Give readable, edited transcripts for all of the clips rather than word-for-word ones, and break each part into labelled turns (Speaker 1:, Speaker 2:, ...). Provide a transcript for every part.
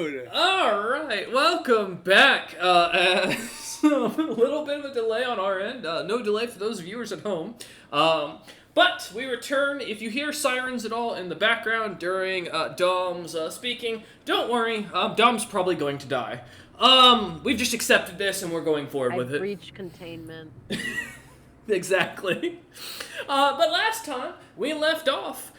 Speaker 1: episode!
Speaker 2: Alright, welcome back. A little bit of a delay on our end. No delay for those viewers at home. But we return. If you hear sirens at all in the background during Dom's speaking, don't worry. Dom's probably going to die. We've just accepted this and we're going forward with it.
Speaker 3: Breach containment.
Speaker 2: Exactly. But last time we left off,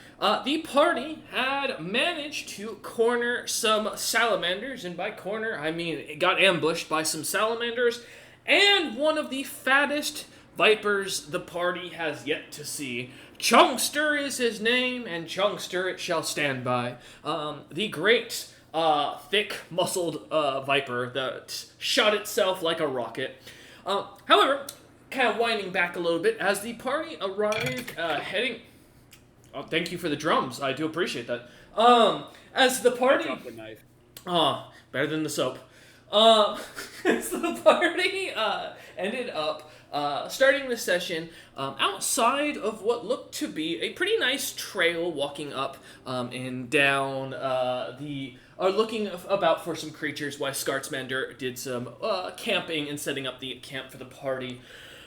Speaker 2: the party had managed to corner some salamanders, and by corner I mean it got ambushed by some salamanders, and one of the fattest vipers the party has yet to see. Chunkster is his name, and Chunkster it shall stand by. The great, thick, muscled viper that shot itself like a rocket. However, kind of winding back a little bit, as the party arrived, heading... Oh, thank you for the drums. I do appreciate that. As the party...
Speaker 1: Drop the knife.
Speaker 2: Better than the soap. As the party ended up starting the session outside of what looked to be a pretty nice trail, walking up and down or looking about for some creatures, while Skartsmander did some camping and setting up the camp for the party.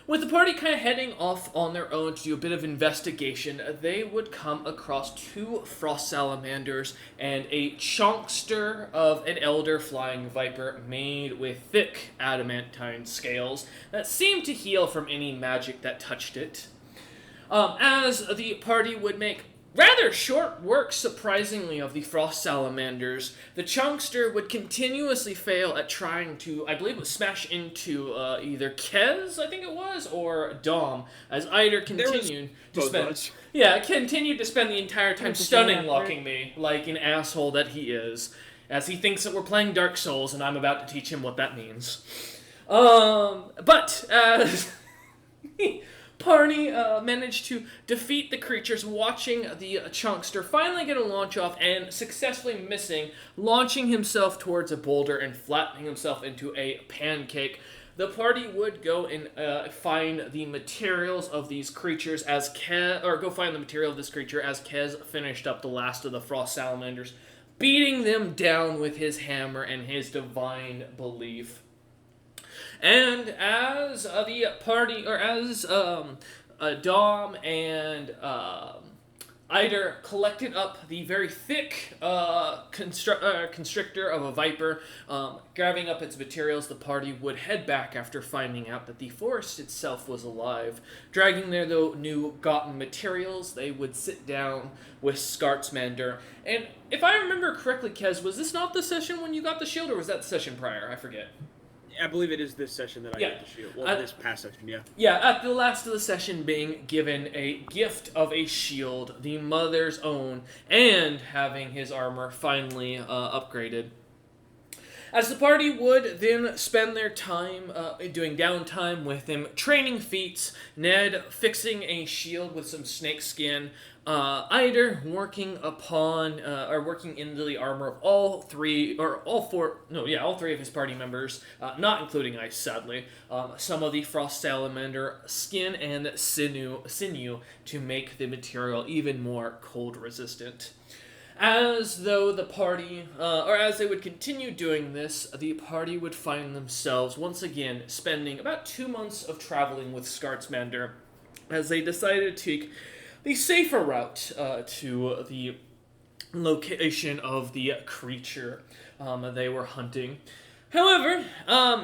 Speaker 2: With the party kind of heading off on their own to do a bit of investigation, they would come across two frost salamanders and a chunkster of an elder flying viper made with thick adamantine scales that seemed to heal from any magic that touched it. As the party would make rather short work, surprisingly, of the frost salamanders, the chunkster would continuously fail at trying to, I believe it was smash into either Kez, I think it was, or Dom, as Eider continued continued to spend the entire time stunning locking me like an asshole that he is, as he thinks that we're playing Dark Souls and I'm about to teach him what that means. But as party managed to defeat the creatures, watching the chunkster finally get a launch off and successfully missing, launching himself towards a boulder and flattening himself into a pancake. The party would go and find the materials of these creatures as go find the material of this creature as Kez finished up the last of the frost salamanders, beating them down with his hammer and his divine belief. And as the party, or as Dom and Eider collected up the very thick constrictor of a viper, grabbing up its materials, the party would head back after finding out that the forest itself was alive. Dragging their new gotten materials, they would sit down with Skartsmander. And if I remember correctly, Kez, was this not the session when you got the shield, or was that the session prior? I forget.
Speaker 1: I believe it is this session that I got the shield. Well, this past session, yeah.
Speaker 2: Yeah, at the last of the session being given a gift of a shield, the mother's own, and having his armor finally upgraded. As the party would then spend their time doing downtime with him, training feats, Ned fixing a shield with some snake skin, Eider working into the armor of all three of his party members, not including Ice, sadly, some of the frost salamander skin and sinew to make the material even more cold resistant. As though the party, or as they would continue doing this, the party would find themselves once again spending about 2 months of traveling with Skartsmander, as they decided to take the safer route to the location of the creature they were hunting. However,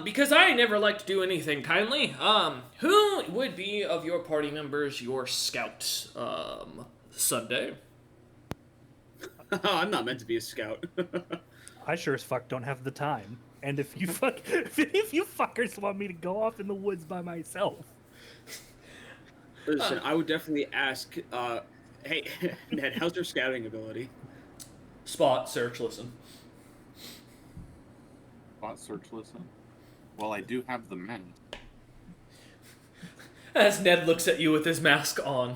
Speaker 2: because I never like to do anything kindly, who would be of your party members your scout, Sunday?
Speaker 1: I'm not meant to be a scout.
Speaker 4: I sure as fuck don't have the time. And if you fuckers want me to go off in the woods by myself.
Speaker 1: Listen, I would definitely ask, hey, Ned, how's your scouting ability?
Speaker 2: Spot, search, listen.
Speaker 5: Spot, search, listen. Well, I do have the men.
Speaker 2: As Ned looks at you with his mask on.
Speaker 4: I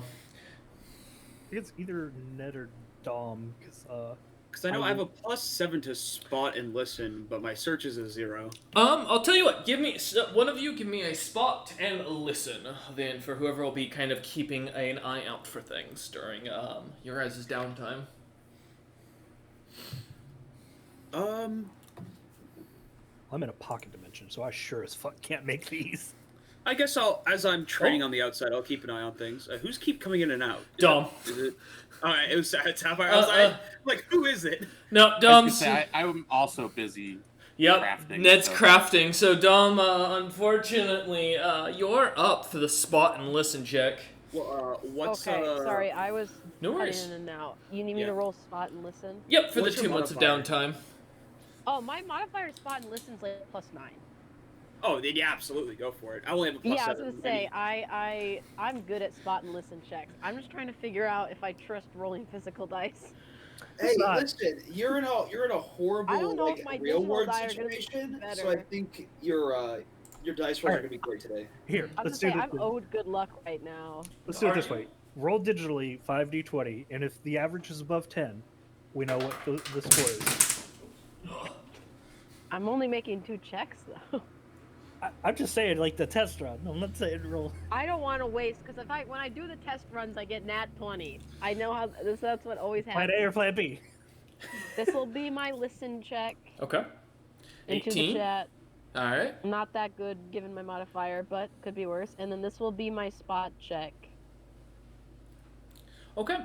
Speaker 4: think it's either Ned or Dom, because
Speaker 1: I know I have a +7 to spot and listen, but my search is a 0.
Speaker 2: I'll tell you what. One of you give me a spot and listen, then, for whoever will be kind of keeping an eye out for things during your guys' downtime.
Speaker 4: I'm in a pocket dimension, so I sure as fuck can't make these.
Speaker 1: I guess as I'm training on the outside, I'll keep an eye on things. Who's keep coming in and out?
Speaker 2: Dom.
Speaker 1: Is it? All right, it's Sapphire. I was like, who is it?
Speaker 2: No,
Speaker 5: I was
Speaker 2: Dom.
Speaker 5: gonna say, I'm also busy.
Speaker 2: Yep,
Speaker 5: crafting,
Speaker 2: Ned's
Speaker 5: so-
Speaker 2: crafting. So Dom, unfortunately, you're up for the spot and listen check.
Speaker 1: Well, what's
Speaker 3: Okay, sorry, I was
Speaker 2: No
Speaker 3: cutting
Speaker 2: worries.
Speaker 3: in and out. You need me
Speaker 1: Yeah.
Speaker 3: to roll spot and listen?
Speaker 2: Yep, for
Speaker 1: What's
Speaker 2: the
Speaker 1: your
Speaker 2: 2 months of
Speaker 1: modifier?
Speaker 2: downtime.
Speaker 3: Oh, my modifier spot and listen's like +9.
Speaker 1: Oh, then yeah, absolutely, go for it. I only have a plus
Speaker 3: Yeah, I was
Speaker 1: 7.
Speaker 3: gonna say I'm good at spot and listen checks. I'm just trying to figure out if I trust rolling physical dice.
Speaker 6: Hey,
Speaker 4: not.
Speaker 6: listen, you're in a
Speaker 3: I
Speaker 6: horrible
Speaker 3: don't know if
Speaker 6: like
Speaker 3: my
Speaker 6: real
Speaker 3: digital
Speaker 6: world
Speaker 3: die are gonna be
Speaker 6: situation,
Speaker 3: better.
Speaker 6: so I think your dice rolls are
Speaker 4: Alright.
Speaker 6: gonna be great today.
Speaker 4: Here,
Speaker 3: I was
Speaker 4: let's
Speaker 3: gonna
Speaker 4: do
Speaker 3: say
Speaker 4: this.
Speaker 3: I'm owed good luck right now.
Speaker 4: Let's do it
Speaker 2: Are
Speaker 4: this
Speaker 2: you?
Speaker 4: way. Roll digitally 5d20, and if the average is above 10, we know what the score is.
Speaker 3: I'm only making 2 checks though.
Speaker 4: I'm just saying, like the test run. I'm not saying roll.
Speaker 3: I don't want to waste because when I do the test runs, I get nat 20. I know how that's what always
Speaker 4: Plan
Speaker 3: happens.
Speaker 4: A or Plan B.
Speaker 3: This will be my listen check
Speaker 2: Okay.
Speaker 3: into the
Speaker 2: 18.
Speaker 3: chat.
Speaker 2: All right.
Speaker 3: Not that good given my modifier, but could be worse. And then this will be my spot check.
Speaker 2: Okay.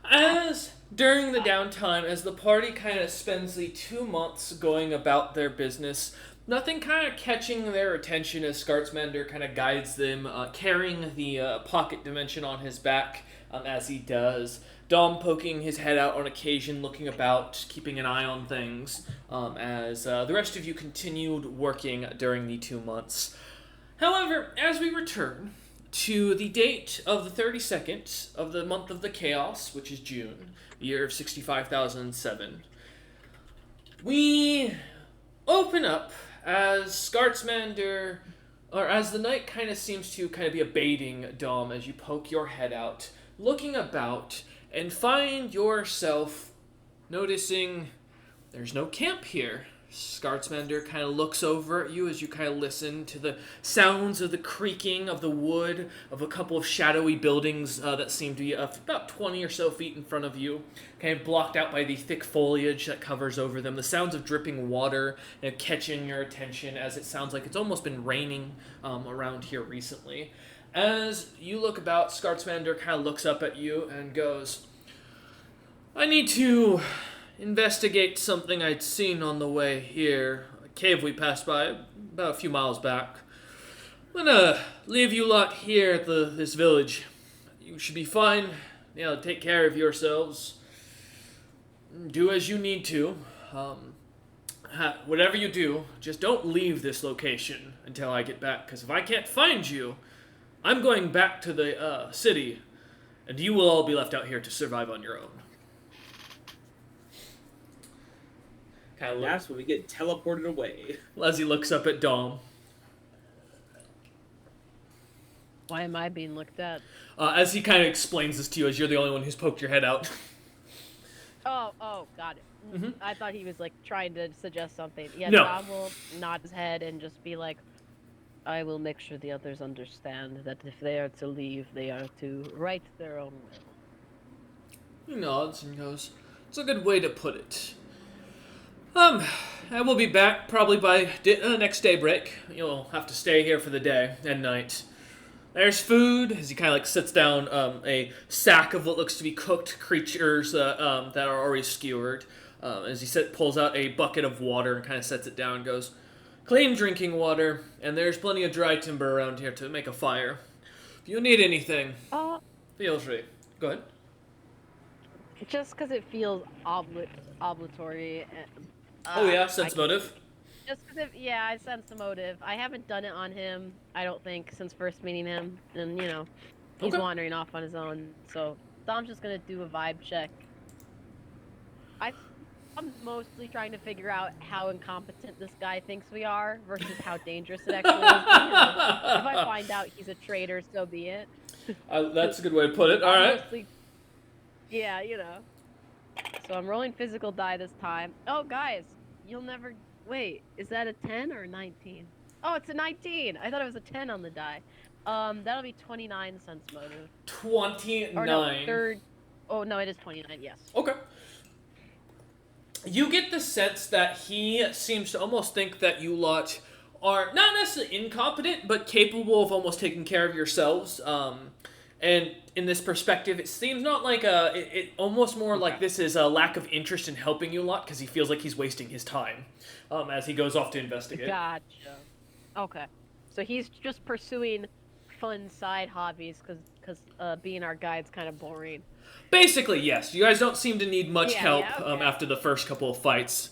Speaker 2: As during the downtime, as the party kind of spends the 2 months going about their business, nothing kind of catching their attention as Scartsmander kind of guides them, carrying the pocket dimension on his back as he does. Dom poking his head out on occasion, looking about, keeping an eye on things, as the rest of you continued working during the 2 months. However, as we return to the date of the 32nd of the month of the Chaos, which is June, the year of 65,007, we open up as Scartsmander, or as the night kind of seems to kind of be abating, Dom, as you poke your head out, looking about, and find yourself noticing there's no camp here. Scartsmander kind of looks over at you as you kind of listen to the sounds of the creaking of the wood of a couple of shadowy buildings that seem to be about 20 or so feet in front of you, kind of blocked out by the thick foliage that covers over them. The sounds of dripping water catching your attention as it sounds like it's almost been raining around here recently. As you look about, Scartsmander kind of looks up at you and goes, I need to investigate something I'd seen on the way here. A cave we passed by about a few miles back. I'm gonna leave you lot here at this village. You should be fine. Take care of yourselves. Do as you need to. Whatever you do, just don't leave this location until I get back, because if I can't find you, I'm going back to the city, and you will all be left out here to survive on your own. Kind of
Speaker 1: That's when we get teleported away.
Speaker 2: as he looks up at Dom.
Speaker 3: Why am I being looked at?
Speaker 2: As he kind of explains this to you, as you're the only one who's poked your head out.
Speaker 3: Oh, got it.
Speaker 2: Mhm.
Speaker 3: I thought he was like trying to suggest something. Yeah,
Speaker 2: No.
Speaker 3: Tom will nod his head and just be like, I will make sure the others understand that if they are to leave, they are to right their own will.
Speaker 2: He nods and goes, it's a good way to put it. I will be back probably by next daybreak. You'll have to stay here for the day and night. There's food, as he kind of like sits down a sack of what looks to be cooked creatures that are already skewered. As he pulls out a bucket of water and kind of sets it down and goes, clean drinking water, and there's plenty of dry timber around here to make a fire. If you need anything, feel free. Go ahead.
Speaker 3: Just because it feels obligatory.
Speaker 2: Oh yeah, sense motive.
Speaker 3: Just because I sense the motive. I haven't done it on him, I don't think, since first meeting him. And, he's
Speaker 2: Okay.
Speaker 3: wandering off on his own. So, Dom's just going to do a vibe check. I'm mostly trying to figure out how incompetent this guy thinks we are versus how dangerous it actually is. But, if I find out he's a traitor, so be it.
Speaker 2: That's a good way to put it. All right.
Speaker 3: Yeah, So I'm rolling physical die this time. Oh, guys, you'll never... Wait, is that a 10 or a 19? Oh, it's a 19! I thought it was a 10 on the die. That'll be 29 sense motive.
Speaker 2: 29.
Speaker 3: Or no, third... Oh, no, it is 29, yes.
Speaker 2: Okay. you get the sense that he seems to almost think that you lot are not necessarily incompetent, but capable of almost taking care of yourselves. And in this perspective, it seems not like it almost more like this is a lack of interest in helping you lot because he feels like he's wasting his time as he goes off to investigate.
Speaker 3: Gotcha. Okay. So he's just pursuing fun side hobbies because being our guide's kind of boring.
Speaker 2: Basically, yes. You guys don't seem to need much
Speaker 3: Yeah,
Speaker 2: help
Speaker 3: yeah, okay.
Speaker 2: after the first couple of fights.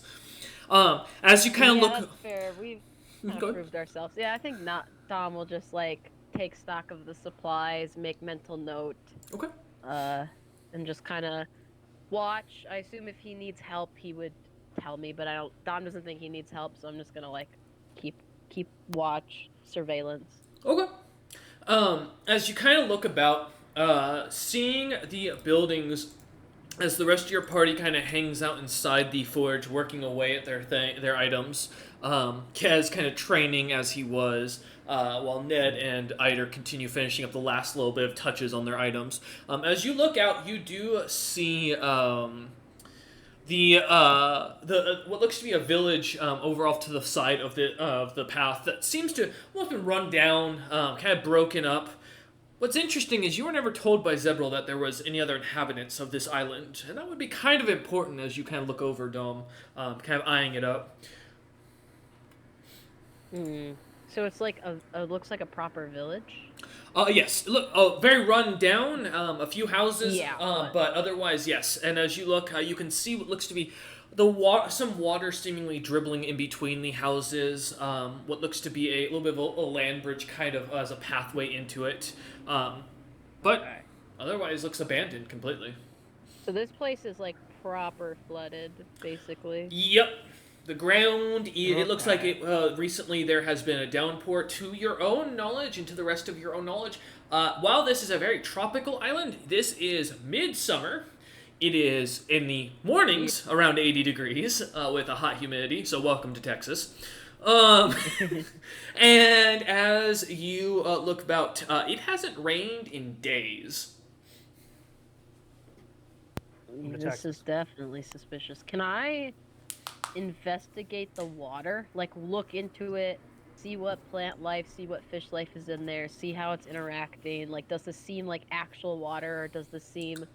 Speaker 2: As you kind of
Speaker 3: Yeah,
Speaker 2: look...
Speaker 3: that's fair. We've kind
Speaker 2: Go
Speaker 3: of
Speaker 2: ahead.
Speaker 3: proved ourselves. Yeah, I think not. Dom will just like take stock of the supplies, make mental note,
Speaker 2: Okay.
Speaker 3: and just kind of watch. I assume if he needs help, he would tell me, but I don't. Dom doesn't think he needs help, so I'm just gonna like keep watch, surveillance.
Speaker 2: Okay. As you kind of look about, seeing the buildings as the rest of your party kind of hangs out inside the forge, working away at their items. Kez kind of training as he was, while Ned and Eider continue finishing up the last little bit of touches on their items. As you look out, you do see the what looks to be a village over off to the side of the path that seems to have been run down, kind of broken up. What's interesting is you were never told by Zebril that there was any other inhabitants of this island, and that would be kind of important as you kind of look over Dome, kind of eyeing it up.
Speaker 3: So it's like looks like a proper village.
Speaker 2: Yes, look, very run down, a few houses,
Speaker 3: Yeah,
Speaker 2: but otherwise, yes. And as you look, you can see what looks to be some water seemingly dribbling in between the houses, what looks to be a little bit of a land bridge kind of as a pathway into it. But otherwise looks abandoned completely.
Speaker 3: So this place is like proper flooded, basically.
Speaker 2: Yep. The ground, it looks like it recently there has been a downpour to your own knowledge and to the rest of your own knowledge. While this is a very tropical island, this is midsummer. It is in the mornings around 80 degrees with a hot humidity, so welcome to Texas. And as you look about, it hasn't rained in days.
Speaker 3: This is definitely suspicious. Can I investigate the water? Like, look into it, see what plant life, see what fish life is in there, see how it's interacting. Like, does this seem like actual water, or does this seem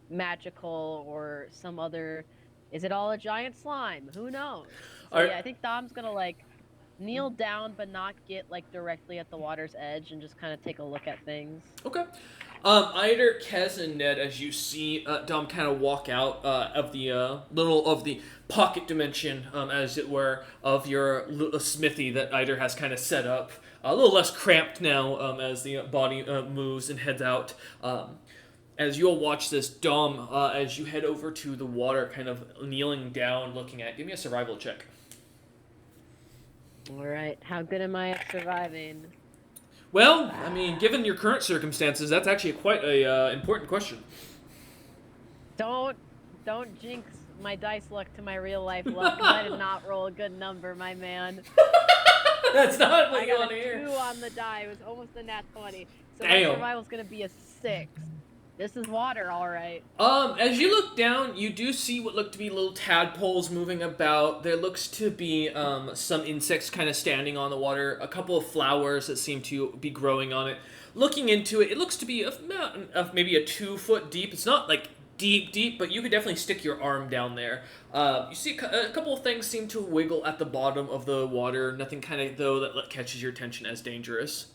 Speaker 3: magical, or some other... Is it all a giant slime? Who knows? So, yeah, I think Dom's gonna, like, kneel down but not get, like, directly at the water's edge and just kind of take a look at things.
Speaker 2: Okay. Eider, Kez, and Ned, as you see Dom kind of walk out of the pocket dimension, as it were, of your smithy that Eider has kind of set up. A little less cramped now as the body moves and heads out. As you'll watch this, Dom, as you head over to the water, kind of kneeling down, looking at. Give me a survival check.
Speaker 3: All right, how good am I at surviving?
Speaker 2: Well, I mean, given your current circumstances, that's actually quite a important question.
Speaker 3: Don't jinx my dice luck to my real life luck. 'Cause I did not roll a good number, my man.
Speaker 2: That's not what
Speaker 3: I
Speaker 2: you
Speaker 3: got
Speaker 2: want to
Speaker 3: a
Speaker 2: hear.
Speaker 3: 2 on the die. It was almost a nat 20. So
Speaker 2: Damn.
Speaker 3: my survival's gonna be a 6. This is water, all right.
Speaker 2: As you look down, you do see what look to be little tadpoles moving about. There looks to be some insects kind of standing on the water, a couple of flowers that seem to be growing on it. Looking into it, it looks to be maybe a 2 foot deep. It's not like deep, but you could definitely stick your arm down there. You see a couple of things seem to wiggle at the bottom of the water. Nothing kind of, though, that catches your attention as dangerous.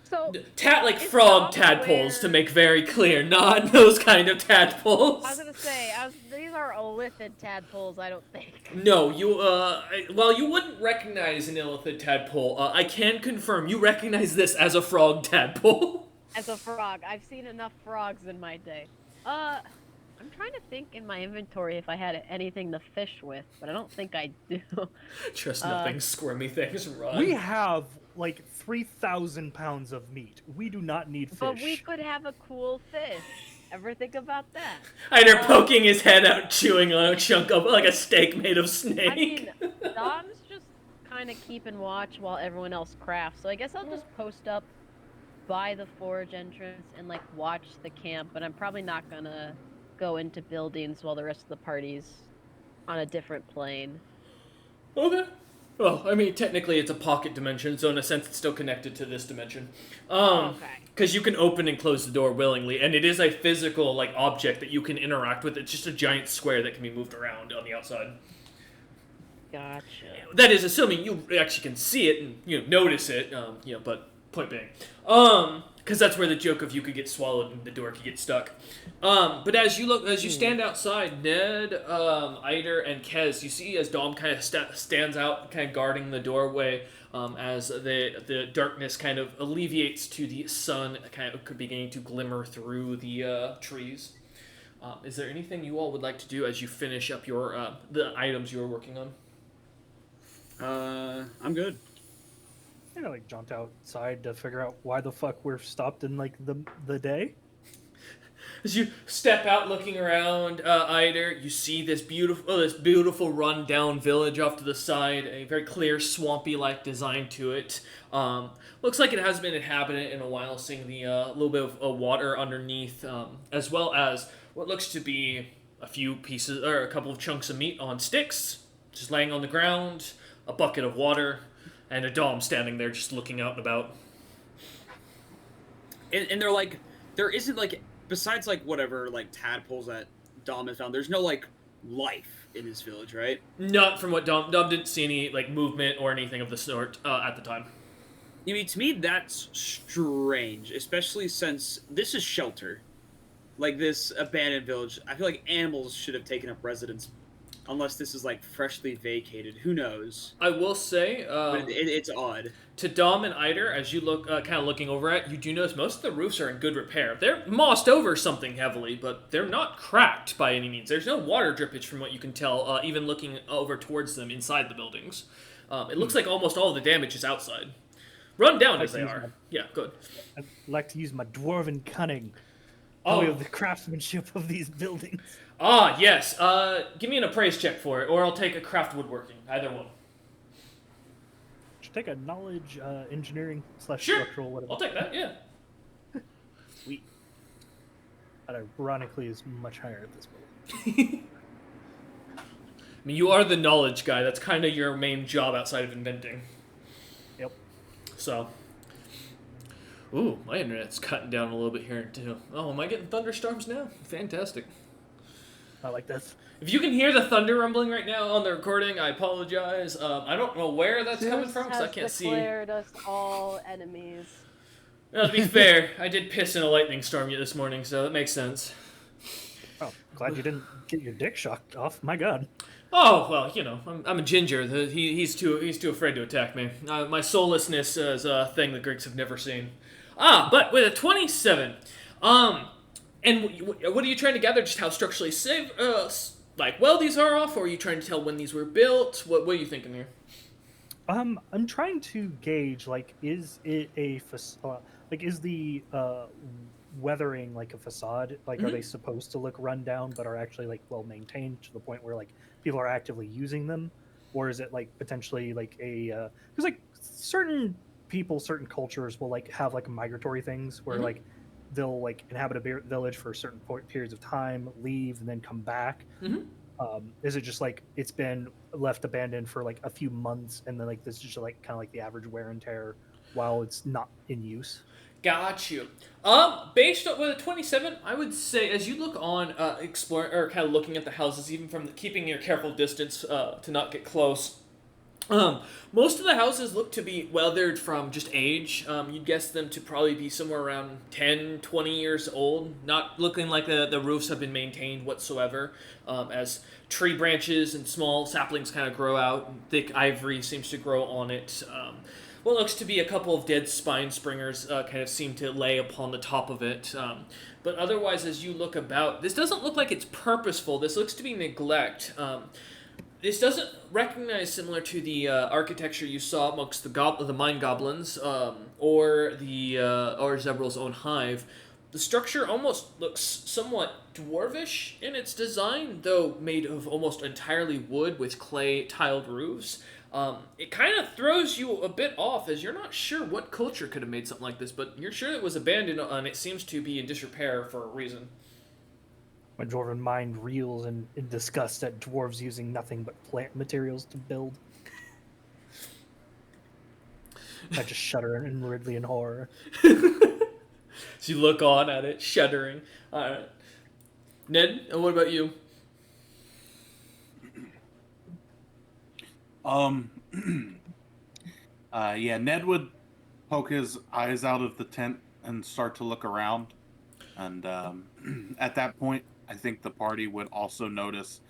Speaker 3: So
Speaker 2: Like
Speaker 3: It's
Speaker 2: frog
Speaker 3: somewhere-
Speaker 2: tadpoles, to make very clear, not those kind of tadpoles.
Speaker 3: I was gonna say, these are illithid tadpoles, I don't think.
Speaker 2: No, while you wouldn't recognize an illithid tadpole, I can confirm you recognize this as a frog tadpole.
Speaker 3: As a frog, I've seen enough frogs in my day. I'm trying to think in my inventory if I had anything to fish with, but I don't think I do.
Speaker 2: Trust nothing, squirmy things run.
Speaker 4: We have like 3,000 pounds of meat. We do not need fish.
Speaker 3: But we could have a cool fish. Ever think about that?
Speaker 2: Either poking his head out, chewing on a chunk of like a steak made of snake.
Speaker 3: I mean, Dom's just kind of keeping watch while everyone else crafts. So I guess I'll just post up by the forge entrance and like watch the camp. But I'm probably not gonna go into buildings while the rest of the party's on a different plane.
Speaker 2: Okay. Well, I mean, technically it's a pocket dimension, so in a sense it's still connected to this dimension.
Speaker 3: Okay.
Speaker 2: Because you can open and close the door willingly, and it is a physical, like, object that you can interact with. It's just a giant square that can be moved around on the outside.
Speaker 3: Gotcha.
Speaker 2: That is, assuming you actually can see it and, notice it, but point being. Because that's where the joke of you could get swallowed and the door could get stuck. But as you stand outside, Ned, Eider, and Kez, you see as Dom kind of stands out, kind of guarding the doorway, as the darkness kind of alleviates to the sun, kind of beginning to glimmer through the trees. Is there anything you all would like to do as you finish up your the items you are working on?
Speaker 1: I'm good.
Speaker 4: You know, like jaunt outside to figure out why the fuck we're stopped in like the day.
Speaker 2: As you step out, looking around, Eider, you see this beautiful run-down village off to the side. A very clear, swampy-like design to it. Looks like it hasn't been inhabited in a while, seeing the little bit of water underneath, as well as what looks to be a few pieces or a couple of chunks of meat on sticks, just laying on the ground. A bucket of water, and a Dom standing there just looking out and about.
Speaker 1: And they're like, there isn't like, besides like whatever like tadpoles that Dom has found, there's no like life in this village, right?
Speaker 2: Not from what Dom didn't see any like movement or anything of the sort at the time.
Speaker 1: I mean, to me, that's strange, especially since this is shelter. Like this abandoned village, I feel like animals should have taken up residence. Unless this is, like, freshly vacated. Who knows?
Speaker 2: I will say,
Speaker 1: But it's odd.
Speaker 2: To Dom and Eider, as you look, kind of looking over at, you do notice most of the roofs are in good repair. They're mossed over something heavily, but they're not cracked by any means. There's no water drippage from what you can tell, even looking over towards them inside the buildings. It looks like almost all of the damage is outside. Run down as they are. Yeah, good.
Speaker 4: I'd like to use my dwarven cunning.
Speaker 2: Oh.
Speaker 4: Of the craftsmanship of these buildings.
Speaker 2: Ah, yes. Give me an appraise check for it, or I'll take a craft woodworking. Either one.
Speaker 4: Should take a knowledge, engineering /
Speaker 2: Sure.
Speaker 4: structural, whatever.
Speaker 2: I'll take that, yeah.
Speaker 1: Sweet.
Speaker 4: That ironically is much higher at this point.
Speaker 2: I mean, you are the knowledge guy. That's kind of your main job outside of inventing.
Speaker 4: Yep.
Speaker 2: So. Ooh, my internet's cutting down a little bit here, too. Oh, am I getting thunderstorms now? Fantastic.
Speaker 4: Not like this.
Speaker 2: If you can hear the thunder rumbling right now on the recording, I apologize. I don't know where that's coming from, because I can't see.
Speaker 3: Declared us all enemies.
Speaker 2: Now, to be fair, I did piss in a lightning storm this morning, so that makes sense.
Speaker 4: Oh, glad you didn't get your dick shocked off. My God.
Speaker 2: Oh, well, I'm a ginger. He's too afraid to attack me. My soullessness is a thing the Greeks have never seen. But with a 27, and what are you trying to gather? Just how structurally safe, well these are off, or are you trying to tell when these were built? What are you thinking here?
Speaker 4: I'm trying to gauge, like, is it a facade? Like, is the weathering like a facade? Like, are they supposed to look run down, but are actually like well maintained to the point where like people are actively using them, or is it like potentially like a? Because like certain people, certain cultures will like have like migratory things where like they'll like inhabit a village for certain periods of time, leave, and then come back. Is it just like it's been left abandoned for like a few months, and then like this is just like kind of like the average wear and tear while it's not in use?
Speaker 2: Got you. Based on with a 27, I would say as you look on, exploring or kind of looking at the houses, even from keeping your careful distance to not get close. Most of the houses look to be weathered from just age. You'd guess them to probably be somewhere around 10, 20 years old. Not looking like the roofs have been maintained whatsoever, as tree branches and small saplings kind of grow out, and thick ivory seems to grow on it. What looks to be a couple of dead spine springers kind of seem to lay upon the top of it. But otherwise, as you look about, this doesn't look like it's purposeful. This looks to be neglect. This doesn't recognize similar to the architecture you saw amongst the mine goblins or Zebral's own hive. The structure almost looks somewhat dwarvish in its design, though made of almost entirely wood with clay tiled roofs. It kind of throws you a bit off, as you're not sure what culture could have made something like this, but you're sure it was abandoned, and it seems to be in disrepair for a reason.
Speaker 4: My dwarven mind reels in disgust at dwarves using nothing but plant materials to build. I just shudder inwardly in horror.
Speaker 2: So you look on at it, shuddering. Alright. Ned, and what about you?
Speaker 5: Yeah, Ned would poke his eyes out of the tent and start to look around. And at that point, I think the party would also notice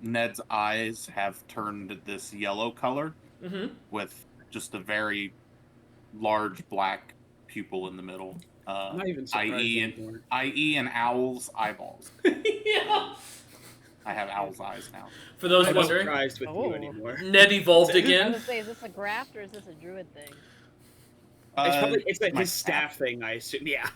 Speaker 5: Ned's eyes have turned this yellow color
Speaker 2: Mm-hmm.
Speaker 5: with just a very large black pupil in the middle.
Speaker 1: I'm not even surprised anymore.
Speaker 5: I.e. an owl's eyeballs.
Speaker 2: Yeah.
Speaker 5: I have owl's eyes now.
Speaker 2: For those
Speaker 1: I'm not
Speaker 2: wondering,
Speaker 1: surprised with
Speaker 3: Oh.
Speaker 1: you anymore.
Speaker 2: Ned evolved
Speaker 3: I was
Speaker 2: again.
Speaker 3: gonna say, is this a graft or is this a druid thing?
Speaker 1: It's like
Speaker 5: my
Speaker 1: his staff thing, I assume. Yeah.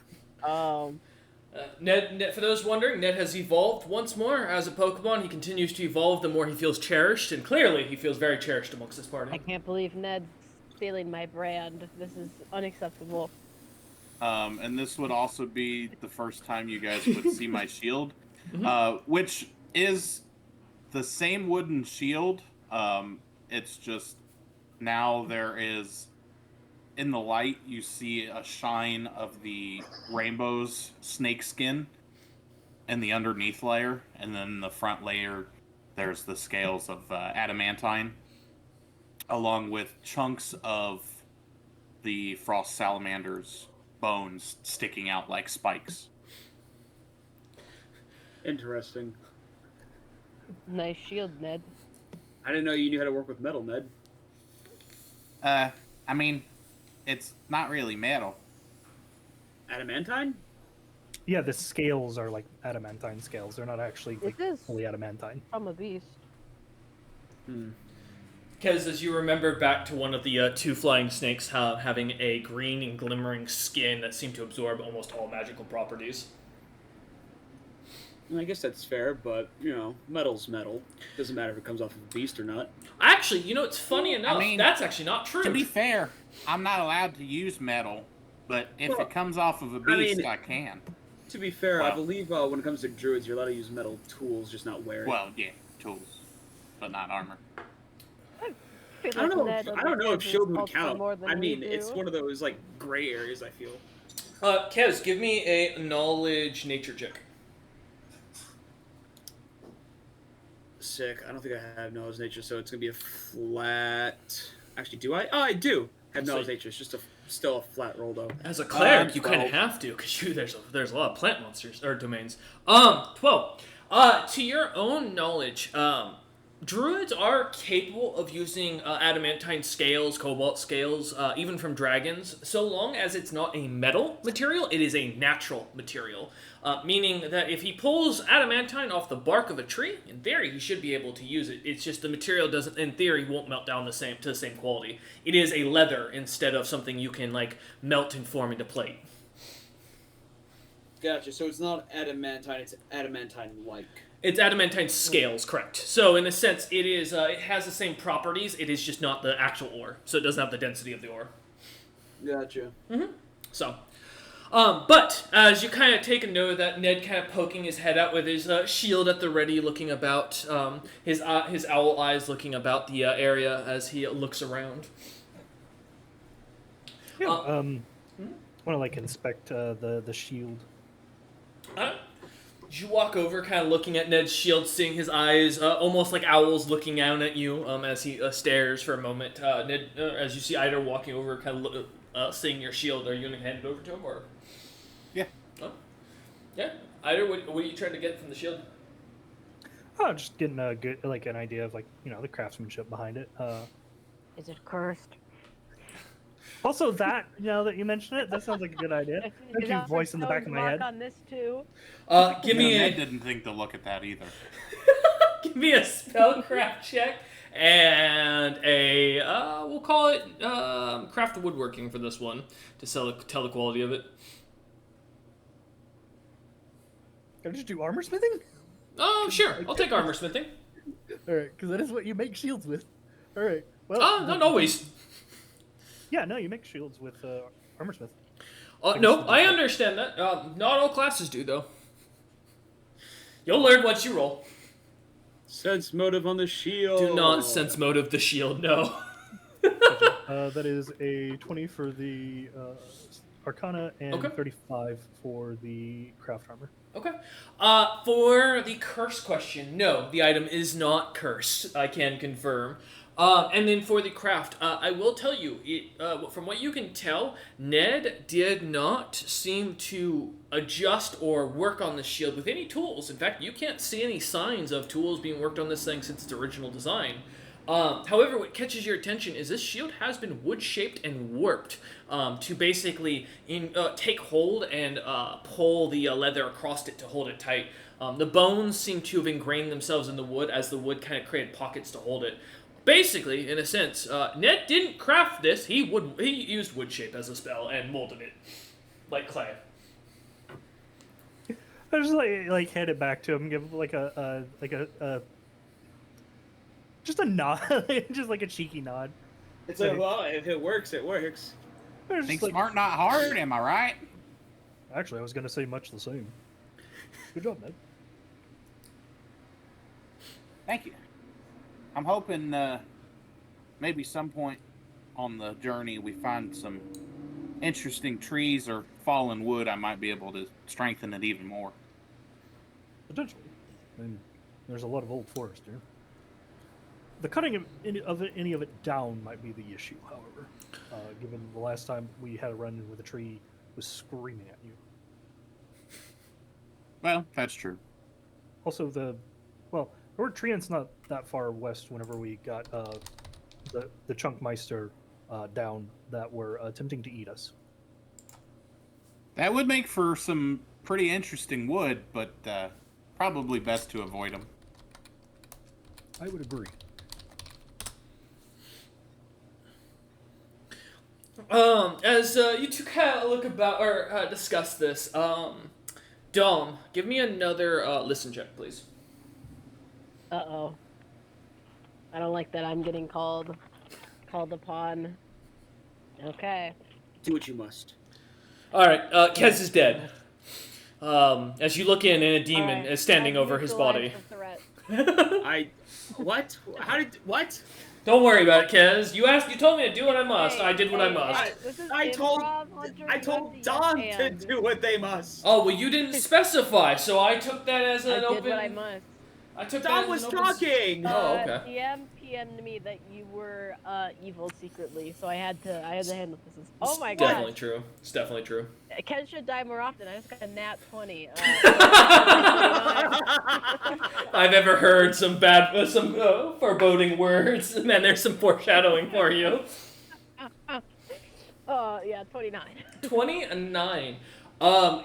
Speaker 2: Ned, for those wondering, Ned has evolved once more as a Pokemon. He continues to evolve the more he feels cherished, and clearly he feels very cherished amongst this
Speaker 3: I
Speaker 2: party.
Speaker 3: can't believe Ned's stealing my brand. This is unacceptable.
Speaker 5: And this would also be the first time you guys would see my shield, which is the same wooden shield. It's just now there is, in the light, you see a shine of the rainbow's snake skin in the underneath layer, and then the front layer, there's the scales of adamantine, along with chunks of the frost salamander's bones sticking out like spikes.
Speaker 1: Interesting.
Speaker 3: Nice shield, Ned.
Speaker 1: I didn't know you knew how to work with metal, Ned.
Speaker 5: I mean, it's not really metal.
Speaker 1: Adamantine?
Speaker 4: Yeah, the scales are like adamantine scales. They're not actually like,
Speaker 3: It is
Speaker 4: fully adamantine.
Speaker 3: from a beast.
Speaker 2: Because as you remember back to one of the two flying snakes having a green and glimmering skin that seemed to absorb almost all magical properties.
Speaker 1: I guess that's fair, but, metal's metal. Doesn't matter if it comes off of a beast or not.
Speaker 2: Actually, it's funny enough.
Speaker 5: mean,
Speaker 2: That's actually not true.
Speaker 5: To be fair, I'm not allowed to use metal, but if it comes off of a beast, I can.
Speaker 1: To be fair, I
Speaker 5: Well-
Speaker 1: believe when it comes to druids, you're allowed to use metal tools, just not wear it.
Speaker 5: Well, yeah, tools, but not armor.
Speaker 3: Feel
Speaker 1: I don't
Speaker 3: like
Speaker 1: know.
Speaker 3: Ned
Speaker 1: I don't know if
Speaker 3: understands
Speaker 1: shield would
Speaker 3: culture
Speaker 1: count.
Speaker 3: more than
Speaker 1: I
Speaker 3: we
Speaker 1: mean,
Speaker 3: do.
Speaker 1: it's one of those gray areas. I feel.
Speaker 2: Kez, give me a knowledge nature check.
Speaker 1: Sick. I don't think I have knowledge nature, so it's gonna be a flat. Actually, do I? Oh, I do have
Speaker 2: So-
Speaker 1: knowledge nature. It's just still a flat roll though.
Speaker 2: As a cleric, you kind of
Speaker 1: 12.
Speaker 2: have to, because there's a lot of plant monsters or domains. 12. To your own knowledge, druids are capable of using adamantine scales, cobalt scales, even from dragons, so long as it's not a metal material. It is a natural material, meaning that if he pulls adamantine off the bark of a tree, in theory he should be able to use it. It's just the material doesn't, in theory, won't melt down to the same quality. It is a leather instead of something you can melt and form into plate.
Speaker 6: Gotcha. So it's not adamantine; it's adamantine-like.
Speaker 2: It's adamantine scales, correct. So in a sense, it is. It has the same properties. It is just not the actual ore, so it doesn't have the density of the ore.
Speaker 6: Gotcha.
Speaker 2: So, but as you kind of take a note of that, Ned kind of poking his head out with his shield at the ready, looking about, his owl eyes looking about the area as he looks around.
Speaker 4: Yeah. Want to inspect the shield.
Speaker 2: You walk over, kind of looking at Ned's shield, seeing his eyes, almost like owls looking down at you as he stares for a moment. Ned, as you see Ida walking over, kind of seeing your shield, are you going to hand it over to him, or?
Speaker 5: Yeah.
Speaker 2: Oh. Yeah. Ida, what are you trying to get from the shield?
Speaker 4: Oh, just getting a good an idea of the craftsmanship behind it.
Speaker 3: Is it cursed?
Speaker 4: Also, that that you mentioned it, that sounds like a good idea. Thank
Speaker 3: Is
Speaker 4: you,
Speaker 3: our
Speaker 4: voice in the back of my
Speaker 3: mark
Speaker 4: head.
Speaker 3: on this too?
Speaker 2: Give me
Speaker 5: Ned
Speaker 2: a
Speaker 5: didn't think to look at that either.
Speaker 2: give me a spellcraft check and a we'll call it craft woodworking for this one to tell the quality of it.
Speaker 4: Can I just do armor smithing?
Speaker 2: Oh, sure. I'll take armor smithing.
Speaker 4: All right, because that is what you make shields with. All right. Well.
Speaker 2: Oh, not always.
Speaker 4: Yeah, no, you make shields with armor smith.
Speaker 2: No, I understand that. Not all classes do, though. You'll learn once you roll.
Speaker 1: Sense motive on the shield.
Speaker 2: Do not sense motive the shield, no.
Speaker 4: That is a 20 for the Arcana and
Speaker 2: Okay.
Speaker 4: 35 for the craft armor.
Speaker 2: Okay. For the curse question, no, the item is not cursed. I can confirm. And then for the craft, I will tell you, from what you can tell, Ned did not seem to adjust or work on the shield with any tools. In fact, you can't see any signs of tools being worked on this thing since its original design. However, what catches your attention is this shield has been wood-shaped and warped to basically take hold and pull the leather across it to hold it tight. The bones seem to have ingrained themselves in the wood as the wood kind of created pockets to hold it. Basically, in a sense, Ned didn't craft this. He used wood shape as a spell and molded it like clay.
Speaker 4: I just like hand it back to him, give him like a just a nod, just like a cheeky nod.
Speaker 1: It's like, well, if it works, it works.
Speaker 4: They're just
Speaker 5: Think
Speaker 4: like,
Speaker 5: smart, not hard. Am I right?
Speaker 4: actually, I was gonna say much the same. Good job, Ned.
Speaker 5: Thank you. I'm hoping maybe some point on the journey we find some interesting trees or fallen wood. I might be able to strengthen it even more.
Speaker 4: Potentially. I mean, there's a lot of old forest here. The cutting of any of it down might be the issue, however, given the last time we had a run-in with a tree was screaming at you.
Speaker 5: Well, that's true.
Speaker 4: Also, the Lord Treant's not that far west. Whenever we got the Chunkmeister down that were attempting to eat us.
Speaker 5: That would make for some pretty interesting wood, but probably best to avoid them.
Speaker 4: I would agree.
Speaker 2: As you two kind of look about or discuss this, Dom, give me another listen check, please.
Speaker 3: Uh-oh. I don't like that I'm getting called upon. Okay.
Speaker 1: Do what you must.
Speaker 2: All right, Kez is dead. As you look in, and a demon
Speaker 3: Alright,
Speaker 2: is standing
Speaker 3: I've
Speaker 2: over his
Speaker 3: neutralized
Speaker 2: body.
Speaker 3: the threat.
Speaker 1: What? How did? What?
Speaker 2: Don't worry about it, Kez. You told me to do what I must. I did what I
Speaker 3: Hey,
Speaker 2: must.
Speaker 3: hey, this is
Speaker 1: I told-
Speaker 3: improv, Hunter.
Speaker 1: I
Speaker 3: You
Speaker 1: told
Speaker 3: have
Speaker 1: Don
Speaker 3: yes
Speaker 1: to
Speaker 3: and.
Speaker 1: do what they must.
Speaker 2: Oh well, you didn't specify, so I took that as
Speaker 3: I
Speaker 2: an
Speaker 3: did
Speaker 2: open.
Speaker 3: what I must.
Speaker 2: I took that
Speaker 1: Don
Speaker 2: as
Speaker 1: was
Speaker 2: an open...
Speaker 1: talking.
Speaker 2: Oh, okay.
Speaker 3: DM PM'd me that you were evil secretly, so I had to handle this. Oh my
Speaker 2: It's definitely
Speaker 3: god.
Speaker 2: true. It's definitely true.
Speaker 3: Ken should die more often. I just got a nat 20.
Speaker 2: I've ever heard some foreboding words, and then there's some foreshadowing for you.
Speaker 3: Yeah, 29.
Speaker 2: 29.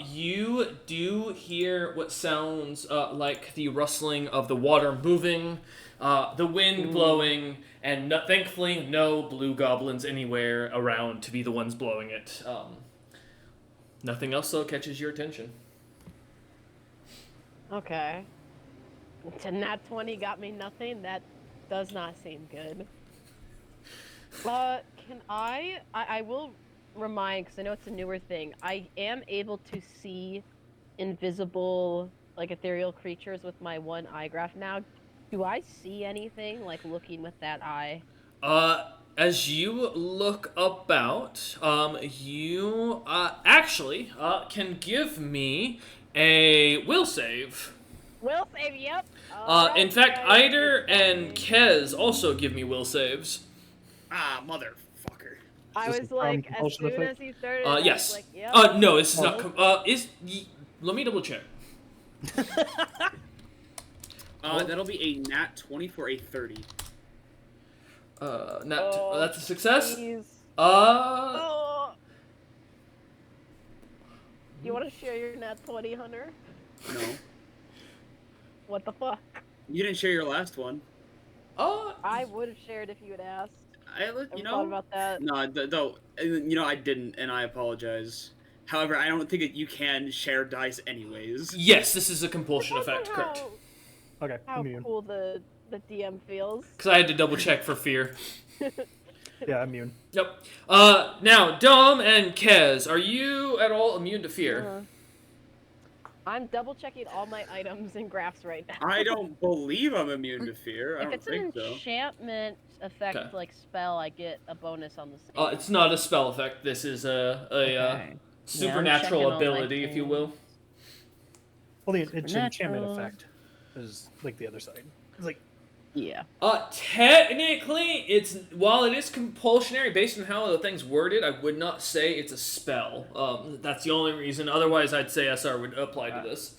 Speaker 2: You do hear what sounds like the rustling of the water moving, the wind blowing, and thankfully no blue goblins anywhere around to be the ones blowing it. Nothing else though catches your attention.
Speaker 3: Okay. To nat 20 got me nothing. That does not seem good. Can I will remind, because I know it's a newer thing, I am able to see invisible, like, ethereal creatures with my one eye graph now. Do I see anything, like, looking with that eye?
Speaker 2: As you look about, you actually can give me a will save.
Speaker 3: Will save, yep.
Speaker 2: In fact,
Speaker 3: Alright,
Speaker 2: Eider
Speaker 3: it's
Speaker 2: and
Speaker 3: fine.
Speaker 2: Kez also give me will saves.
Speaker 1: Ah, motherfucker.
Speaker 3: I
Speaker 4: Is this
Speaker 3: was
Speaker 4: a
Speaker 3: like,
Speaker 4: charm
Speaker 3: as
Speaker 4: compulsion
Speaker 3: soon
Speaker 4: effect?
Speaker 3: as he started, I was
Speaker 2: Yes.
Speaker 3: like, yep.
Speaker 2: No, this is not. Let me double check.
Speaker 1: That'll be a nat 20 for a 30.
Speaker 2: That's a success.
Speaker 3: Jeez.
Speaker 2: Uh,
Speaker 3: Oh. You want to share your nat 20, Hunter?
Speaker 1: No.
Speaker 3: What the fuck?
Speaker 1: You didn't share your last one.
Speaker 3: I would have shared if you had asked.
Speaker 1: You
Speaker 3: Ever
Speaker 1: know.
Speaker 3: thought about that?
Speaker 1: No, though, I didn't, and I apologize. However, I don't think that you can share dice anyways.
Speaker 2: yes, this is a compulsion
Speaker 3: I don't know
Speaker 2: effect, correct?
Speaker 4: Okay,
Speaker 3: How
Speaker 4: immune.
Speaker 3: cool the DM feels.
Speaker 2: Because I had to double check for fear.
Speaker 4: Yeah, immune.
Speaker 2: Yep. Now, Dom and Kez, are you at all immune to fear?
Speaker 3: I'm double checking all my items and graphs right now.
Speaker 1: I don't believe I'm immune to fear. I
Speaker 3: If
Speaker 1: don't
Speaker 3: it's an
Speaker 1: think so.
Speaker 3: enchantment effect,
Speaker 2: Okay.
Speaker 3: like spell, I get a bonus on the save.
Speaker 2: It's not a spell effect. This is a
Speaker 3: Okay.
Speaker 2: supernatural
Speaker 3: checking all my
Speaker 2: ability, if you will.
Speaker 3: things.
Speaker 4: Well, it's an enchantment
Speaker 3: Supernatural.
Speaker 4: effect. Is like the other side. It's like
Speaker 3: Yeah.
Speaker 2: Technically, while it is compulsionary based on how the thing's worded, I would not say it's a spell. That's the only reason. Otherwise, I'd say SR would apply to this.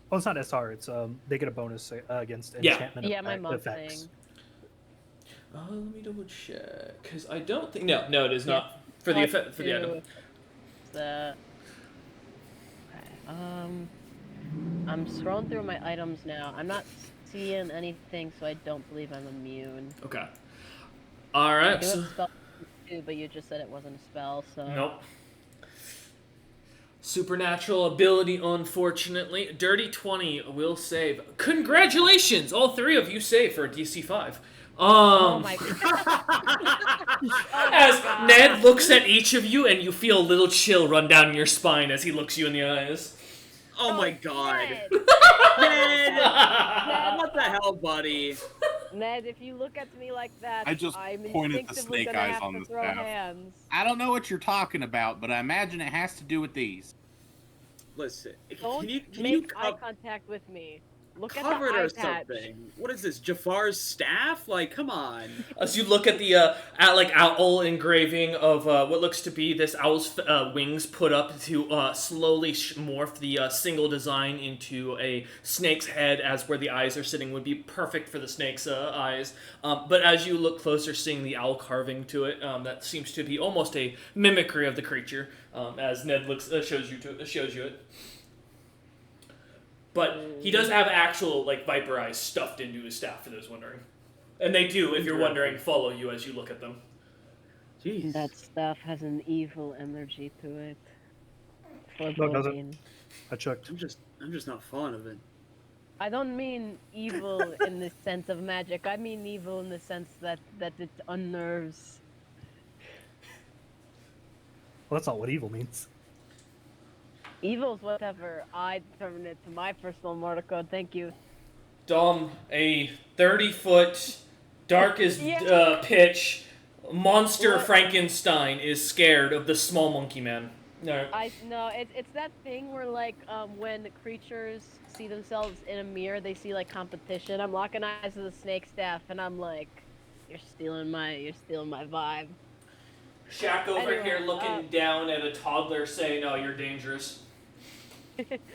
Speaker 4: well, it's not SR. It's they get a bonus against
Speaker 2: Yeah.
Speaker 4: enchantment
Speaker 3: Yeah, my mom's
Speaker 4: effects.
Speaker 3: saying.
Speaker 2: Let me double check, because I don't think no, it is
Speaker 3: Yeah.
Speaker 2: not for the effect for the item.
Speaker 3: Okay. I'm scrolling through my items now. I'm not seeing anything, so I don't believe I'm immune.
Speaker 2: Okay. All
Speaker 3: I
Speaker 2: right.
Speaker 3: do
Speaker 2: So,
Speaker 3: have spell too, but you just said it wasn't a spell, so.
Speaker 2: nope. Supernatural ability, unfortunately. Dirty 20 will save. Congratulations! All three of you save for a DC 5.
Speaker 3: Oh my god.
Speaker 2: As Ned looks at each of you, and you feel a little chill run down your spine as he looks you in the eyes.
Speaker 1: Oh my god.
Speaker 3: Ned!
Speaker 1: Ned! What the hell, buddy?
Speaker 3: Ned, if you look at me like that,
Speaker 5: I just
Speaker 3: I'm
Speaker 5: pointed the
Speaker 3: instinctively
Speaker 5: snake
Speaker 3: gonna
Speaker 5: eyes
Speaker 3: have
Speaker 5: on
Speaker 3: to
Speaker 5: the
Speaker 3: throw
Speaker 5: staff.
Speaker 3: hands.
Speaker 5: I don't know what you're talking about, but I imagine it has to do with these.
Speaker 1: Listen,
Speaker 3: Don't
Speaker 1: can you
Speaker 3: make eye contact with me. Look at
Speaker 1: cover
Speaker 3: the
Speaker 1: it
Speaker 3: eye
Speaker 1: or
Speaker 3: patch.
Speaker 1: something? What is this, Jafar's staff? Like, come on.
Speaker 2: As you look at the owl engraving of what looks to be this owl's wings put up to slowly morph the single design into a snake's head, as where the eyes are sitting would be perfect for the snake's eyes. But as you look closer, seeing the owl carving to it, that seems to be almost a mimicry of the creature. As Ned shows you it. But he does have actual viper eyes stuffed into his staff, for those wondering. And they do, if you're wondering, follow you as you look at them.
Speaker 1: Jeez.
Speaker 3: That stuff has an evil energy to it.
Speaker 4: No, it
Speaker 3: Foreboding.
Speaker 4: doesn't. I checked.
Speaker 1: I'm just not fond of it.
Speaker 3: I don't mean evil in the sense of magic. I mean evil in the sense that it unnerves.
Speaker 4: Well, that's not what evil means.
Speaker 3: Evil's whatever I determine it to my personal mortal code. Thank you.
Speaker 2: Dom, a 30-foot, dark as
Speaker 3: Yeah.
Speaker 2: pitch, monster
Speaker 3: What?
Speaker 2: Frankenstein is scared of the small monkey man. No.
Speaker 3: It's that thing where when creatures see themselves in a mirror, they see competition. I'm locking eyes with the snake staff, and I'm like, you're stealing my vibe.
Speaker 2: Shaq over
Speaker 3: Anyway,
Speaker 2: here looking down at a toddler saying, "Oh, you're dangerous."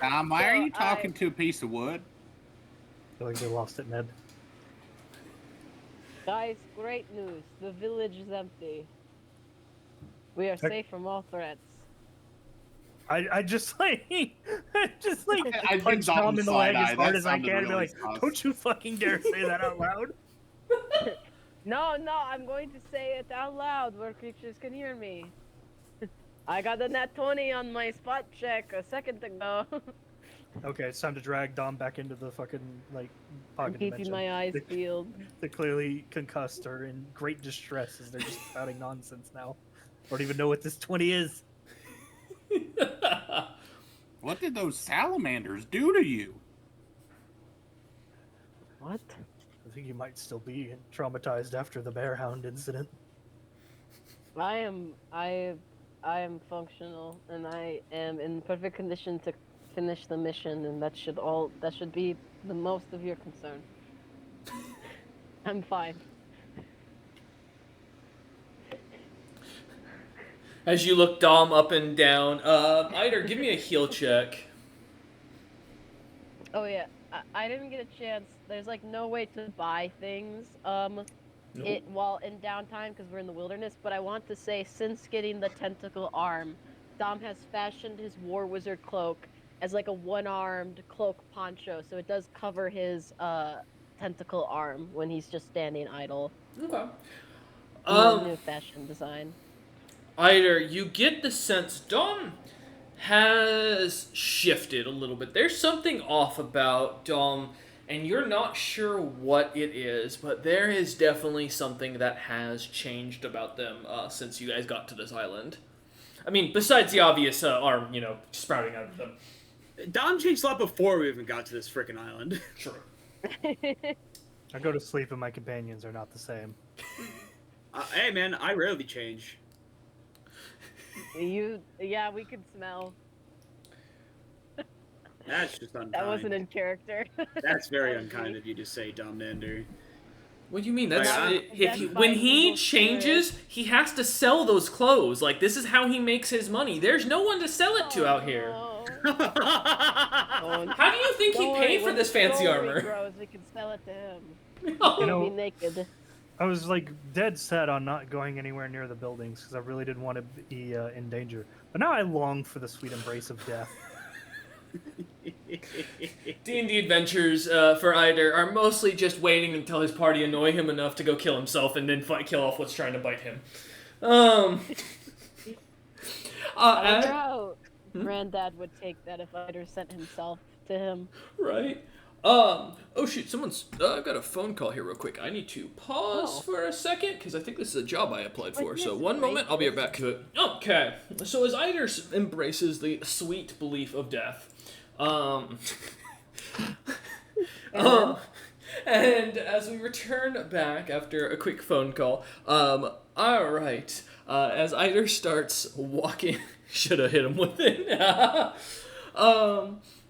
Speaker 5: Why are
Speaker 3: So
Speaker 5: you talking to a piece of wood?
Speaker 4: I feel like they lost it, Ned.
Speaker 3: Guys, great news. The village is empty. We are safe from all threats.
Speaker 4: I just like
Speaker 5: I
Speaker 4: punch
Speaker 5: think
Speaker 4: Tom in the leg as
Speaker 5: side-eye.
Speaker 4: hard
Speaker 5: That
Speaker 4: as I
Speaker 5: sounded
Speaker 4: can and be
Speaker 5: really
Speaker 4: like,
Speaker 5: sus.
Speaker 4: don't you fucking dare say that out loud.
Speaker 3: No, I'm going to say it out loud where creatures can hear me. I got a nat 20 on my spot check a second ago.
Speaker 4: Okay, it's time to drag Dom back into the fucking
Speaker 3: I'm
Speaker 4: pocket
Speaker 3: keeping
Speaker 4: dimension.
Speaker 3: my eyes
Speaker 4: They-
Speaker 3: peeled.
Speaker 4: They're clearly concussed or in great distress as they're just spouting nonsense now. Don't even know what this 20 is.
Speaker 5: What did those salamanders do to you?
Speaker 3: What?
Speaker 4: I think you might still be traumatized after the bear hound incident.
Speaker 3: I am functional and I am in perfect condition to finish the mission, and that should be the most of your concern. I'm fine.
Speaker 2: As you look Dom up and down, Eider, give me a heal check.
Speaker 3: Oh yeah, I didn't get a chance. There's no way to buy things while in downtime because we're in the wilderness. But I want to say, since getting the tentacle arm, Dom has fashioned his war wizard cloak as a one-armed cloak poncho, so it does cover his tentacle arm when he's just standing idle.
Speaker 2: Okay.
Speaker 3: New fashion design.
Speaker 2: Eider, you get the sense Dom has shifted a little bit. There's something off about Dom, and you're not sure what it is, but there is definitely something that has changed about them since you guys got to this island. I mean, besides the obvious arm, sprouting out of them.
Speaker 1: Dom changed a lot before we even got to this freaking island.
Speaker 2: Sure.
Speaker 4: I go to sleep and my companions are not the same.
Speaker 1: Hey man, I rarely change.
Speaker 3: Yeah, we could smell.
Speaker 1: That's just unkind.
Speaker 3: That wasn't in character.
Speaker 1: That's very
Speaker 3: That was
Speaker 1: unkind
Speaker 3: me.
Speaker 1: of you to say, Dominander.
Speaker 2: What do you mean? That's
Speaker 1: Like,
Speaker 2: when he
Speaker 3: evil
Speaker 2: changes, he has to sell those clothes. Like this is how he makes his money. There's no one to sell it to out here.
Speaker 3: Oh,
Speaker 2: How do you think he
Speaker 3: don't worry,
Speaker 2: paid for
Speaker 3: when
Speaker 2: this
Speaker 3: the
Speaker 2: fancy
Speaker 3: jewelry
Speaker 2: armor?
Speaker 3: Grows, we can sell it to him.
Speaker 4: You
Speaker 3: He'll
Speaker 4: know,
Speaker 3: be naked.
Speaker 4: I was like dead set on not going anywhere near the buildings because I really didn't want to be in danger. But now I long for the sweet embrace of death.
Speaker 2: D&D adventures for Eider are mostly just waiting until his party annoy him enough to go kill himself and then kill off what's trying to bite him.
Speaker 3: I wonder
Speaker 2: Ad-
Speaker 3: how Granddad would take that if Eider sent himself to him.
Speaker 2: right? Oh shoot, someone's I've got a phone call here real quick. I need to pause
Speaker 3: Oh.
Speaker 2: for a second because I think this is a job I applied for. So
Speaker 3: Goodness
Speaker 2: one moment, I'll be right
Speaker 3: gracious.
Speaker 2: back to it. Okay, so as Eider embraces the sweet belief of death, um, and as we return back after a quick phone call, all right, as Eider starts walking, should have hit him with it.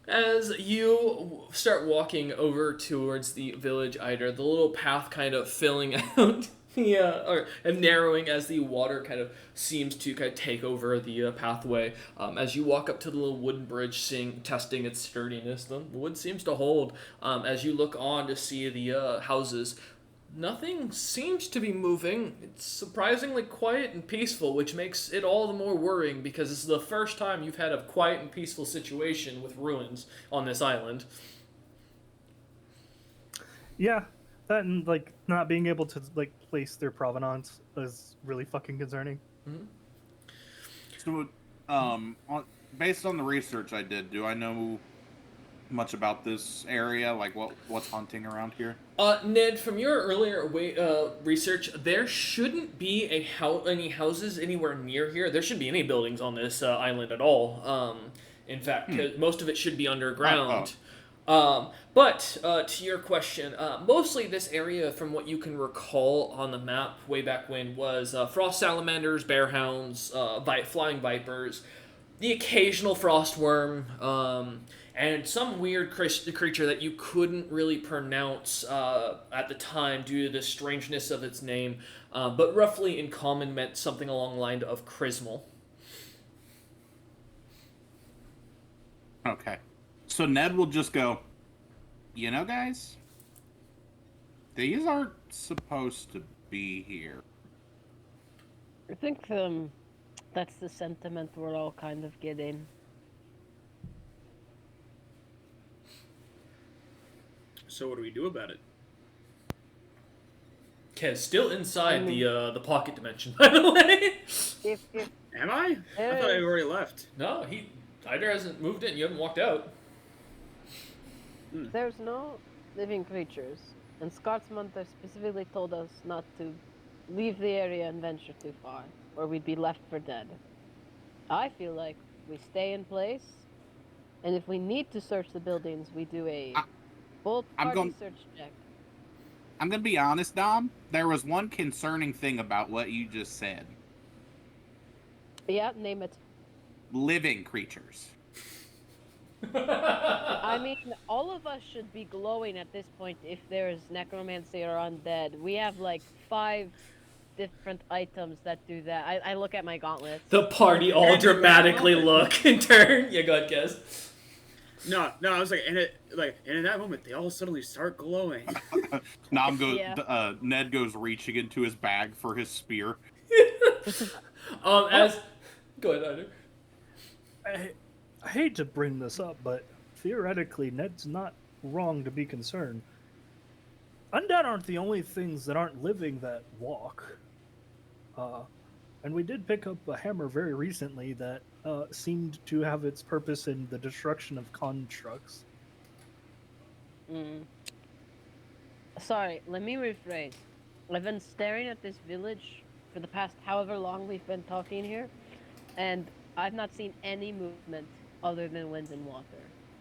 Speaker 2: As you start walking over towards the village, Eider, the little path kind of filling out and narrowing as the water kind of seems to kind of take over the pathway. As you walk up to the little wooden bridge, testing its sturdiness, the wood seems to hold. As you look on to see the houses, nothing seems to be moving. It's surprisingly quiet and peaceful, which makes it all the more worrying because this is the first time you've had a quiet and peaceful situation with ruins on this island.
Speaker 4: Yeah, that and like not being able to like place their provenance is really fucking concerning.
Speaker 5: So, based on the research I did, do I know much about this area? Like what's hunting around here?
Speaker 2: Ned, from your earlier research, there shouldn't be any houses anywhere near here. There shouldn't be any buildings on this island at all. In fact, 'cause most of it should be underground. But to your question, mostly this area, from what you can recall on the map way back when, was frost salamanders, bear hounds, flying vipers, the occasional frost worm, and some weird creature that you couldn't really pronounce at the time due to the strangeness of its name, but roughly in common meant something along the line of Chrismal.
Speaker 5: Okay. So Ned will just go, you know, guys, these aren't supposed to be here.
Speaker 3: I think that's the sentiment we're all kind of getting.
Speaker 1: So what do we do about it?
Speaker 2: Kez, still inside the pocket dimension, by the way.
Speaker 3: If
Speaker 1: Am I? I thought I already left.
Speaker 2: No, Eider hasn't moved in. You haven't walked out.
Speaker 3: there's no living creatures, and Scotsmunter specifically told us not to leave the area and venture too far, or we'd be left for dead. I feel like we stay in place, and if we need to search the buildings, we do a full
Speaker 5: I'm
Speaker 3: party
Speaker 5: going-
Speaker 3: search check.
Speaker 5: I'm gonna be honest, Dom. There was one concerning thing about what you just said.
Speaker 3: Yeah, name it.
Speaker 5: Living creatures.
Speaker 3: I mean, all of us should be glowing at this point if there's necromancy or undead. We have like 5 different items that do that. I look at my gauntlets.
Speaker 2: The party all dramatically look and turn. Yeah, go ahead, Kez.
Speaker 1: No, I was like, and in that moment, they all suddenly start glowing.
Speaker 5: Nam goes.
Speaker 3: Yeah.
Speaker 5: Ned goes reaching into his bag for his spear.
Speaker 2: Go ahead, Eider.
Speaker 4: I hate to bring this up, but theoretically, Ned's not wrong to be concerned. Undead aren't the only things that aren't living that walk. And we did pick up a hammer very recently that seemed to have its purpose in the destruction of constructs.
Speaker 3: Sorry, let me rephrase. I've been staring at this village for the past however long we've been talking here, and I've not seen any movement other than wind and water.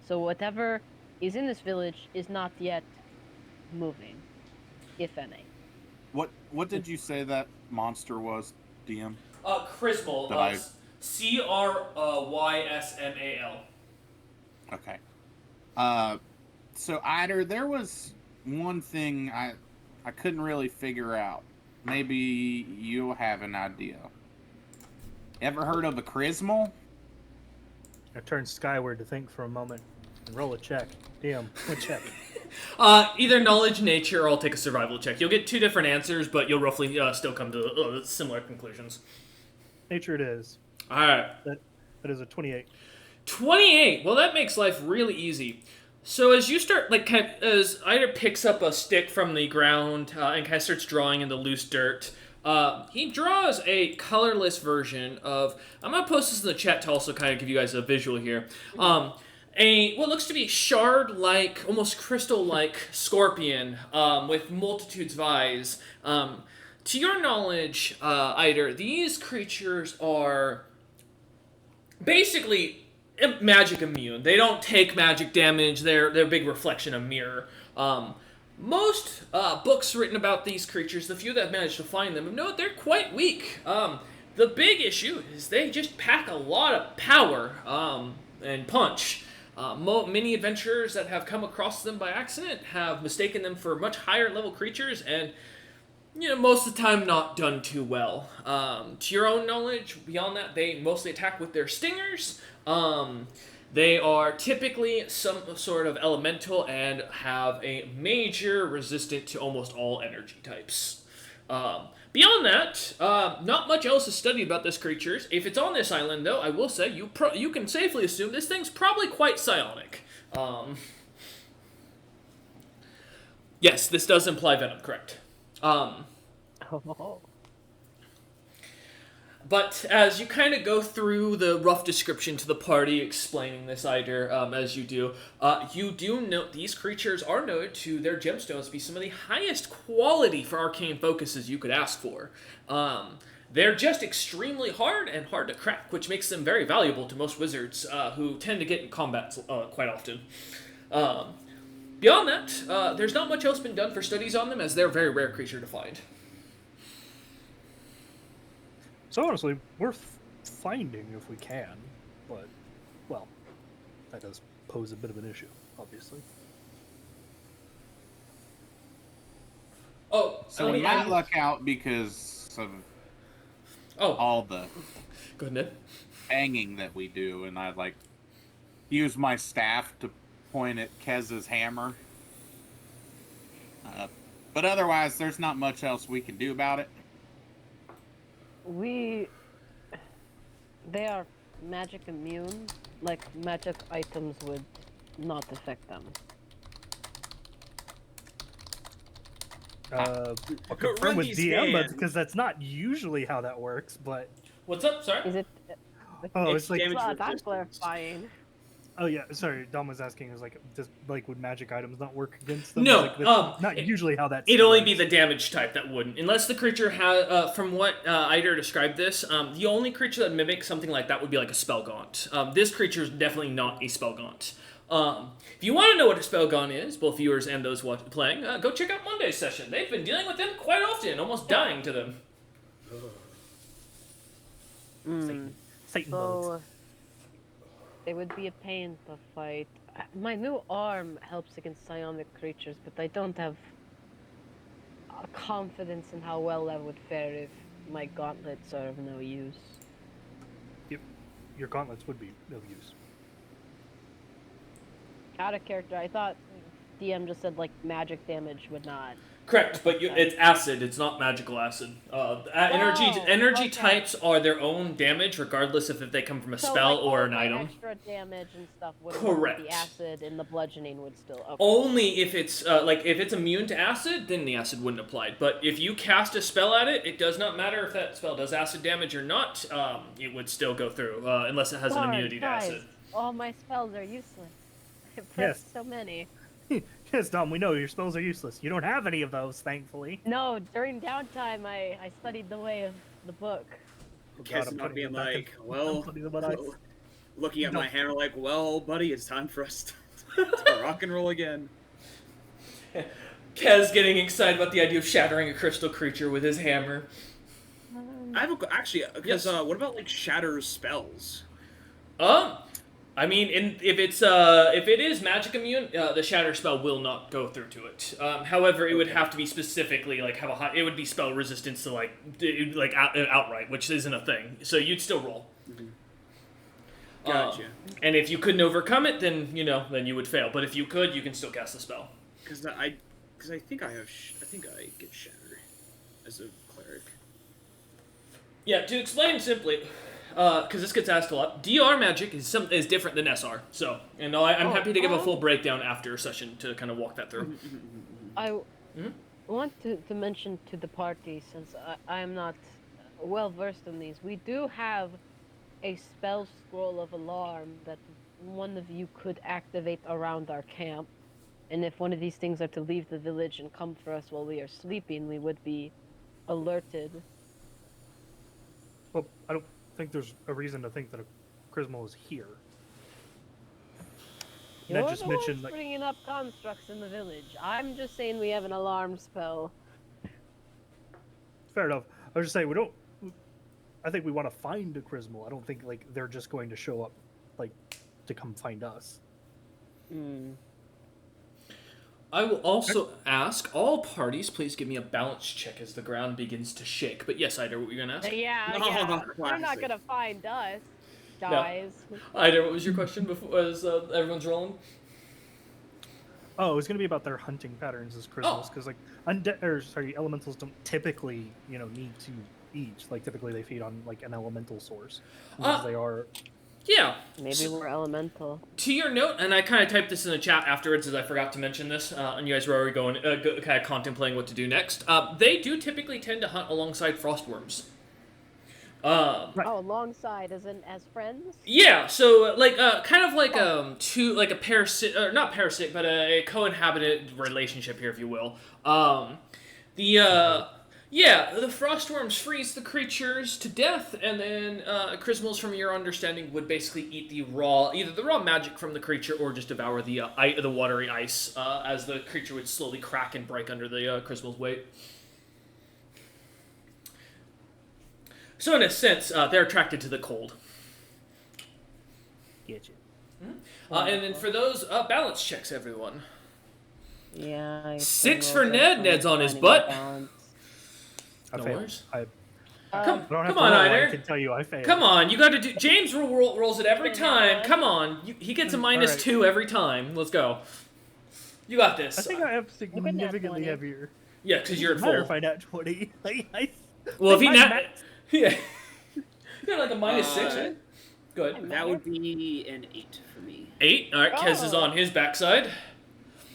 Speaker 3: So whatever is in this village is not yet moving, if any.
Speaker 5: What did you say that monster was, DM?
Speaker 2: Chrysmal.
Speaker 5: That I-
Speaker 2: Crysmal.
Speaker 5: Okay. So Eider, there was one thing I couldn't really figure out. Maybe you'll have an idea. Ever heard of a Chrysmal?
Speaker 4: I turn skyward to think for a moment and roll a check. DM, what check?
Speaker 2: Either knowledge, nature, or I'll take a survival check. You'll get two different answers, but you'll roughly still come to similar conclusions.
Speaker 4: Nature it is.
Speaker 2: All right.
Speaker 4: That is a 28.
Speaker 2: 28. Well, that makes life really easy. So as you start, as Ida picks up a stick from the ground and kind of starts drawing in the loose dirt, he draws a colorless version of. I'm gonna post this in the chat to also kind of give you guys a visual here. What looks to be shard-like, almost crystal-like scorpion with multitudes of eyes. To your knowledge, Eider, these creatures are basically magic immune. They don't take magic damage. They're a big reflection of mirror. Most books written about these creatures, the few that have managed to find them, know they're quite weak. The big issue is they just pack a lot of power and punch. Many adventurers that have come across them by accident have mistaken them for much higher level creatures and, most of the time not done too well. To your own knowledge, beyond that, they mostly attack with their stingers. They are typically some sort of elemental and have a major resistance to almost all energy types. Beyond that, not much else is studied about this creature. If it's on this island, though, I will say you can safely assume this thing's probably quite psionic. Yes, this does imply venom, correct. But as you kind of go through the rough description to the party, explaining this Eider, as you do note these creatures are noted to their gemstones be some of the highest quality for arcane focuses you could ask for. They're just extremely hard and hard to crack, which makes them very valuable to most wizards who tend to get in combat quite often. Beyond that, there's not much else been done for studies on them, as they're a very rare creature to find.
Speaker 4: So honestly, worth finding if we can, but, well, that does pose a bit of an issue, obviously.
Speaker 5: So we might luck out because of all the
Speaker 2: Go ahead, Ned.
Speaker 5: banging that we do, and I use my staff to point at Kez's hammer. But otherwise, there's not much else we can do about it.
Speaker 3: They are magic immune, like magic items would not affect them.
Speaker 4: I'll confirm with DM, because that's not usually how that works, but...
Speaker 2: What's up? Sorry?
Speaker 3: Is it?
Speaker 4: it's like...
Speaker 3: That's clarifying.
Speaker 4: Oh yeah, sorry. Dom was asking, would magic items not work against them?
Speaker 2: No,
Speaker 4: not usually how that.
Speaker 2: It'd only be the damage type that wouldn't, unless the creature has. From what Eider described this, the only creature that mimics something like that would be like a Spellgaunt. This creature is definitely not a Spellgaunt. If you want to know what a Spellgaunt is, both viewers and those playing, go check out Monday's session. They've been dealing with them quite often, almost dying to them.
Speaker 4: Satan
Speaker 3: So,
Speaker 4: modes.
Speaker 3: it would be a pain to fight. My new arm helps against psionic creatures, but I don't have confidence in how well that would fare if my gauntlets are of no use.
Speaker 4: Your gauntlets would be of use.
Speaker 3: Out of character, I thought DM just said magic damage would not.
Speaker 2: Correct, but it's acid. It's not magical acid. Energy
Speaker 3: okay.
Speaker 2: types are their own damage, regardless if they come from a spell or an item.
Speaker 3: Extra damage and stuff would
Speaker 2: Correct.
Speaker 3: The acid and the bludgeoning would still. Okay.
Speaker 2: Only if it's if it's immune to acid, then the acid wouldn't apply. But if you cast a spell at it, it does not matter if that spell does acid damage or not. It would still go through unless it has an immunity to acid.
Speaker 3: All my spells are useless. I pressed
Speaker 4: Yes.
Speaker 3: so many.
Speaker 4: Yes, Dom, we know your spells are useless. You don't have any of those, thankfully.
Speaker 3: No, during downtime, I studied the way of the book.
Speaker 4: Oh,
Speaker 1: Kez
Speaker 4: I'm
Speaker 1: not
Speaker 4: putting
Speaker 1: being
Speaker 4: them back in-
Speaker 1: like, well,
Speaker 4: I'm putting them on ice.
Speaker 1: looking at
Speaker 4: No.
Speaker 1: my hammer like, well, buddy, it's time for us to rock and roll again.
Speaker 2: Kez getting excited about the idea of shattering a crystal creature with his hammer.
Speaker 1: I have actually, because
Speaker 2: Yes.
Speaker 1: what about like shatter spells?
Speaker 2: I mean, if it is magic immune, the shatter spell will not go through to it. However, it would have to be specifically like have a high. It would be spell resistance to outright, which isn't a thing. So you'd still roll.
Speaker 1: Gotcha.
Speaker 2: And if you couldn't overcome it, then then you would fail. But if you could, you can still cast the spell.
Speaker 1: Because I think I have, I think I get shatter as a cleric.
Speaker 2: Yeah, to explain simply, because this gets asked a lot, DR magic is different than SR. So, and I'm happy to give a full breakdown after a session to kind of walk that through.
Speaker 3: I want to mention to the party, since I am not well versed in these, we do have a spell scroll of alarm that one of you could activate around our camp. And if one of these things are to leave the village and come for us while we are sleeping, we would be alerted.
Speaker 4: Well, I don't think there's a reason to think that a Chrismal is here. And
Speaker 3: You're
Speaker 4: I just
Speaker 3: the
Speaker 4: mentioned,
Speaker 3: ones
Speaker 4: like,
Speaker 3: bringing up constructs in the village. I'm just saying we have an alarm spell.
Speaker 4: fair enough. I was just saying, I think we want to find a Chrismal. I don't think, like, they're just going to show up, like, to come find us.
Speaker 2: I will also ask all parties, please give me a balance check as the ground begins to shake. But yes, Ida, what were you gonna ask?
Speaker 3: Yeah,
Speaker 1: No,
Speaker 3: yeah. They're not
Speaker 1: classic.
Speaker 3: gonna find us, guys.
Speaker 2: Ida, what was your question before as everyone's rolling?
Speaker 4: Oh, it was going to be about their hunting patterns as Chrismals, because, like, elementals don't typically, need to eat. Like, typically they feed on, like, an elemental source. Because they are...
Speaker 2: Yeah.
Speaker 3: Maybe we're elemental.
Speaker 2: To your note, and I kind of typed this in the chat afterwards as I forgot to mention this, and you guys were already going, kind of contemplating what to do next. They do typically tend to hunt alongside frostworms.
Speaker 3: Oh, alongside, as friends?
Speaker 2: Yeah, so kind of like a parasite, or not parasite, but a co-inhabited relationship here, if you will. The frostworms freeze the creatures to death, and then Chrismals, from your understanding, would basically eat either the raw magic from the creature, or just devour the watery ice as the creature would slowly crack and break under the Chrismals' weight. So in a sense, they're attracted to the cold.
Speaker 4: Get you.
Speaker 2: And then for those balance checks, everyone.
Speaker 3: Yeah. I
Speaker 2: 6
Speaker 3: still
Speaker 2: for
Speaker 3: rolled
Speaker 2: Ned.
Speaker 3: that
Speaker 2: Ned's on his
Speaker 3: funny
Speaker 2: butt.
Speaker 3: balance.
Speaker 4: I
Speaker 2: No
Speaker 4: failed.
Speaker 2: worries.
Speaker 4: I
Speaker 2: Come
Speaker 4: don't have
Speaker 2: on,
Speaker 4: to roll,
Speaker 2: Ida.
Speaker 4: I can tell you I failed.
Speaker 2: Come on, you got to do. James rolls it every
Speaker 3: Yeah.
Speaker 2: time. Come on, he gets a
Speaker 4: Alright.
Speaker 2: -2 every time. Let's go. You got this.
Speaker 4: I think I have
Speaker 3: nat
Speaker 4: significantly
Speaker 3: 20.
Speaker 4: heavier.
Speaker 2: Yeah, because you're at
Speaker 4: Matter
Speaker 2: full.
Speaker 4: if I nat 20.
Speaker 2: Well, if he
Speaker 4: my
Speaker 2: nat,
Speaker 4: max-
Speaker 2: yeah, you got like a -6, right? Good.
Speaker 1: That would be an 8 for me.
Speaker 2: 8. All right, Kez is
Speaker 3: Oh.
Speaker 2: on his backside.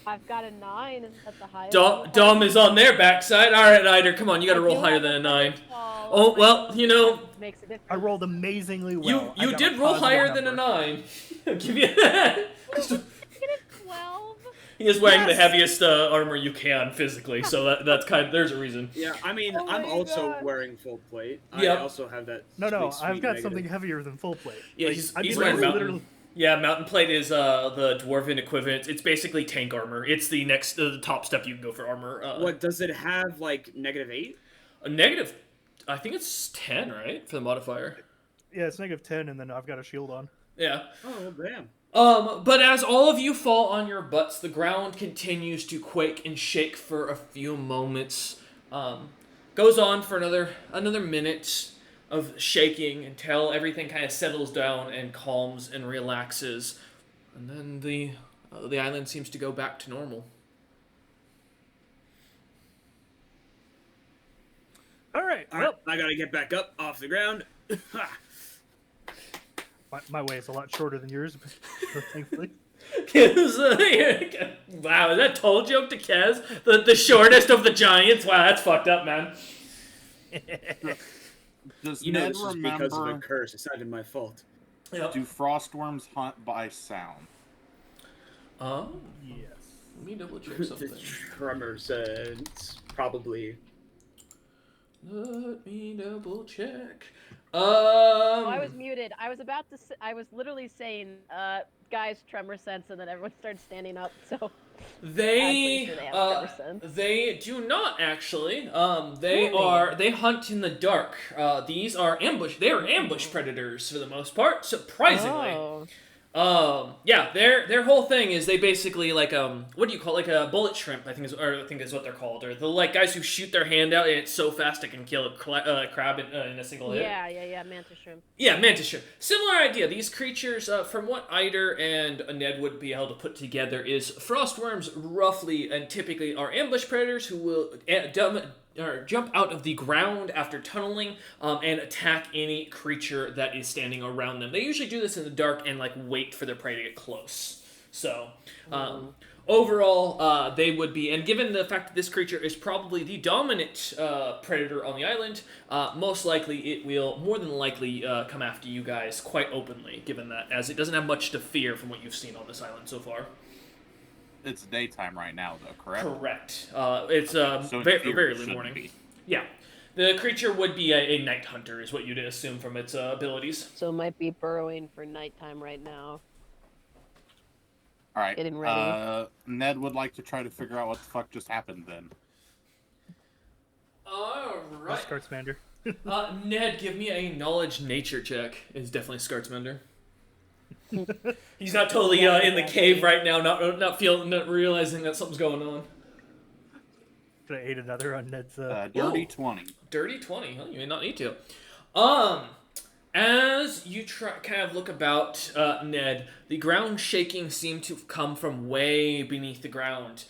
Speaker 3: I've got a 9 at the highest.
Speaker 2: Dom is on their backside. All right, Ider, come on, you got to
Speaker 3: I
Speaker 2: roll
Speaker 3: do
Speaker 2: higher
Speaker 3: have
Speaker 2: than a 9.
Speaker 3: fall.
Speaker 2: Oh well,
Speaker 3: Makes a difference.
Speaker 4: I rolled amazingly well. I
Speaker 2: You
Speaker 4: got
Speaker 2: did
Speaker 4: a
Speaker 2: roll
Speaker 4: positive
Speaker 2: higher than a
Speaker 4: number.
Speaker 2: 9. I'll give you that.
Speaker 3: Look at 12.
Speaker 2: He is wearing the
Speaker 4: Yes!
Speaker 2: heaviest armor you can physically, so that's kind of, there's a reason.
Speaker 1: Yeah, I mean,
Speaker 3: Oh
Speaker 1: I'm
Speaker 3: my
Speaker 1: also
Speaker 3: God.
Speaker 1: wearing full plate.
Speaker 2: Yep.
Speaker 1: I also have that.
Speaker 4: No,
Speaker 1: sweet
Speaker 4: I've got
Speaker 1: negative.
Speaker 4: something heavier than full plate.
Speaker 2: Yeah,
Speaker 4: Like,
Speaker 2: he's
Speaker 4: I mean,
Speaker 2: wearing mountain.
Speaker 4: literally.
Speaker 2: Yeah, mountain plate is the dwarven equivalent. It's basically tank armor. It's the next, the top step you can go for armor.
Speaker 1: What does it have? Like -8?
Speaker 2: A negative, I think it's 10, right, for the modifier.
Speaker 4: Yeah, it's -10, and then I've got a shield on.
Speaker 2: Yeah.
Speaker 1: Oh damn.
Speaker 2: But as all of you fall on your butts, the ground continues to quake and shake for a few moments. Goes on for another minute of shaking until everything kind of settles down and calms and relaxes, and then the island seems to go back to normal.
Speaker 4: All right.
Speaker 1: All right, I gotta get back up off the ground. Ha.
Speaker 4: My way is a lot shorter than yours, but thankfully.
Speaker 2: Wow, is that toll joke to Kez? The shortest of the giants? Wow, that's fucked up, man.
Speaker 5: Does
Speaker 1: You know
Speaker 5: Ned
Speaker 1: this is because of a
Speaker 5: remember?
Speaker 1: curse. It's not even my fault.
Speaker 2: Yep.
Speaker 5: Do frostworms hunt by sound?
Speaker 4: Yes.
Speaker 2: Let me double check
Speaker 1: The
Speaker 2: something.
Speaker 1: tremors, it's probably.
Speaker 2: Let me double check.
Speaker 3: Oh, I was muted. I was about to. I was literally saying, guys, tremor sense, and then everyone started standing up. So
Speaker 2: They
Speaker 3: sure they have tremor sense.
Speaker 2: they do not actually.
Speaker 3: Really?
Speaker 2: They hunt in the dark. These are ambush. They are ambush predators for the most part. Surprisingly.
Speaker 3: Oh.
Speaker 2: Yeah, their whole thing is they basically like what do you call it? Like a bullet shrimp? I think is what they're called, or the like guys who shoot their hand out and it's so fast it can kill a crab in a single hit.
Speaker 3: Yeah, mantis shrimp.
Speaker 2: Yeah, mantis shrimp. Similar idea. These creatures, from what Eider and Ned would be able to put together, is frostworms roughly and typically are ambush predators who will jump out of the ground after tunneling and attack any creature that is standing around them. They usually do this in the dark and like wait for their prey to get close. So. Overall, they would be, and given the fact that this creature is probably the dominant predator on the island, most likely it will more than likely come after you guys quite openly, given that, as it doesn't have much to fear from what you've seen on this island so far.
Speaker 5: It's daytime right now, though, correct?
Speaker 2: Correct. It's
Speaker 5: So
Speaker 2: very
Speaker 5: in theory,
Speaker 2: very
Speaker 5: it
Speaker 2: early
Speaker 5: shouldn't
Speaker 2: morning.
Speaker 5: be.
Speaker 2: Yeah. The creature would be a night hunter, is what you'd assume from its abilities.
Speaker 3: So it might be burrowing for nighttime right now.
Speaker 5: All right.
Speaker 3: Getting ready.
Speaker 5: Ned would like to try to figure out what the fuck just happened then.
Speaker 2: Alright.
Speaker 4: Scartsmander.
Speaker 2: Ned, give me a knowledge nature check. It's definitely Scartsmender. He's not totally in the cave right now, not realizing that something's going on.
Speaker 4: Could I aid another on Ned's?
Speaker 5: Dirty 20.
Speaker 2: Dirty 20, huh? You may not need to. As you kind of look about, Ned, the ground shaking seemed to come from way beneath the ground.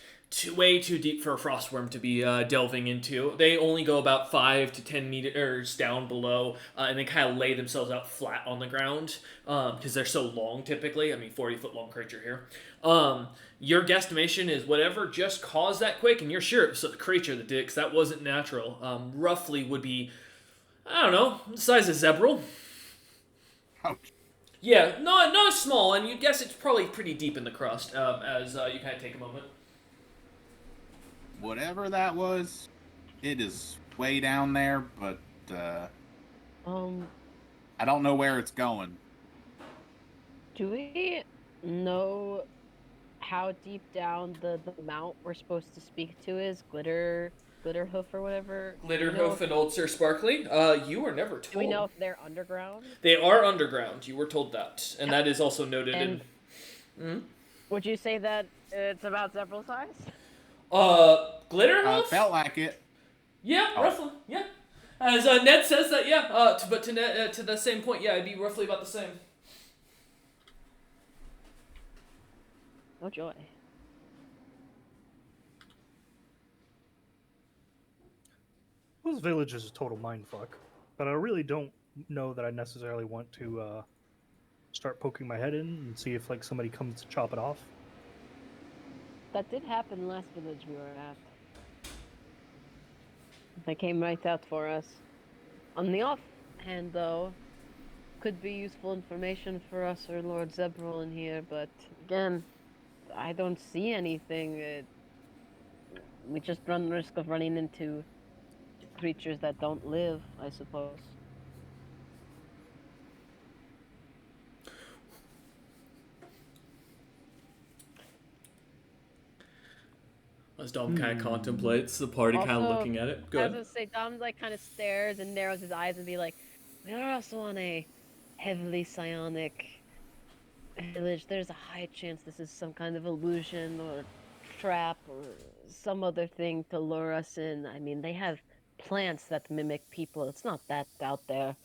Speaker 2: Way too deep for a frostworm to be delving into. They only go about 5 to 10 meters down below, and they kind of lay themselves out flat on the ground, because they're so long typically. I mean, 40-foot long creature here. Your guesstimation is whatever just caused that quake, and you're sure it's a creature that did, because that wasn't natural, roughly would be, I don't know, the size of Zebril.
Speaker 5: Ouch.
Speaker 2: Yeah, not small, and you'd guess it's probably pretty deep in the crust, as you kind of take a moment.
Speaker 5: Whatever that was, it is way down there, but I don't know where it's going.
Speaker 3: Do we know how deep down the mount we're supposed to speak to is? Glitterhoof or whatever?
Speaker 2: Glitterhoof and Old Sir Sparkly, you were never told.
Speaker 3: Do we know if they're underground?
Speaker 2: They are underground. You were told that, and that is also noted
Speaker 3: And
Speaker 2: in.
Speaker 3: would you say that it's about several size?
Speaker 2: Glitterhoof?
Speaker 5: Felt like it.
Speaker 2: Yeah, roughly. Yeah. As Ned says that, yeah. But to Ned, to the same point, yeah, it'd be roughly about the same.
Speaker 3: Oh joy.
Speaker 4: This village is a total mindfuck, but I really don't know that I necessarily want to start poking my head in and see if like somebody comes to chop it off.
Speaker 3: That did happen last village we were at. They came right out for us. On the off hand, though, could be useful information for us or Lord Zebril in here, but again, I don't see anything. We just run the risk of running into creatures that don't live, I suppose.
Speaker 2: As Dom kind of contemplates, the party kind of
Speaker 3: Also,
Speaker 2: looking at it.
Speaker 3: I
Speaker 2: Good.
Speaker 3: was gonna say, Dom like kind of stares and narrows his eyes and be like, "We are also on a heavily psionic village. There's a high chance this is some kind of illusion or trap or some other thing to lure us in. I mean, they have plants that mimic people. It's not that out there."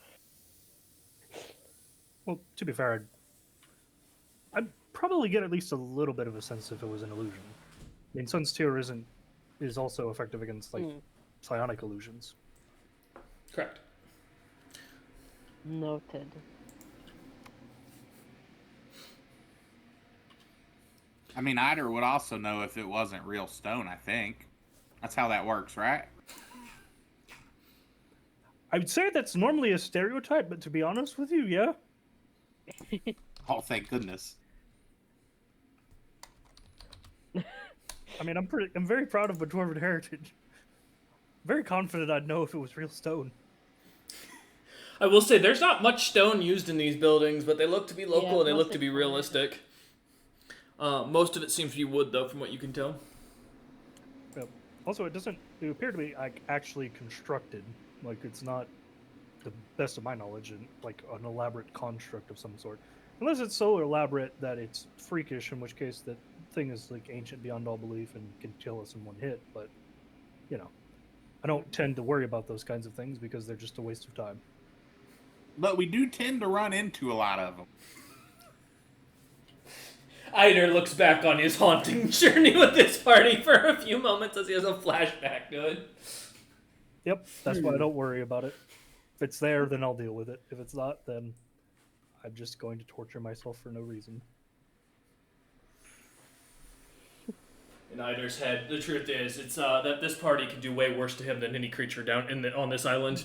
Speaker 4: Well, to be fair, I'd probably get at least a little bit of a sense if it was an illusion. I mean, Sun's Tear is also effective against like psionic illusions.
Speaker 2: Correct.
Speaker 3: Noted.
Speaker 5: I mean, Eider would also know if it wasn't real stone, I think. That's how that works, right?
Speaker 4: I would say that's normally a stereotype, but to be honest with you, yeah.
Speaker 5: Oh, thank goodness.
Speaker 4: I mean, I'm very proud of my dwarven heritage. very confident I'd know if it was real stone.
Speaker 2: I will say there's not much stone used in these buildings, but they look to be local
Speaker 3: Yeah,
Speaker 2: and they look
Speaker 3: mostly
Speaker 2: to be
Speaker 3: stone.
Speaker 2: realistic. Most of it seems to be wood, though, from what you can tell.
Speaker 4: Yep. Also, it appear to be like actually constructed. Like it's not, the best of my knowledge, and like an elaborate construct of some sort. Unless it's so elaborate that it's freakish, in which case that thing is like ancient beyond all belief and can kill us in one hit. But you know, I don't tend to worry about those kinds of things because they're just a waste of time.
Speaker 5: But we do tend to run into a lot of them.
Speaker 2: Eider looks back on his haunting journey with this party for a few moments as he has a flashback to it.
Speaker 4: Yep, that's why I don't worry about it. If it's there, then I'll deal with it. If it's not, then I'm just going to torture myself for no reason.
Speaker 2: In Eider's head, the truth is, it's that this party can do way worse to him than any creature down on this island.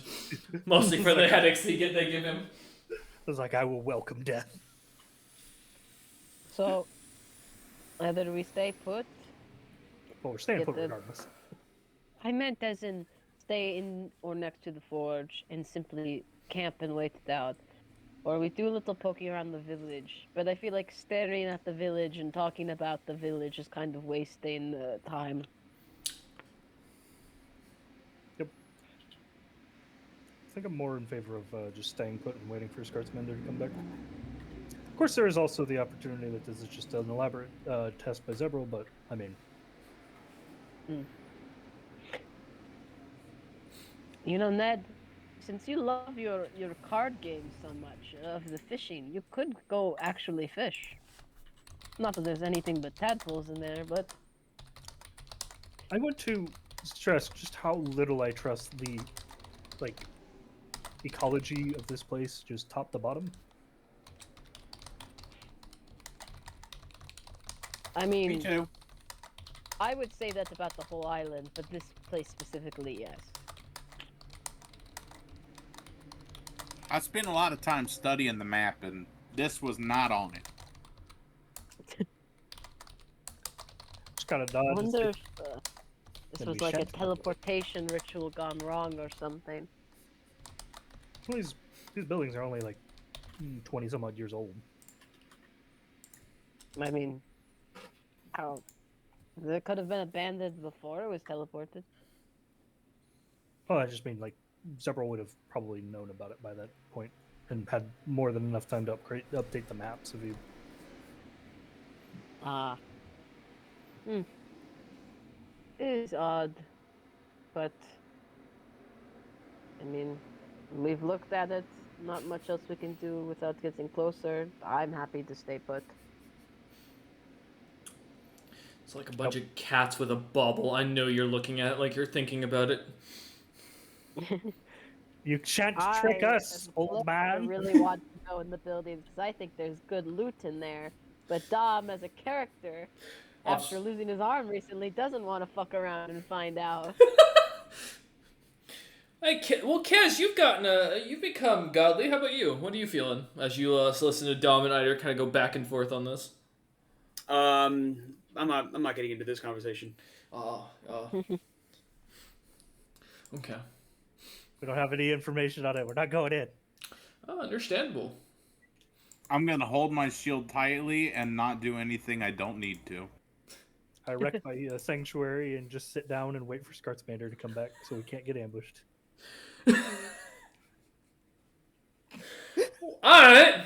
Speaker 2: Mostly for the headaches they give him.
Speaker 4: I was like, I will welcome death.
Speaker 3: So, either we stay put.
Speaker 4: Well, we're staying
Speaker 3: Get
Speaker 4: put
Speaker 3: the-
Speaker 4: regardless.
Speaker 3: I meant as in stay in or next to the forge and simply camp and wait it out. Or we do a little poking around the village. But I feel like staring at the village and talking about the village is kind of wasting time.
Speaker 4: I think I'm more in favor of just staying put and waiting for Scartsmender to come back. Of course, there is also the opportunity that this is just an elaborate test by Zebril, but I mean,
Speaker 3: You know, Ned, since you love your card games so much, of the fishing, you could go actually fish. Not that there's anything but tadpoles in there, but
Speaker 4: I want to stress just how little I trust the like ecology of this place, just top to bottom.
Speaker 3: I
Speaker 5: Me
Speaker 3: mean,
Speaker 5: too.
Speaker 3: I would say that about the whole island, but this place specifically, yes.
Speaker 5: I spent a lot of time studying the map, and this was not on it.
Speaker 4: Just gotta
Speaker 3: I
Speaker 4: dodge.
Speaker 3: wonder if this
Speaker 4: Gonna
Speaker 3: was
Speaker 4: be
Speaker 3: like a
Speaker 4: sent.
Speaker 3: teleportation ritual gone wrong or something.
Speaker 4: These buildings are only like 20 some odd years old.
Speaker 3: I mean, how? They could have been abandoned before it was teleported.
Speaker 4: Oh, I just mean like Zebril would have probably known about it by that point and had more than enough time to update the maps if you.
Speaker 3: Ah. It is odd, but I mean, we've looked at it. Not much else we can do without getting closer. I'm happy to stay put.
Speaker 2: It's like a bunch of cats with a bauble. I know you're looking at it like you're thinking about it.
Speaker 4: You shan't trick us,
Speaker 3: as a
Speaker 4: old
Speaker 3: player,
Speaker 4: man.
Speaker 3: really want to go in the buildings because I think there's good loot in there. But Dom, as a character, after losing his arm recently, doesn't want to fuck around and find out.
Speaker 2: Hey, well, Kez, you've become godly. How about you? What are you feeling as you listen to Dom and Eider kind of go back and forth on this?
Speaker 1: I'm not getting into this conversation.
Speaker 2: Okay.
Speaker 4: We don't have any information on it. We're not going in.
Speaker 2: Oh, understandable.
Speaker 5: I'm gonna hold my shield tightly and not do anything I don't need to.
Speaker 4: I wreck my sanctuary and just sit down and wait for Scartsmander to come back so we can't get ambushed.
Speaker 2: Alright.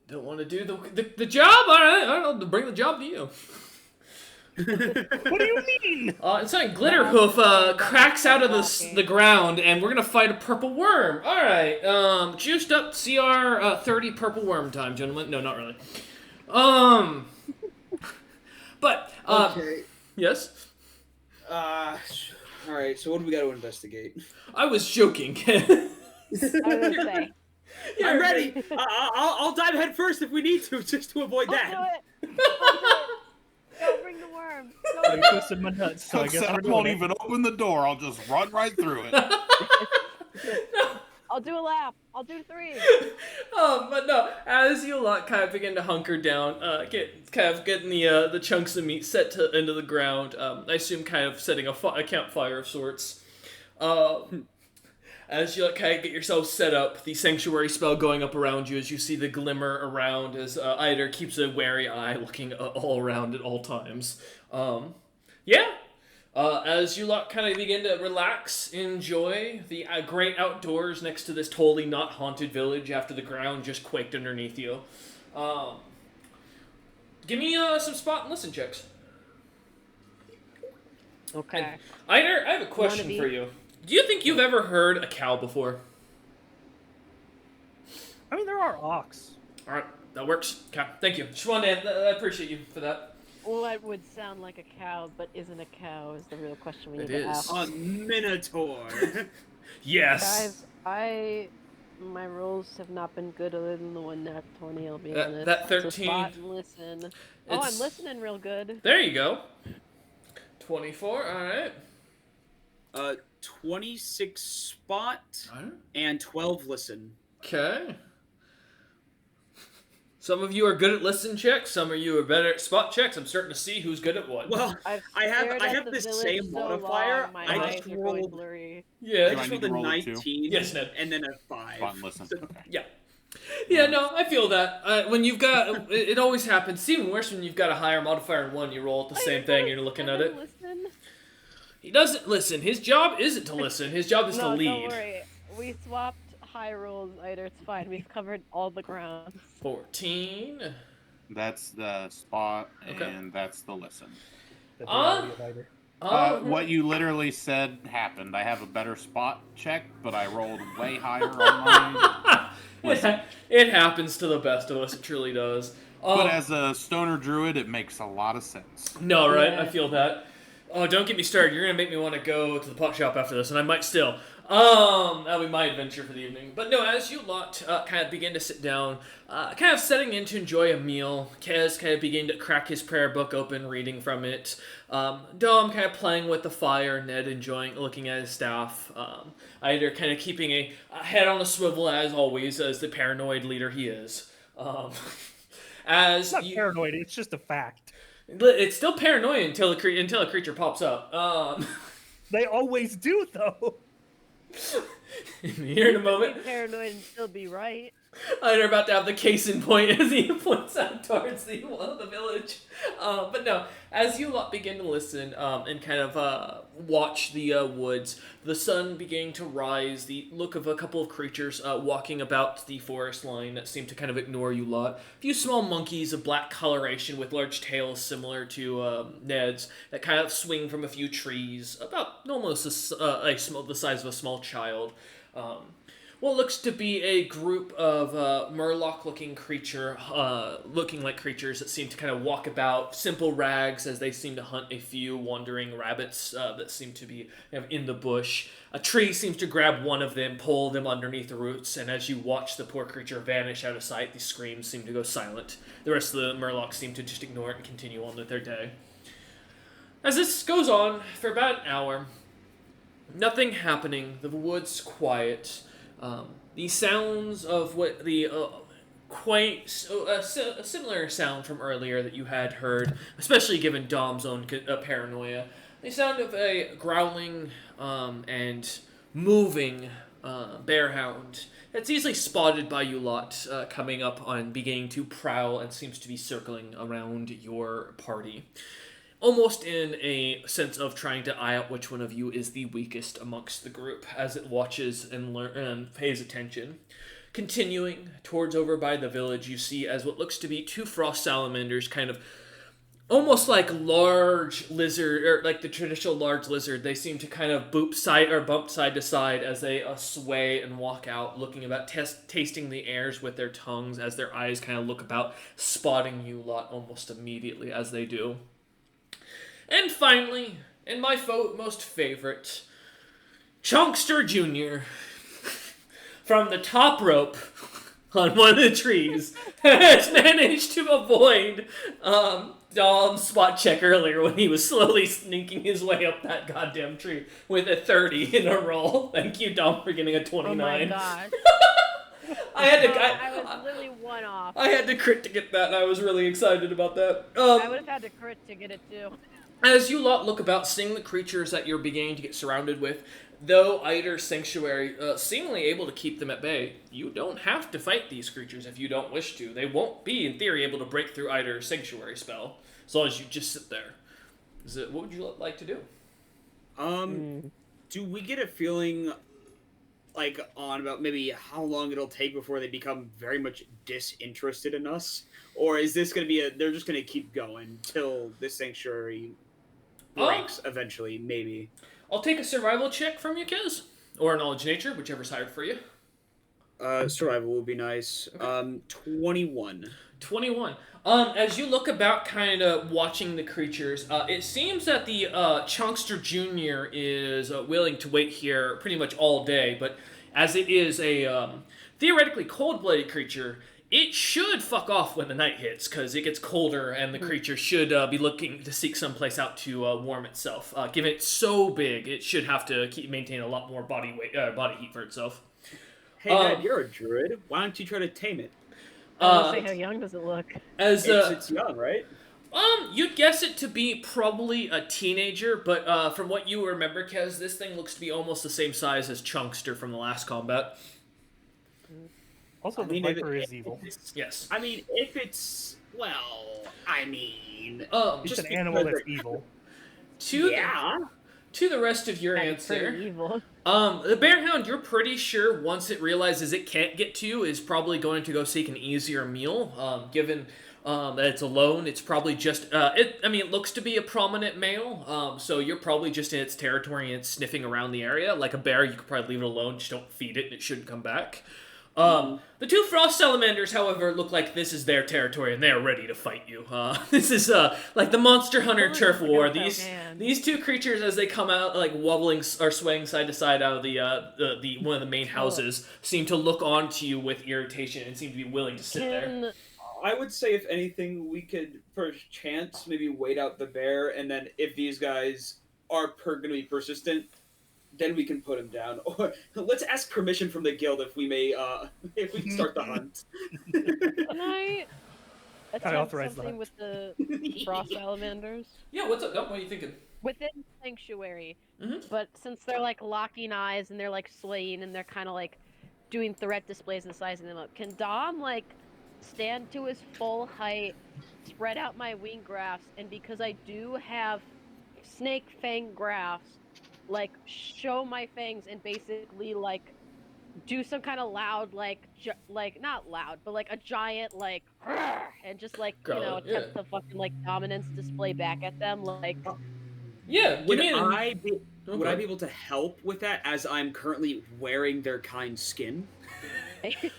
Speaker 2: Don't want to do the job? Alright, I'll bring the job to you.
Speaker 4: What do you mean?
Speaker 2: It's like Glitterhoof cracks out of the ground, and we're gonna fight a purple worm. All right, juiced up CR 30 purple worm time, gentlemen. No, not really. But
Speaker 1: Okay.
Speaker 2: yes.
Speaker 1: All right. So what do we got to investigate?
Speaker 2: I was joking.
Speaker 3: I would say.
Speaker 1: I'm ready. I'll dive head first if we need to, just to avoid
Speaker 3: I'll
Speaker 1: that.
Speaker 3: do it. I'll do it. Don't bring the worm.
Speaker 4: I twisted my nuts, so I
Speaker 5: Cook
Speaker 4: guess
Speaker 5: said
Speaker 4: we're
Speaker 5: I
Speaker 4: doing
Speaker 5: won't
Speaker 4: it.
Speaker 5: even open the door. I'll just run right through it.
Speaker 3: I'll do a lap. I'll do 3.
Speaker 2: But no, as you lot kind of begin to hunker down, getting the chunks of meat set into the ground, I assume kind of setting a campfire of sorts. As you kind of get yourself set up, the sanctuary spell going up around you as you see the glimmer around as Eider keeps a wary eye looking all around at all times. As you lot kind of begin to relax, enjoy the great outdoors next to this totally not haunted village after the ground just quaked underneath you. Give me some spot and listen checks.
Speaker 3: Okay.
Speaker 2: Eider, I have a question for you. Do you think you've ever heard a cow before?
Speaker 4: I mean, there are ox.
Speaker 2: Alright, that works. Okay, thank you. Just wanted to, I appreciate you for that.
Speaker 3: What would sound like a cow but isn't a cow is the real question we need
Speaker 2: It
Speaker 3: to
Speaker 2: is.
Speaker 3: ask.
Speaker 1: A minotaur.
Speaker 2: Yes!
Speaker 3: Guys, my rolls have not been good other than the one nat 20, I'll be honest.
Speaker 2: That
Speaker 3: So
Speaker 2: 13.
Speaker 3: spot and listen. Oh,
Speaker 2: It's-
Speaker 3: I'm listening real good.
Speaker 2: There you go. 24, alright.
Speaker 1: 26 spot
Speaker 2: Alright.
Speaker 1: and 12 listen.
Speaker 2: Okay. Some of you are good at listen checks, some of you are better at spot checks. I'm starting to see who's good at what.
Speaker 1: Well,
Speaker 3: I've
Speaker 1: I have-
Speaker 3: stared
Speaker 1: I
Speaker 3: at
Speaker 1: have
Speaker 3: the
Speaker 1: this
Speaker 3: village
Speaker 1: same
Speaker 3: so
Speaker 1: modifier,
Speaker 3: long, my
Speaker 2: I
Speaker 3: eyes
Speaker 1: just
Speaker 3: are going
Speaker 1: rolled-
Speaker 3: blurry.
Speaker 2: yeah.
Speaker 5: Do
Speaker 1: I
Speaker 5: I
Speaker 1: just
Speaker 5: need
Speaker 1: rolled
Speaker 5: to
Speaker 1: a
Speaker 5: roll it too?
Speaker 1: 19
Speaker 2: Yes, Ned.
Speaker 1: and then a 5.
Speaker 5: Fun, listen.
Speaker 1: So-
Speaker 5: Okay.
Speaker 2: Yeah, no, I feel that. When you've got, it always happens. It's even worse when you've got a higher modifier in one. You roll at the same thing. You're looking at it.
Speaker 3: Listen.
Speaker 2: He doesn't listen. His job isn't to listen. His job is to
Speaker 3: No,
Speaker 2: lead.
Speaker 3: don't worry. We swapped high rolls, Eider. It's fine. We've covered all the ground.
Speaker 2: 14.
Speaker 5: That's the spot,
Speaker 2: Okay.
Speaker 5: and that's the listen.
Speaker 4: The
Speaker 2: Uh,
Speaker 4: reality of either.
Speaker 5: What you literally said happened. I have a better spot check, but I rolled way higher on mine.
Speaker 2: It happens to the best of us. It truly does.
Speaker 5: But as a stoner druid, it makes a lot of sense.
Speaker 2: No, right?
Speaker 3: Yeah.
Speaker 2: I feel that. Oh, don't get me started. You're gonna make me want to go to the pot shop after this, and I might still. That'll be my adventure for the evening. But no, as you lot kind of begin to sit down, kind of setting in to enjoy a meal, Kez kind of begin to crack his prayer book open, reading from it. Dom kind of playing with the fire, Ned enjoying looking at his staff. Eider kind of keeping a head on a swivel as always, as the paranoid leader he is. As
Speaker 4: It's not
Speaker 2: you,
Speaker 4: paranoid. It's just a fact.
Speaker 2: it's still paranoid until a creature pops up.
Speaker 4: They always do, though.
Speaker 2: Here in a moment,
Speaker 3: Be paranoid and still be right.
Speaker 2: they're about to have the case in point as he points out towards the village. But no, as you lot begin to listen and kind of watch the woods, the sun beginning to rise, the look of a couple of creatures walking about the forest line that seem to kind of ignore you lot. A few small monkeys of black coloration with large tails similar to Ned's that kind of swing from a few trees, about almost the size of a small child. What looks to be a group of Murloc-looking looking like creatures that seem to kind of walk about, simple rags as they seem to hunt a few wandering rabbits that seem to be kind of in the bush. A tree seems to grab one of them, pull them underneath the roots, and as you watch the poor creature vanish out of sight, the screams seem to go silent. The rest of the Murlocs seem to just ignore it and continue on with their day. As this goes on for about an hour, nothing happening, the woods quiet. The sounds of what the a similar sound from earlier that you had heard, especially given Dom's own paranoia. The sound of a growling and moving bearhound that's easily spotted by you lot coming up on beginning to prowl and seems to be circling around your party. Almost in a sense of trying to eye out which one of you is the weakest amongst the group as it watches and pays attention. Continuing towards over by the village, you see as what looks to be two frost salamanders kind of almost like large lizard, or like the traditional large lizard. They seem to kind of bump side to side as they sway and walk out, looking about, tasting the airs with their tongues as their eyes kind of look about, spotting you lot almost immediately as they do. And finally, and my most favorite, Chunkster Jr. from the top rope on one of the trees has managed to avoid Dom's spot check earlier when he was slowly sneaking his way up that goddamn tree with a 30 in a roll. Thank you, Dom, for getting a 29.
Speaker 3: Oh my gosh.
Speaker 2: I had to.
Speaker 3: I was literally one off.
Speaker 2: I had to crit to get that, and I was really excited about that.
Speaker 3: I would have had to crit to get it too.
Speaker 2: As you lot look about, seeing the creatures that you're beginning to get surrounded with, though Eider's Sanctuary seemingly able to keep them at bay, you don't have to fight these creatures if you don't wish to. They won't be, in theory, able to break through Eider's Sanctuary spell, as long as you just sit there. What would you like to do?
Speaker 1: Do we get a feeling, like, on about maybe how long it'll take before they become very much disinterested in us? Or is this going to be they're just going to keep going till the Sanctuary breaks eventually, maybe?
Speaker 2: I'll take a survival check from you, Kez. Or a knowledge nature, whichever's higher for you.
Speaker 1: Survival would be nice. 21.
Speaker 2: 21. As you look about kind of watching the creatures, it seems that the Chunkster Jr. is willing to wait here pretty much all day, but as it is a theoretically cold-blooded creature, it should fuck off when the night hits, because it gets colder and the creature should be looking to seek someplace out to warm itself. Given it's so big, it should have to maintain a lot more body heat for itself.
Speaker 1: Hey, Dad, you're a druid. Why don't you try to tame it?
Speaker 3: Say how young does it look?
Speaker 1: It's young, right?
Speaker 2: You'd guess it to be probably a teenager, but from what you remember, Kez, this thing looks to be almost the same size as Chunkster from the last combat.
Speaker 4: Also, the Viper is evil.
Speaker 2: Yes.
Speaker 1: I mean, if it's, well, I mean...
Speaker 4: It's
Speaker 1: just
Speaker 4: an animal
Speaker 1: because
Speaker 4: that's evil.
Speaker 2: To the rest of your
Speaker 3: That's pretty
Speaker 2: answer,
Speaker 3: evil.
Speaker 2: the Bearhound, you're pretty sure once it realizes it can't get to you, is probably going to go seek an easier meal. Given that it's alone, it's probably just it looks to be a prominent male. So you're probably just in its territory and it's sniffing around the area. Like a bear, you could probably leave it alone. Just don't feed it, and it shouldn't come back. The two frost salamanders, however, look like this is their territory and they're ready to fight you. This is like the Monster Hunter turf war. These two creatures, as they come out, like wobbling or swaying side to side out of the one of the main houses, seem to look on to you with irritation and seem to be willing to sit there.
Speaker 1: I would say, if anything, we could perchance maybe wait out the bear, and then if these guys are going to be persistent, then we can put him down. Or let's ask permission from the guild if we may, if we can start the hunt.
Speaker 3: Can I attempt
Speaker 4: authorize
Speaker 3: something
Speaker 4: that.
Speaker 3: with the frost salamanders?
Speaker 2: Yeah, what's up, Gump? What are you thinking?
Speaker 3: Within Sanctuary.
Speaker 2: Mhm.
Speaker 3: But since they're like locking eyes and they're like swaying and they're kind of like doing threat displays and sizing them up, can Dom like stand to his full height, spread out my wing grafts, and because I do have snake fang grafts, like show my fangs and basically like do some kind of loud like not loud but like a giant like and just like
Speaker 2: Growl,
Speaker 3: attempt to fucking like dominance display back at them like
Speaker 2: Yeah,
Speaker 1: Would
Speaker 2: give me
Speaker 1: I be able to help with that, as I'm currently wearing their kind skin?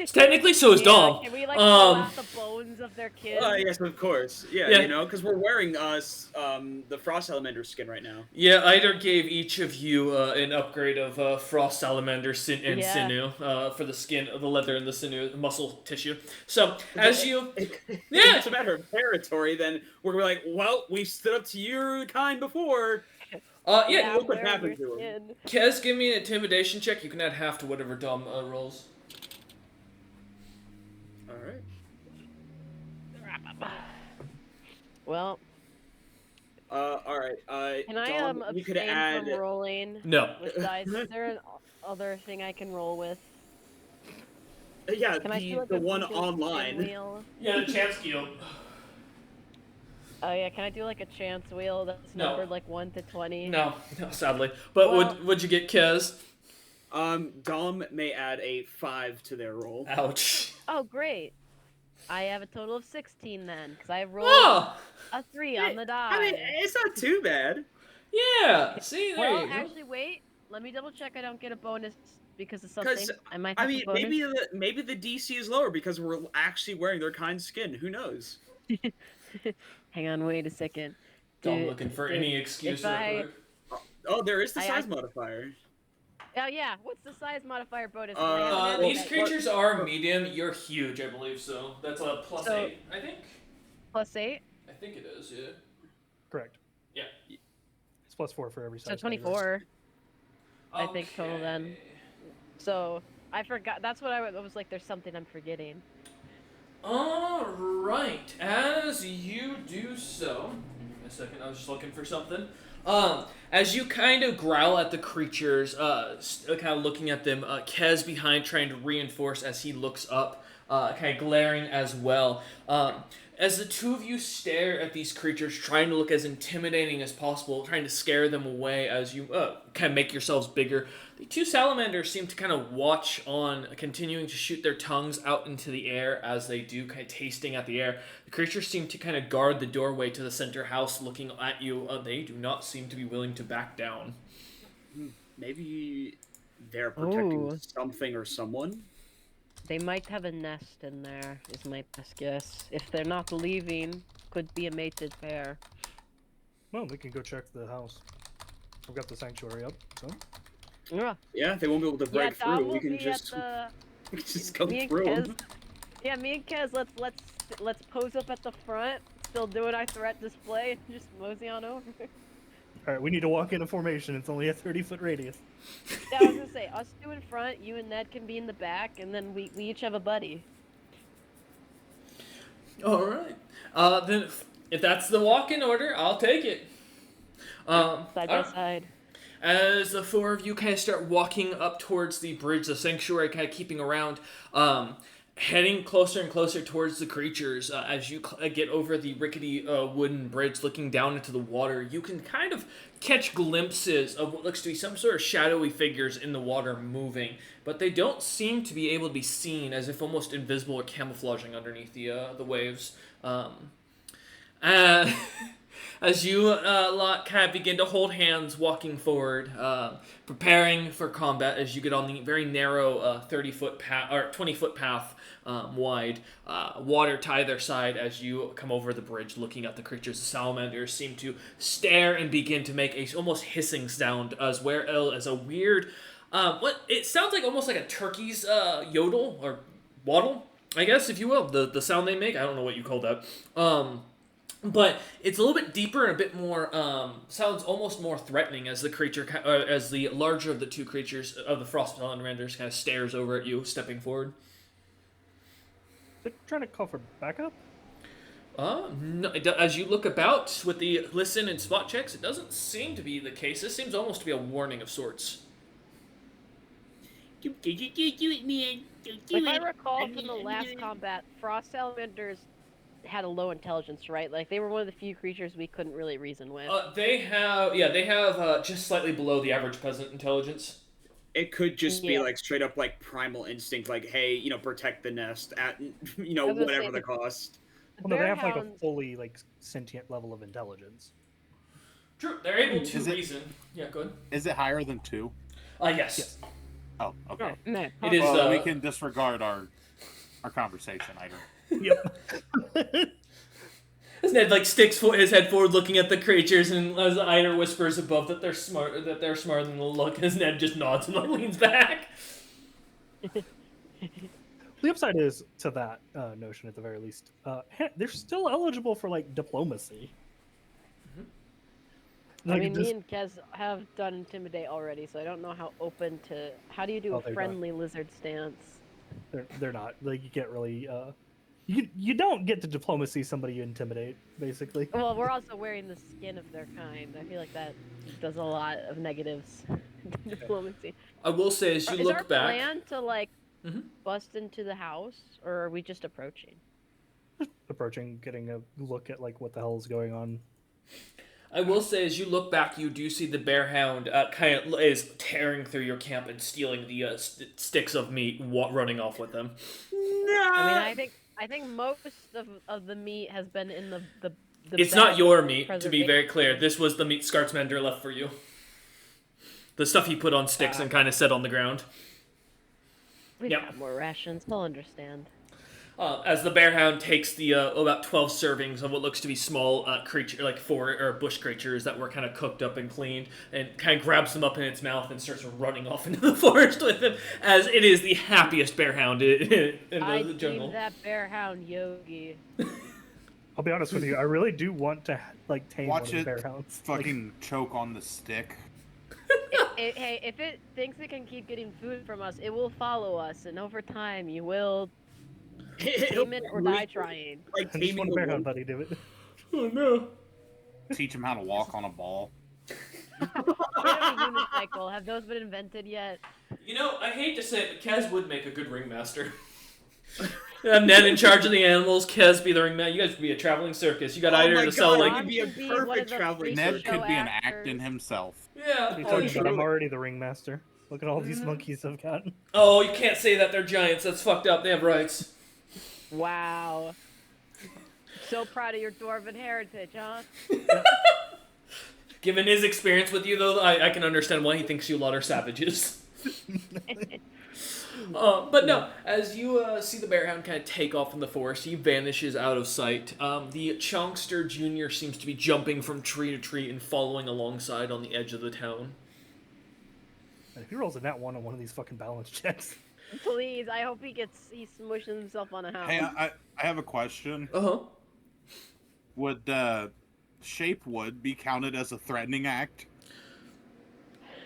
Speaker 2: Technically, so is Dom.
Speaker 3: Can we like pull out the bones of their kids?
Speaker 1: Yes, of course. Yeah,
Speaker 2: Yeah.
Speaker 1: because we're wearing the Frost Salamander skin right now.
Speaker 2: Yeah, Eider gave each of you an upgrade of Frost Salamander and
Speaker 3: Yeah.
Speaker 2: Sinew for the skin, the leather, and the sinew, muscle tissue. So, as you...
Speaker 1: If
Speaker 2: Yeah.
Speaker 1: it's a matter of territory, then we're gonna be like, well, we stood up to your kind before.
Speaker 2: Yeah,
Speaker 1: look what
Speaker 3: wear
Speaker 1: happened
Speaker 3: your
Speaker 1: to him.
Speaker 3: skin.
Speaker 2: Kez, give me an intimidation check. You can add half to whatever Dom rolls.
Speaker 1: All right.
Speaker 3: Well,
Speaker 1: All right.
Speaker 3: can I
Speaker 1: Dom, you could
Speaker 3: abstain
Speaker 1: add.
Speaker 3: from rolling
Speaker 2: No.
Speaker 3: with dice? Is there an other thing I can roll with?
Speaker 1: Yeah,
Speaker 3: Can I do like
Speaker 1: the
Speaker 3: a
Speaker 1: one
Speaker 3: Google
Speaker 1: online.
Speaker 3: wheel?
Speaker 2: Yeah, the chance cube.
Speaker 3: Oh yeah, can I do like a chance wheel that's
Speaker 2: No.
Speaker 3: numbered like 1 to 20?
Speaker 2: No, sadly. But
Speaker 3: Well-
Speaker 2: would you get Kez?
Speaker 1: Dom may add a 5 to their roll.
Speaker 2: Ouch.
Speaker 3: Oh great. I have a total of 16 then, because I rolled
Speaker 2: Oh!
Speaker 3: a 3 on the die.
Speaker 1: I mean, it's not too bad.
Speaker 2: Yeah! See, there
Speaker 3: well,
Speaker 2: you go.
Speaker 3: actually, wait. Let me double check I don't get a bonus because of something.
Speaker 1: 'Cause,
Speaker 3: I might
Speaker 1: I
Speaker 3: have
Speaker 1: mean,
Speaker 3: a bonus.
Speaker 1: maybe the DC is lower because we're actually wearing their kind skin. Who knows?
Speaker 3: Hang on, wait a second.
Speaker 2: Dom
Speaker 3: Dude,
Speaker 2: looking for
Speaker 3: dude,
Speaker 2: any excuse
Speaker 3: if
Speaker 2: real
Speaker 3: I-
Speaker 2: quick.
Speaker 1: Oh, there is the
Speaker 3: I
Speaker 1: size
Speaker 3: act-
Speaker 1: modifier.
Speaker 3: Oh yeah, what's the size modifier bonus?
Speaker 2: These
Speaker 3: Okay.
Speaker 2: creatures are medium. You're huge, I believe so. That's a +8, I think.
Speaker 3: +8.
Speaker 2: I think it is, yeah.
Speaker 4: Correct.
Speaker 2: Yeah.
Speaker 4: It's +4 for every size.
Speaker 3: So
Speaker 4: category.
Speaker 3: 24. I think total then.
Speaker 2: Okay.
Speaker 3: So I forgot. That's what I was like. There's something I'm forgetting.
Speaker 2: All right. As you do so, give me a second. I was just looking for something. As you kind of growl at the creatures, kind of looking at them, Kez behind trying to reinforce as he looks up, kind of glaring as well. As the two of you stare at these creatures, trying to look as intimidating as possible, trying to scare them away as you kind of make yourselves bigger, the two salamanders seem to kind of watch on, continuing to shoot their tongues out into the air as they do, kind of tasting at the air. The creatures seem to kind of guard the doorway to the center house, looking at you. They do not seem to be willing to back down.
Speaker 1: Maybe they're protecting
Speaker 3: Ooh.
Speaker 1: something or someone.
Speaker 3: They might have a nest in there, is my best guess. If they're not leaving, could be a mated pair.
Speaker 4: Well, we can go check the house. We've got the sanctuary up, so.
Speaker 3: Yeah,
Speaker 1: Yeah, they won't be able to break
Speaker 3: Dom
Speaker 1: through.
Speaker 3: will
Speaker 1: We can
Speaker 3: be
Speaker 1: just,
Speaker 3: at
Speaker 1: we can just go
Speaker 3: me and
Speaker 1: through
Speaker 3: Kez.
Speaker 1: them.
Speaker 3: Yeah, me and Kez. Let's pose up at the front, still doing our threat display, and just mosey on over.
Speaker 4: Alright, we need to walk in a formation. It's only a 30-foot radius.
Speaker 3: Yeah, I was gonna say, us two in front, you and Ned can be in the back, and then we each have a buddy.
Speaker 2: All right. Then if that's the walk-in order, I'll take it.
Speaker 3: Side by
Speaker 2: alright.
Speaker 3: side.
Speaker 2: As the four of you kind of start walking up towards the bridge, the sanctuary, kind of keeping around, heading closer and closer towards the creatures, as you get over the rickety wooden bridge, looking down into the water, you can kind of catch glimpses of what looks to be some sort of shadowy figures in the water moving, but they don't seem to be able to be seen, as if almost invisible or camouflaging underneath the waves. As you lot kind of begin to hold hands walking forward, preparing for combat as you get on the very narrow 30-foot path, or 20-foot path wide, water to either side as you come over the bridge looking at the creatures. The salamanders seem to stare and begin to make a almost hissing sound as well as a weird, what it sounds like almost like a turkey's yodel or waddle, I guess, if you will, the sound they make. I don't know what you call that. But it's a little bit deeper and a bit more, sounds almost more threatening as the creature, as the larger of the two creatures of the Frost Salamanders kind of stares over at you, stepping forward.
Speaker 4: They're trying to call for backup?
Speaker 2: No, as you look about with the listen and spot checks, it doesn't seem to be the case. This seems almost to be a warning of sorts.
Speaker 1: Do it, man.
Speaker 3: If I recall from the last combat, Frost Salamanders had a low intelligence, right? Like, they were one of the few creatures we couldn't really reason with.
Speaker 2: They have just slightly below the average peasant intelligence.
Speaker 1: It could just be
Speaker 3: Yeah.
Speaker 1: like straight up like primal instinct, like, hey, protect the nest at,
Speaker 3: I was gonna
Speaker 1: whatever
Speaker 3: say
Speaker 1: the cost.
Speaker 3: The
Speaker 4: Well, no, they have like a
Speaker 3: Bearhounds-
Speaker 4: fully sentient level of intelligence.
Speaker 2: True, they're able to
Speaker 5: Is it-
Speaker 2: reason. Yeah, go ahead.
Speaker 5: Is it higher than 2?
Speaker 2: Yes.
Speaker 5: Oh, okay.
Speaker 3: No,
Speaker 2: It is,
Speaker 5: Well, we can disregard our conversation item.
Speaker 4: Yep.
Speaker 2: As Ned sticks his head forward, looking at the creatures, and as Einar whispers above that they're smarter than the look, as Ned just nods and leans back.
Speaker 4: The upside is to that notion, at the very least, they're still eligible for diplomacy.
Speaker 3: I mean, me and Kez have done Intimidate already, so I don't know how open to... How do you do
Speaker 4: Oh,
Speaker 3: a
Speaker 4: they're not.
Speaker 3: friendly lizard stance?
Speaker 4: they're not you can't really you don't get to diplomacy somebody you intimidate, basically.
Speaker 3: Well, we're also wearing the skin of their kind. I feel like that does a lot of negatives to diplomacy.
Speaker 2: I will say, as you
Speaker 3: Is our
Speaker 2: look back,
Speaker 3: plan to,
Speaker 2: Mhm.
Speaker 3: bust into the house, or are we just approaching?
Speaker 4: Approaching, getting a look at what the hell is going on.
Speaker 2: I will say, as you look back, you do see the bearhound kind of is tearing through your camp and stealing the sticks of meat, running off with them.
Speaker 3: I mean, I think most of the meat has been in the
Speaker 2: It's
Speaker 3: bag
Speaker 2: not your
Speaker 3: of
Speaker 2: meat, to be
Speaker 3: preservation.
Speaker 2: very clear. This was the meat Scartsmender left for you. The stuff he put on sticks and kind of set on the ground.
Speaker 3: We've
Speaker 2: Yep.
Speaker 3: got more rations. They'll understand.
Speaker 2: As the bearhound takes the about 12 servings of what looks to be small bush creatures that were kind of cooked up and cleaned, and kind of grabs them up in its mouth and starts running off into the forest with them, as it is the happiest bearhound in
Speaker 3: I
Speaker 2: the
Speaker 3: deem
Speaker 2: jungle.
Speaker 3: that bear hound Yogi.
Speaker 4: I'll be honest with you. I really do want to like tame
Speaker 5: Watch
Speaker 4: one of the
Speaker 5: it
Speaker 4: bear hounds. Like,
Speaker 5: Fucking choke on the stick.
Speaker 3: Hey, if it thinks it can keep getting food from us, it will follow us, and over time, you will tame it or die trying.
Speaker 1: Like
Speaker 4: I just
Speaker 1: taming
Speaker 4: want a
Speaker 1: the
Speaker 4: bear
Speaker 1: wolf.
Speaker 4: hound buddy do it.
Speaker 2: Oh no.
Speaker 5: Teach him how to walk on a ball.
Speaker 3: Get a unicycle. Have those been invented yet?
Speaker 2: You know, I hate to say it, but Kez would make a good ringmaster. Have Ned in charge of the animals, Kez be the ringmaster. You guys would be a traveling circus. You got
Speaker 1: Oh
Speaker 2: Eider
Speaker 1: my
Speaker 2: to sell
Speaker 1: God,
Speaker 2: like.
Speaker 1: I'd be a
Speaker 3: Ron should one of
Speaker 1: perfect
Speaker 3: the
Speaker 1: traveling
Speaker 3: freak
Speaker 5: Ned
Speaker 1: circus.
Speaker 3: show
Speaker 5: could be an
Speaker 3: actors.
Speaker 5: act in himself.
Speaker 2: Yeah.
Speaker 4: You're
Speaker 2: Oh,
Speaker 4: talking
Speaker 2: you
Speaker 4: about I'm
Speaker 2: should.
Speaker 4: already the ringmaster. Look at all these
Speaker 3: Mhm.
Speaker 4: monkeys I've gotten.
Speaker 2: Oh, you can't say that. They're giants. That's fucked up. They have rights.
Speaker 3: Wow. So proud of your dwarven heritage, huh?
Speaker 2: Given his experience with you, though, I can understand why he thinks you lot are savages. But no, as you see the bearhound kind of take off in the forest, he vanishes out of sight. The Chunkster Jr. seems to be jumping from tree to tree and following alongside on the edge of the town.
Speaker 4: And if he rolls a nat one on one of these fucking balance checks,
Speaker 3: Please, I hope he smushes himself on a house.
Speaker 5: Hey, I have a question.
Speaker 2: Uh-huh.
Speaker 5: Would shape wood be counted as a threatening act?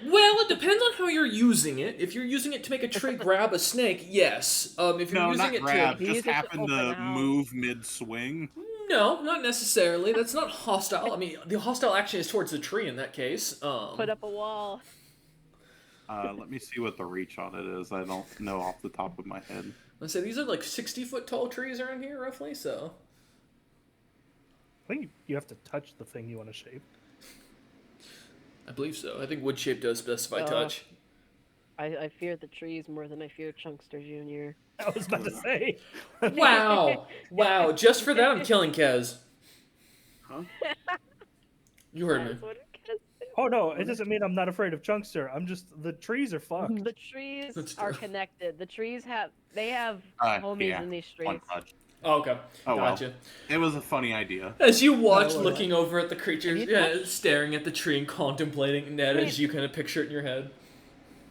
Speaker 2: Well, it depends on how you're using it. If you're using it to make a tree grab a snake, yes. If you're
Speaker 5: No,
Speaker 2: using
Speaker 5: not
Speaker 2: it
Speaker 5: grab.
Speaker 3: Use
Speaker 5: Just
Speaker 3: it to
Speaker 5: happen
Speaker 3: open
Speaker 5: to
Speaker 3: the house.
Speaker 5: move mid-swing.
Speaker 2: no, not necessarily. That's not hostile. I mean, the hostile action is towards the tree in that case.
Speaker 3: Put up a wall.
Speaker 5: Let me see what the reach on it is. I don't know off the top of my head.
Speaker 2: Let's say these are like 60-foot tall trees around here, roughly. So
Speaker 4: I think you have to touch the thing you want to shape.
Speaker 2: I believe so. I think wood shape does specify
Speaker 3: Uh,
Speaker 2: touch.
Speaker 3: I fear the trees more than I fear Chunkster Jr.
Speaker 4: I was about to say.
Speaker 2: Wow, wow! Just for that, I'm killing Kez.
Speaker 1: Huh?
Speaker 2: You heard me.
Speaker 3: That's what it gets.
Speaker 4: Oh no, it doesn't mean I'm not afraid of Chunkster. I'm just the trees are fucked.
Speaker 3: The trees
Speaker 2: That's
Speaker 3: are
Speaker 2: true.
Speaker 3: connected. The trees have homies
Speaker 5: Yeah,
Speaker 3: in these
Speaker 5: One
Speaker 3: trees.
Speaker 5: touch.
Speaker 2: Oh, okay.
Speaker 5: Oh, well.
Speaker 2: Gotcha.
Speaker 5: It was a funny idea.
Speaker 2: As you watch,
Speaker 4: well.
Speaker 2: looking over at the creatures,
Speaker 3: Have you
Speaker 2: yeah,
Speaker 3: touched-
Speaker 2: staring at the tree and contemplating Ned
Speaker 3: Wait.
Speaker 2: as you kind of picture it in your head.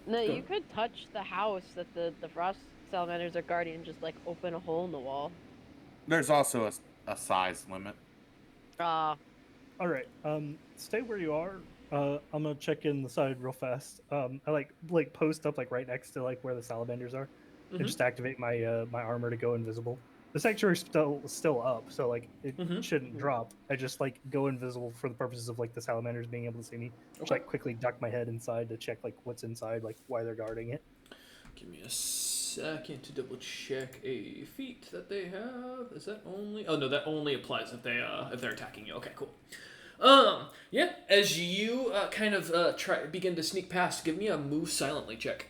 Speaker 3: No,
Speaker 2: Go.
Speaker 3: you could touch the house that the frost salamanders are guarding and just like open a hole in the wall.
Speaker 5: There's also a size limit.
Speaker 3: Ah,
Speaker 4: All right, stay where you are. I'm gonna check in the side real fast. I like post up like right next to like where the salamanders are,
Speaker 2: Mhm.
Speaker 4: and just activate my my armor to go invisible. The sanctuary's still up, so like it
Speaker 2: Mhm.
Speaker 4: shouldn't drop. I just like go invisible for the purposes of like the salamanders being able to see me. Just
Speaker 2: Okay.
Speaker 4: like quickly duck my head inside to check like what's inside, like why they're guarding it.
Speaker 2: Give me a second to double check a feat that they have. Is that only? Oh no, that only applies if they're attacking you. Okay, cool. Yeah. As you kind of begin to sneak past, give me a move silently check.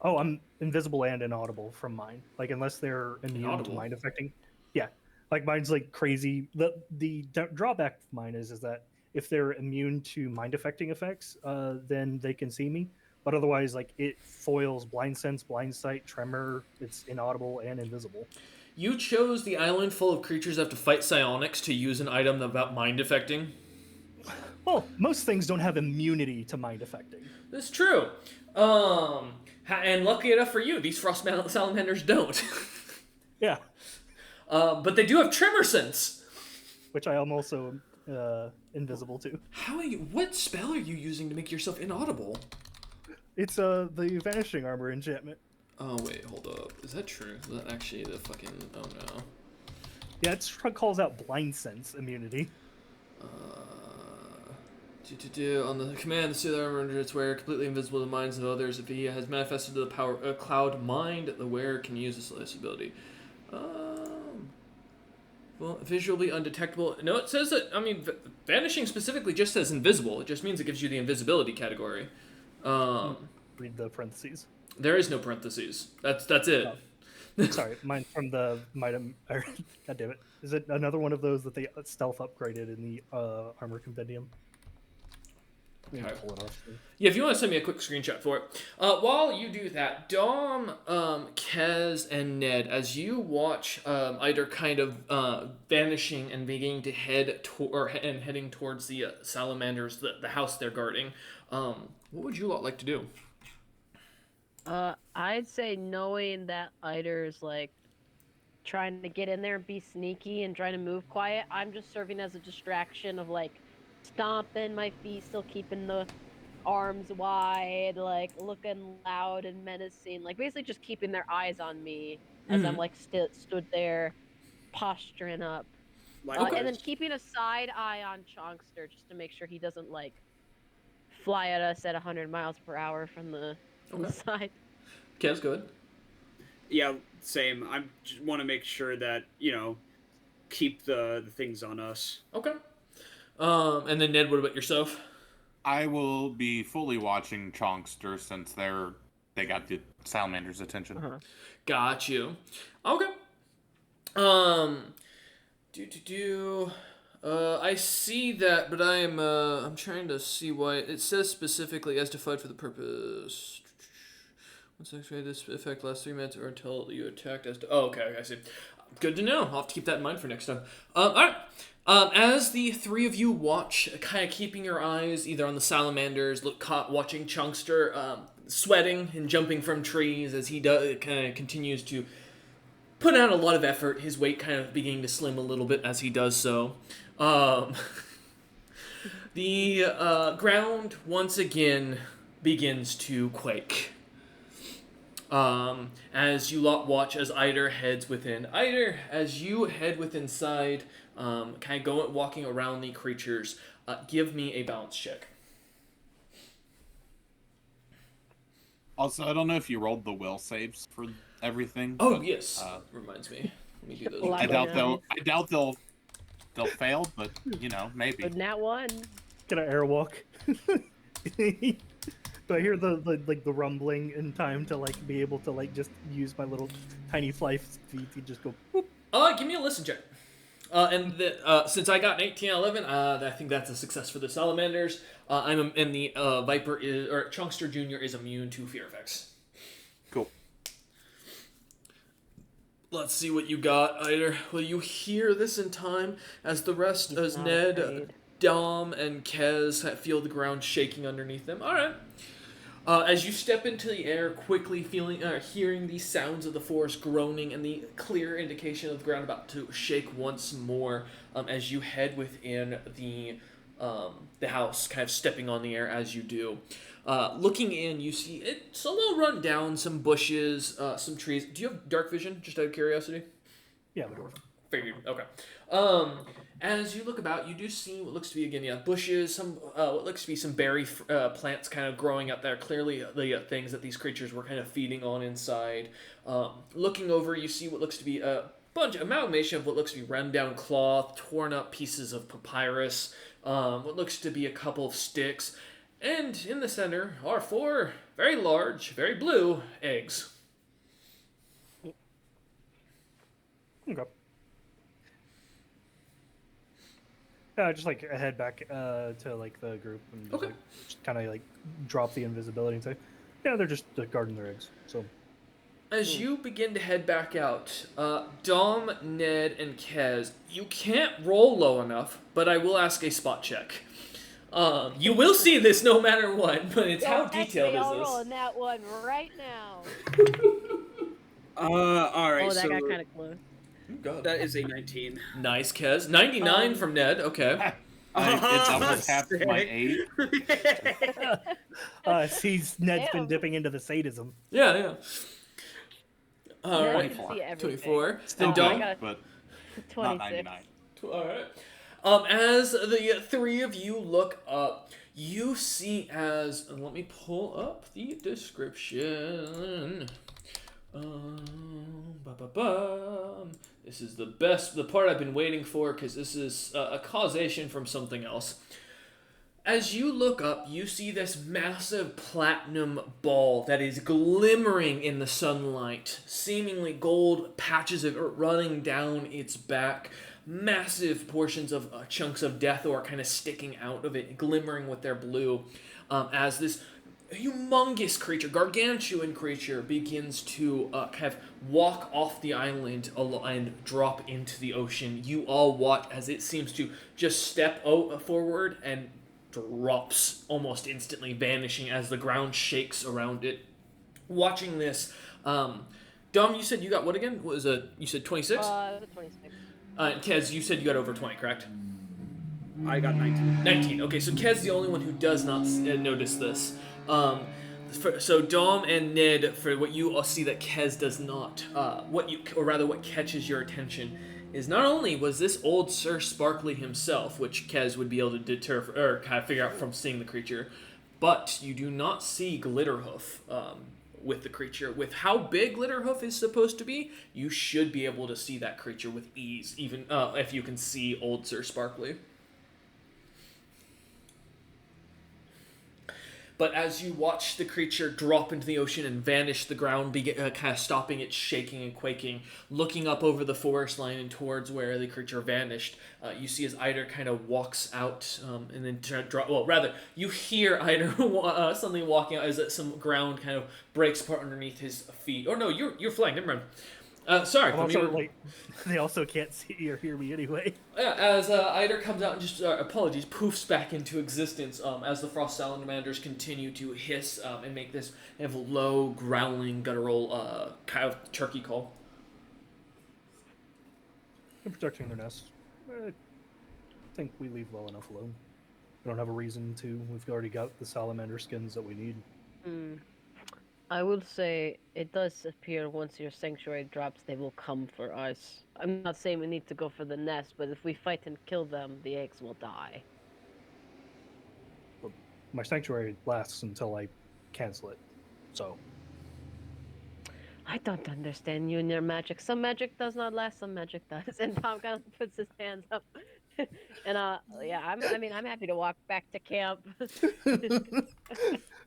Speaker 4: Oh, I'm invisible and inaudible from mine. Like unless they're immune to
Speaker 2: Inaudible?
Speaker 4: mind affecting. Yeah, like mine's like crazy. The drawback of mine is that if they're immune to mind affecting effects, then they can see me. But otherwise, like it foils blind sense, blind sight, tremor. It's inaudible and invisible.
Speaker 2: You chose the island full of creatures that have to fight psionics to use an item about mind affecting.
Speaker 4: Well, most things don't have immunity to mind affecting.
Speaker 2: That's true. And lucky enough for you, these frost salamanders don't.
Speaker 4: Yeah,
Speaker 2: But they do have tremor sense.
Speaker 4: which I am also invisible to.
Speaker 2: How are you? What spell are you using to make yourself inaudible?
Speaker 4: It's the vanishing armor enchantment.
Speaker 2: Oh wait, hold up. Is that true? Is that actually the fucking? Oh no.
Speaker 4: Yeah, it calls out blind sense immunity.
Speaker 2: On the command, the sailor armor under its wearer completely invisible to the minds of others. If he has manifested the power cloud mind, the wearer can use this ability. Well, visually undetectable. No, it says that. I mean, vanishing specifically just says invisible. It just means it gives you the invisibility category.
Speaker 4: Read the parentheses.
Speaker 2: There is no parentheses. That's it.
Speaker 4: Oh. Sorry, mine from the God damn it! Is it another one of those that they stealth upgraded in the armor compendium? Let me
Speaker 2: Okay.
Speaker 4: pull it off.
Speaker 2: Yeah, if you want to send me a quick screenshot for it. While you do that, Dom, Kez, and Ned, as you watch Eider kind of vanishing and beginning to heading towards the salamanders, the house they're guarding, what would you lot like to do?
Speaker 3: I'd say knowing that Eider is like trying to get in there and be sneaky and trying to move quiet. I'm just serving as a distraction of like stomping my feet, still keeping the arms wide, like looking loud and menacing, like basically just keeping their eyes on me as I'm
Speaker 2: Mhm.
Speaker 3: like stood there posturing up.
Speaker 1: Likewise.
Speaker 3: And then keeping a side eye on Chonkster just to make sure he doesn't like fly at us at 100 miles per hour from the
Speaker 2: Okay.
Speaker 3: side.
Speaker 2: Kev's good.
Speaker 1: Yeah, same. I just want to make sure that keep the things on us.
Speaker 2: Okay. And then Ned, what about yourself?
Speaker 5: I will be fully watching Chonkster since they got the salamander's attention.
Speaker 3: Uh-huh.
Speaker 2: Got you. Okay. I see that, but I'm trying to see why it says specifically as defined for the purpose. Once activated, this effect lasts 3 minutes or until you attacked as. Okay, I see. Good to know. I'll have to keep that in mind for next time. All right. As the three of you watch, kind of keeping your eyes either on the salamanders, watching Chunkster sweating and jumping from trees as he kind of continues to put out a lot of effort. His weight kind of beginning to slim a little bit as he does so. The ground once again begins to quake. As you lot watch as Eider heads within. Eider, as you head within inside, kind of walking around the creatures, give me a balance check.
Speaker 5: Also, I don't know if you rolled the will saves for everything.
Speaker 2: Oh,
Speaker 5: but,
Speaker 2: yes. Reminds me. Let me do those.
Speaker 3: Well,
Speaker 5: I
Speaker 3: Nice.
Speaker 5: doubt they'll fail, but maybe.
Speaker 3: But nat one.
Speaker 4: Gonna airwalk. Do I hear the rumbling in time to like be able to like just use my little tiny fly feet to just go boop?
Speaker 2: Give me a listen check. Since I got an 18 out of 11, I think that's a success for the salamanders. And the Viper or Chunkster Jr. is immune to fear effects.
Speaker 5: Cool.
Speaker 2: Let's see what you got, Eider. Will you hear this in time as the rest, as
Speaker 3: not
Speaker 2: Ned,
Speaker 3: afraid.
Speaker 2: Dom, and Kez feel the ground shaking underneath them? All right. As you step into the air, quickly hearing the sounds of the forest groaning and the clear indication of the ground about to shake once more, as you head within the house, kind of stepping on the air as you do. Looking in, you see it's a little run down, some bushes, some trees. Do you have dark vision, just out of curiosity?
Speaker 4: Yeah, whatever.
Speaker 2: Figured. Okay. As you look about, you do see what looks to be, bushes, some what looks to be some berry plants kind of growing up there. Clearly, the things that these creatures were kind of feeding on inside. Looking over, you see what looks to be a amalgamation of what looks to be run-down cloth, torn up pieces of papyrus, what looks to be a couple of sticks, and in the center are 4 very large, very blue eggs.
Speaker 4: Okay. Just like head back to like the group and just,
Speaker 2: Okay.
Speaker 4: like, just kind of like drop the invisibility and say, yeah, they're just guarding their eggs. So
Speaker 2: As you begin to head back out, Dom, Ned, and Kez, you can't roll low enough, but I will ask a spot check. You will see this no matter what, but it's how detailed
Speaker 3: I'll
Speaker 2: is
Speaker 3: roll
Speaker 2: this?
Speaker 3: in that one right now.
Speaker 1: All right.
Speaker 3: Oh, that
Speaker 1: so
Speaker 3: got kind of close.
Speaker 2: God.
Speaker 1: that is a 19.
Speaker 2: Nice, Kez. 99 from Ned. Okay.
Speaker 5: It's almost half of my 8.
Speaker 4: sees Ned's been
Speaker 3: Ew.
Speaker 4: dipping into the sadism.
Speaker 2: Yeah, yeah. All
Speaker 3: Ned
Speaker 2: right.
Speaker 3: can see everything.
Speaker 2: 24.
Speaker 5: Still
Speaker 2: And
Speaker 3: Oh, I
Speaker 2: Dom?
Speaker 3: got
Speaker 5: but not
Speaker 3: 26.
Speaker 5: 99.
Speaker 2: All right. As the 3 of you look up, you see as let me pull up the description. This is the part I've been waiting for because this is a causation from something else. As you look up, you see this massive platinum ball that is glimmering in the sunlight, seemingly gold patches of it running down its back, massive portions of chunks of death ore kind of sticking out of it, glimmering with their blue, as this humongous creature, gargantuan creature, begins to kind of walk off the island and drop into the ocean. You all watch as it seems to just step forward and drops almost instantly, vanishing as the ground shakes around it. Watching this, Dom, you said you got what again? What was you said 26?
Speaker 3: 26.
Speaker 2: Kez, you said you got over 20, correct?
Speaker 1: I got 19.
Speaker 2: 19. Okay, so Kez the only one who does not notice this. So Dom and Ned, for what you all see that Kez does not, what catches your attention is not only was this old Sir Sparkly himself, which Kez would be able to deter or kind of figure out from seeing the creature, but you do not see Glitterhoof with the creature. With how big Glitterhoof is supposed to be, you should be able to see that creature with ease, even if you can see old Sir Sparkly. But as you watch the creature drop into the ocean and vanish the ground, kind of stopping its shaking and quaking, looking up over the forest line and towards where the creature vanished, you see as Eider kind of walks out and then you hear Eider suddenly walking out as some ground kind of breaks apart underneath his feet. Oh no, you're flying. Never mind. Sorry.
Speaker 4: They also can't see or hear me anyway.
Speaker 2: Yeah, as Eider comes out and just, poofs back into existence as the frost salamanders continue to hiss and make this kind of low, growling, guttural kind of turkey call.
Speaker 4: They're protecting their nests. I think we leave well enough alone. We don't have a reason to. We've already got the salamander skins that we need.
Speaker 3: I will say it does appear once your sanctuary drops, they will come for us. I'm not saying we need to go for the nest, but if we fight and kill them, the eggs will die.
Speaker 4: But my sanctuary lasts until I cancel it, so.
Speaker 3: I don't understand you and your magic. Some magic does not last, some magic does. And Tom kind of puts his hands up. And I'm happy to walk back to camp.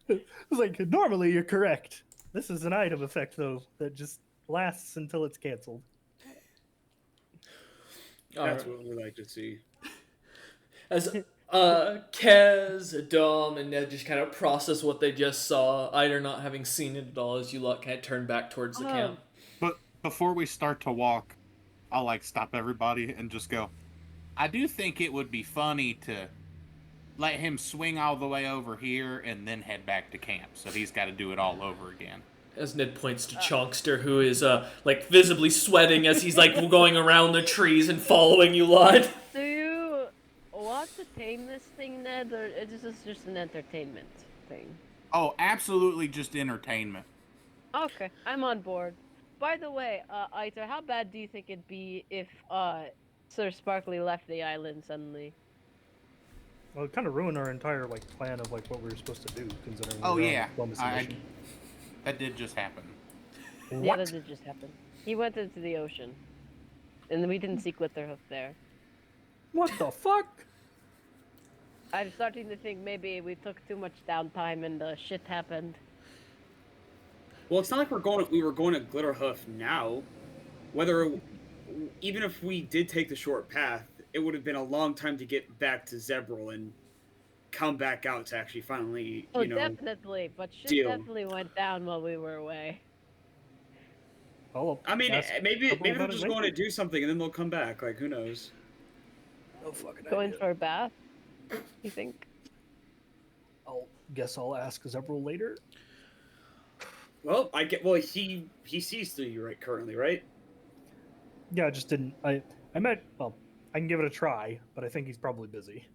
Speaker 4: It's like, normally you're correct. This is an item effect, though, that just lasts until it's canceled.
Speaker 1: That's what we like to see.
Speaker 2: As Kez, Dom, and Ned just kind of process what they just saw, Eider not having seen it at all, as you lot kind of turn back towards the camp.
Speaker 5: But before we start to walk, I'll stop everybody and just go, I do think it would be funny to let him swing all the way over here and then head back to camp, so he's got to do it all over again.
Speaker 2: As Ned points to Chunkster, who is visibly sweating as he's going around the trees and following you lot.
Speaker 3: Do you want to tame this thing, Ned, or is this just an entertainment thing?
Speaker 5: Oh, absolutely just entertainment.
Speaker 3: Okay, I'm on board. By the way, Eider, how bad do you think it'd be if Sir Sparkly left the island suddenly?
Speaker 4: Well, it kind of ruined our entire plan of what we were supposed to do, considering.
Speaker 5: Oh
Speaker 4: we were
Speaker 5: yeah,
Speaker 4: on diplomacy mission.
Speaker 5: that did just happen.
Speaker 3: Yeah, that did just happen. He went into the ocean, and we didn't see Glitterhoof there.
Speaker 4: What the fuck?
Speaker 3: I'm starting to think maybe we took too much downtime and shit happened.
Speaker 1: Well, it's not like we were going to Glitterhoof now. Even if we did take the short path, it would have been a long time to get back to Zebril and come back out to actually finally,
Speaker 3: definitely, but shit
Speaker 1: deal.
Speaker 3: definitely went down while we were away.
Speaker 1: I mean, maybe they're just going to do something and then they'll come back. Who knows?
Speaker 4: No fucking
Speaker 3: Going
Speaker 4: idea.
Speaker 3: for a bath, you think?
Speaker 4: I'll ask Zebril later.
Speaker 1: Well, he sees through you currently, right?
Speaker 4: Yeah, I just didn't. I can give it a try, but I think he's probably busy.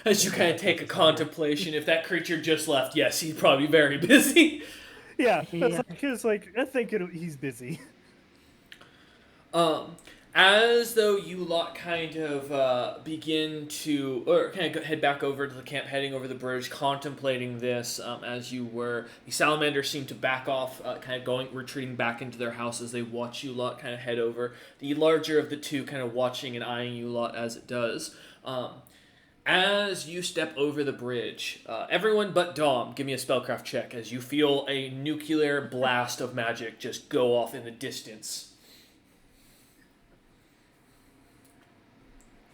Speaker 2: As you kind of take a contemplation, if that creature just left, yes, he's probably very busy.
Speaker 4: Yeah, I think he's busy.
Speaker 2: As though you lot kind of begin to, or kind of head back over to the camp, heading over the bridge, contemplating this, as you were, the salamanders seem to back off, retreating back into their house as they watch you lot kind of head over. The larger of the two kind of watching and eyeing you lot as it does. As you step over the bridge, everyone but Dom, give me a spellcraft check as you feel a nuclear blast of magic just go off in the distance.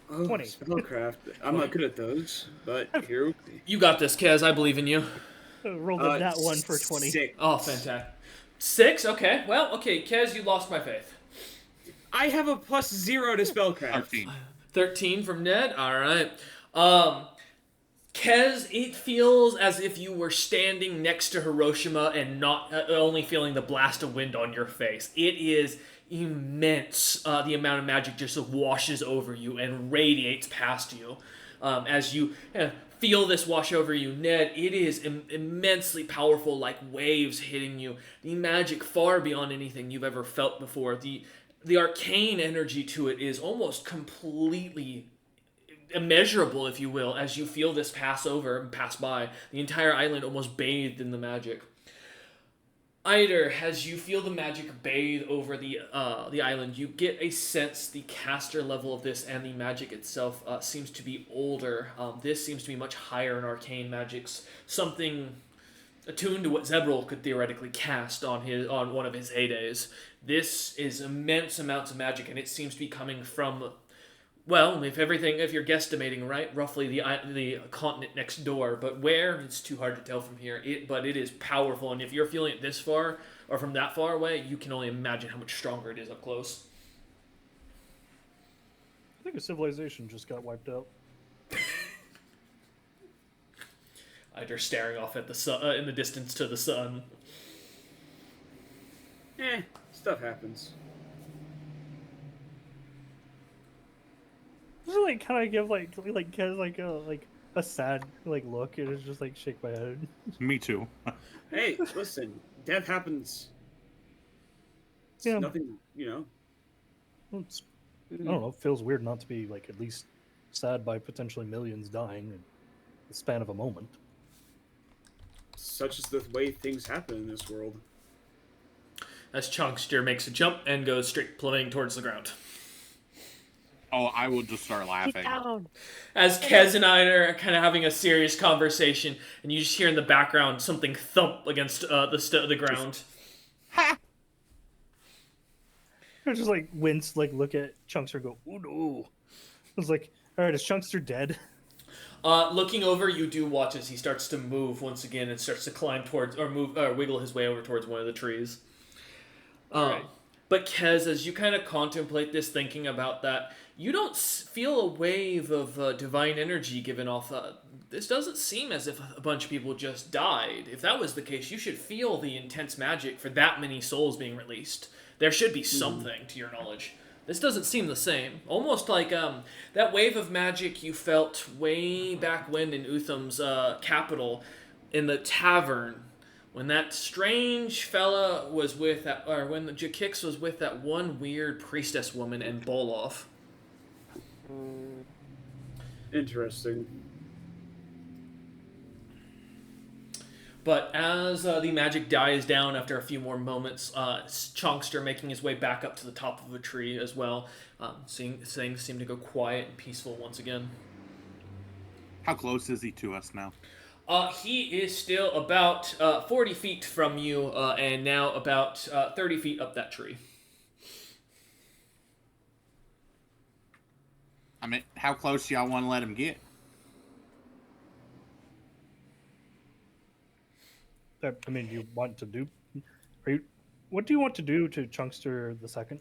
Speaker 4: 20.
Speaker 1: Spellcraft. I'm not good at those, but here.
Speaker 2: You got this, Kez. I believe in you.
Speaker 4: Rolled that one for 20.
Speaker 1: 6.
Speaker 2: Oh, fantastic. 6? Okay. Well, okay, Kez, you lost my faith.
Speaker 1: I have a +0 to spellcraft.
Speaker 5: 13.
Speaker 2: 13 from Ned. All right. Kez, it feels as if you were standing next to Hiroshima and not only feeling the blast of wind on your face. It is immense, the amount of magic just washes over you and radiates past you. As you feel this wash over you, Ned, it is immensely powerful, like waves hitting you. The magic far beyond anything you've ever felt before. The arcane energy to it is almost completely immeasurable, if you will, as you feel this pass over and pass by. The entire island almost bathed in the magic. Eider, as you feel the magic bathe over the island, you get a sense the caster level of this and the magic itself seems to be older. This seems to be much higher in arcane magics, something attuned to what Zebril could theoretically cast on one of his heydays. This is immense amounts of magic, and it seems to be coming from, well, if you're guesstimating right, roughly the continent next door, but where, it's too hard to tell from here. But it is powerful, and if you're feeling it this far, or from that far away, you can only imagine how much stronger it is up close.
Speaker 4: I think a civilization just got wiped out.
Speaker 2: Eider staring off at the sun, in the distance to the sun.
Speaker 1: Stuff happens.
Speaker 4: Just like kind of give like Kez like a sad look and it's just like shake my head.
Speaker 5: Me too.
Speaker 1: Hey, listen, death happens. It's
Speaker 4: Yeah.
Speaker 1: nothing,
Speaker 4: Well, I don't know. It feels weird not to be like at least sad by potentially millions dying in the span of a moment.
Speaker 1: Such is the way things happen in this world.
Speaker 2: As Chunkster makes a jump and goes straight plummeting towards the ground.
Speaker 5: Oh, I will just start
Speaker 3: Get
Speaker 5: laughing.
Speaker 3: down.
Speaker 2: As Kez and I are kind of having a serious conversation, and you just hear in the background something thump against the ground.
Speaker 4: I just like wince, like look at Chunkster and go, "Oh no!" I was like, "All right, is Chunkster dead?"
Speaker 2: Looking over, you do watch as he starts to move once again and starts to climb towards, or wiggle his way over towards one of the trees.
Speaker 1: Right.
Speaker 2: But Kez, as you kind of contemplate this, thinking about that, you don't feel a wave of divine energy given off. This doesn't seem as if a bunch of people just died. If that was the case, you should feel the intense magic for that many souls being released. There should be something, to your knowledge. This doesn't seem the same. Almost like that wave of magic you felt way back when in Utham's capital, in the tavern, when that strange fella was with that, or when the Jakix was with that one weird priestess woman and Bolov.
Speaker 1: Interesting.
Speaker 2: But as the magic dies down after a few more moments, Chunkster making his way back up to the top of a tree as well, seeing things seem to go quiet and peaceful once again.
Speaker 5: How close is he to us now?
Speaker 2: He is still about 40 feet from you, and now about 30 feet up that tree.
Speaker 5: I mean, how close do y'all want to let him get?
Speaker 4: I mean, you want to do? What do you want to do to Chunkster the Second?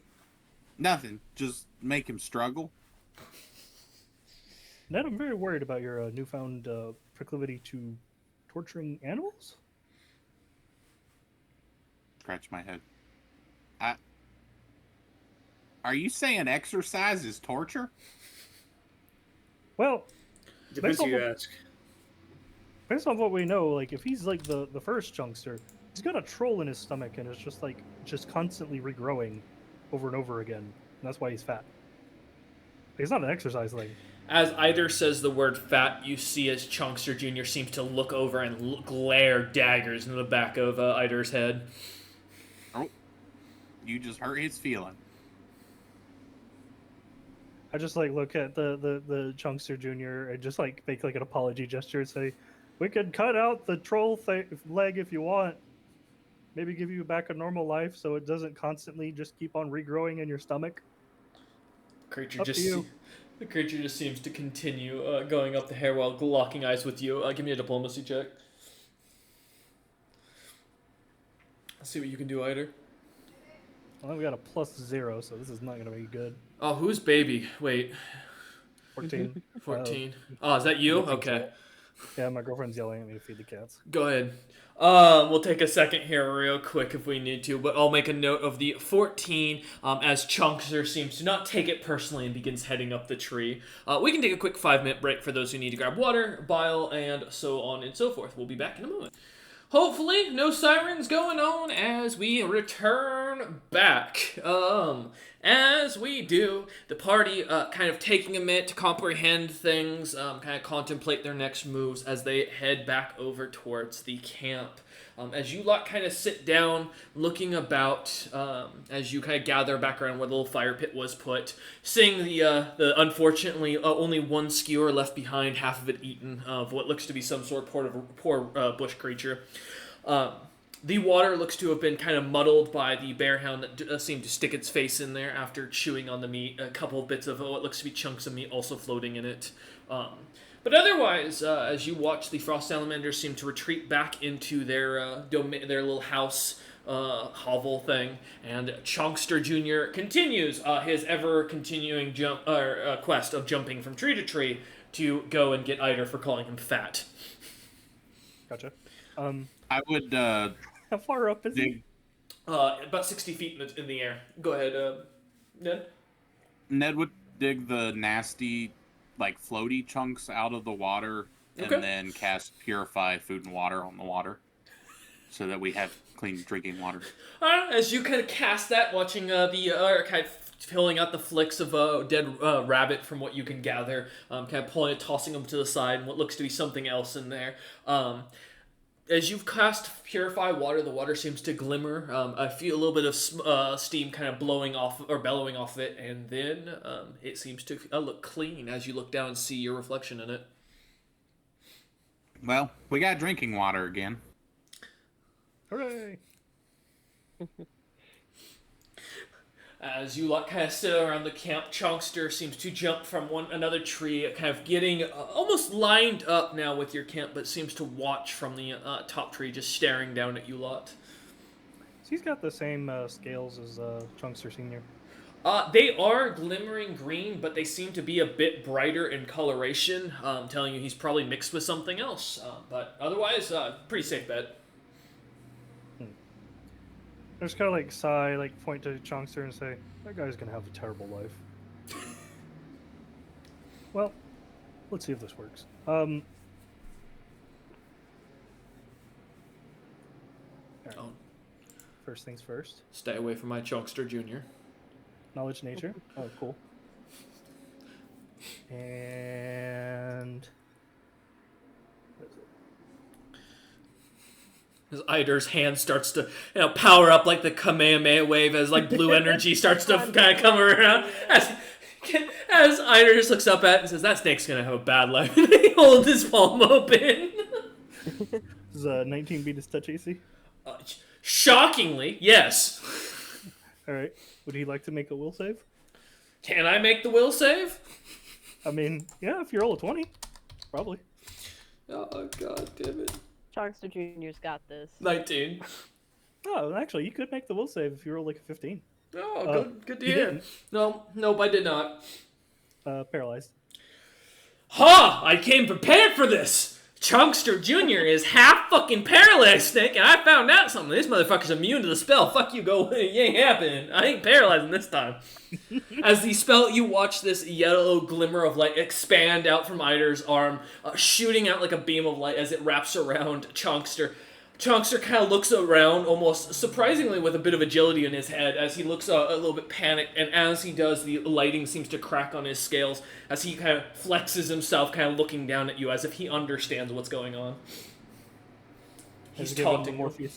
Speaker 5: Nothing. Just make him struggle.
Speaker 4: Ned, I'm very worried about your newfound proclivity to torturing animals.
Speaker 5: Scratch my head. Are you saying exercise is torture?
Speaker 4: Well,
Speaker 1: Depends who you
Speaker 4: on-
Speaker 1: ask.
Speaker 4: based on what we know, like if he's like the first Chunkster, he's got a troll in his stomach and it's just constantly regrowing over and over again. And that's why he's fat. Like, it's not an exercise thing.
Speaker 2: As Eider says the word fat, you see as Chunkster Jr. seems to look over and glare daggers into the back of Eider's head.
Speaker 5: Oh, you just hurt his feeling.
Speaker 4: I just like look at the Chunkster Jr. and just like make like an apology gesture and say, "We could cut out the troll leg if you want. Maybe give you back a normal life so it doesn't constantly just keep on regrowing in your stomach."
Speaker 2: Creature
Speaker 4: Up to you.
Speaker 2: The creature just seems to continue going up the hair while locking eyes with you. Give me a diplomacy check. Let's see what you can do, Eider.
Speaker 4: Well, we got a +0, so this is not gonna be good.
Speaker 2: Oh, who's baby? Wait,
Speaker 4: 14.
Speaker 2: 14. Oh, is that you?
Speaker 4: I think
Speaker 2: Okay.
Speaker 4: Yeah, my girlfriend's yelling at me to feed the cats.
Speaker 2: Go ahead. We'll take a second here real quick if we need to, but I'll make a note of the 14 as Chunkster seems to not take it personally and begins heading up the tree. We can take a quick 5-minute break for those who need to grab water, bile, and so on and so forth. We'll be back in a moment. Hopefully, no sirens going on as we return back. As we do, the party kind of taking a minute to comprehend things, kind of contemplate their next moves as they head back over towards the camp. As you lot kind of sit down, looking about, as you kind of gather back around where the little fire pit was put, seeing the unfortunately only one skewer left behind, half of it eaten, of what looks to be some sort of poor bush creature. The water looks to have been kind of muddled by the bear hound that seemed to stick its face in there after chewing on the meat. A couple of bits of what looks to be chunks of meat also floating in it. But otherwise, as you watch, the frost salamanders seem to retreat back into their their little house hovel thing, and Chunkster Jr. continues his ever-continuing quest of jumping from tree to tree to go and get Eider for calling him fat.
Speaker 4: Gotcha.
Speaker 5: I would
Speaker 4: How far up is he?
Speaker 5: dig.
Speaker 2: About 60 feet in the air. Go ahead, Ned.
Speaker 5: Ned would dig the nasty, like floaty chunks out of the water,
Speaker 2: Okay.
Speaker 5: and then cast Purify Food and Water on the water, so that we have clean drinking water.
Speaker 2: As you kind of cast that, watching kind of filling out the flicks of a dead rabbit from what you can gather, kind of pulling it, tossing them to the side, and what looks to be something else in there. As you've cast Purify Water, the water seems to glimmer. I feel a little bit of steam kind of blowing off or bellowing off it, and then it seems to look clean as you look down and see your reflection in it.
Speaker 5: Well, we got drinking water again.
Speaker 4: Hooray!
Speaker 2: As you lot kind of sit around the camp, Chunkster seems to jump from another tree, kind of getting almost lined up now with your camp, but seems to watch from the top tree, just staring down at you lot.
Speaker 4: So he's got the same scales as Chunkster Senior.
Speaker 2: They are glimmering green, but they seem to be a bit brighter in coloration, telling you he's probably mixed with something else. But otherwise, pretty safe bet.
Speaker 4: I just kind of like sigh, like point to Chunkster and say, "That guy's gonna have a terrible life." Well, let's see if this works. Alright.
Speaker 2: Oh.
Speaker 4: First things first.
Speaker 2: Stay away from my Chunkster Jr.
Speaker 4: Knowledge nature. Oh, cool. And
Speaker 2: As Eider's hand starts to, power up like the Kamehameha wave as like blue energy starts to kind of come around. As Eider just looks up at it and says, "That snake's gonna have a bad life." And he holds his palm open.
Speaker 4: does 19 beat his touch AC?
Speaker 2: Shockingly, yes.
Speaker 4: All right. Would he like to make a will save?
Speaker 2: Can I make the will save?
Speaker 4: I mean, yeah, if you roll a 20, probably.
Speaker 2: Oh, god damn it.
Speaker 3: Chunkster Jr.'s got this.
Speaker 2: 19.
Speaker 4: Oh, actually, you could make the will save if you roll like a 15.
Speaker 2: Oh, good to
Speaker 4: you
Speaker 2: hear.
Speaker 4: didn't.
Speaker 2: Nope, I did not.
Speaker 4: Paralyzed.
Speaker 2: Ha! I came prepared for this! Chunkster Jr. is half fucking paralyzed, Snake, and I found out something. This motherfucker's immune to the spell. Fuck you, go away. It ain't happening. I ain't paralyzing this time. As the spell, you watch this yellow glimmer of light expand out from Eider's arm, shooting out like a beam of light as it wraps around Chunkster. Chunkster kind of looks around, almost surprisingly with a bit of agility in his head, as he looks a little bit panicked, and as he does, the lighting seems to crack on his scales, as he kind of flexes himself, kind of looking down at you, as if he understands what's going on. He's taunting you.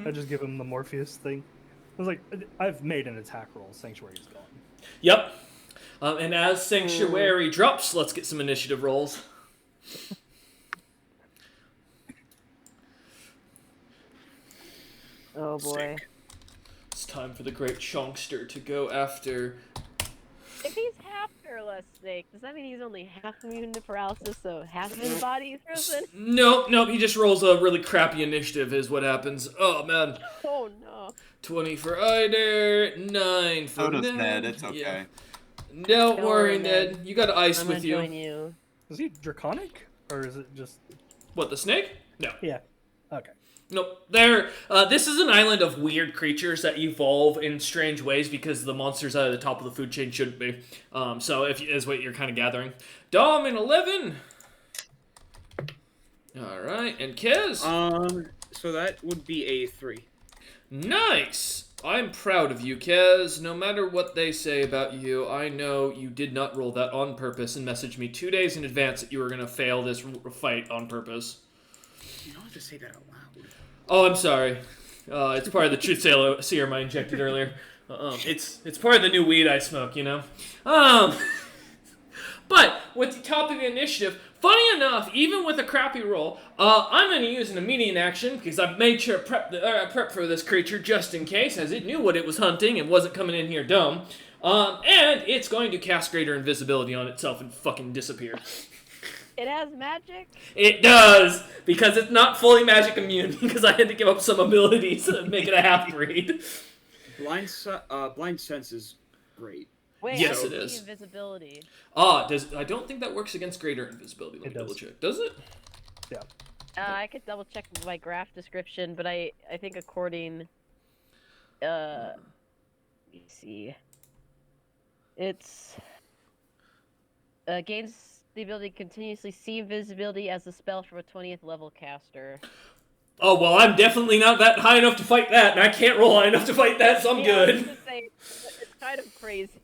Speaker 4: I just give him the Morpheus thing. I was like, I've made an attack roll. Sanctuary's gone.
Speaker 2: Yep. And as Sanctuary drops, let's get some initiative rolls.
Speaker 3: Oh boy.
Speaker 2: It's time for the great Chunkster to go after...
Speaker 3: If he's half paralyzed, Snake, does that mean he's only half immune to paralysis, so half of his body is frozen?
Speaker 2: Nope, he just rolls a really crappy initiative is what happens. Oh, man.
Speaker 3: Oh no.
Speaker 2: 20 for Eider, 9 for
Speaker 5: So does
Speaker 2: Ned.
Speaker 5: Ned. It's okay.
Speaker 2: Yeah. Don't worry, Ned. You got ice
Speaker 3: I'm
Speaker 2: with
Speaker 3: gonna
Speaker 2: you.
Speaker 3: join you.
Speaker 4: Is he draconic? Or is it just
Speaker 2: What, the snake? No.
Speaker 4: Yeah. Okay.
Speaker 2: Nope. This is an island of weird creatures that evolve in strange ways because the monsters at the top of the food chain shouldn't be. So if is what you're kind of gathering. Dom in 11. All right, and Kez.
Speaker 1: So that would be a 3.
Speaker 2: Nice. I'm proud of you, Kez. No matter what they say about you, I know you did not roll that on purpose and messaged me 2 days in advance that you were gonna fail this fight on purpose.
Speaker 1: You don't have to say that out loud.
Speaker 2: Oh, I'm sorry. It's part of the truth serum I injected earlier. It's part of the new weed I smoke, you know. But with the top of the initiative, funny enough, even with a crappy roll, I'm going to use an immediate action because I've made sure prep for this creature just in case, as it knew what it was hunting and wasn't coming in here dumb. And it's going to cast greater invisibility on itself and fucking disappear.
Speaker 3: It has magic?
Speaker 2: It does, because it's not fully magic immune, because I had to give up some abilities to make it a half-breed.
Speaker 1: Blind sense is great.
Speaker 3: Wait,
Speaker 2: Yes,
Speaker 3: I
Speaker 2: it
Speaker 3: see
Speaker 2: is.
Speaker 3: invisibility.
Speaker 2: I don't think that works against greater invisibility. Let me double check. Does it?
Speaker 4: Yeah.
Speaker 3: I could double check my graph description, but I think according, let me see. It's gains the ability to continuously see invisibility as a spell from a 20th level caster.
Speaker 2: Oh, well, I'm definitely not that high enough to fight that, and I can't roll high enough to fight that, so I'm
Speaker 3: Yeah, I was
Speaker 2: good.
Speaker 3: gonna say, it's kind of crazy.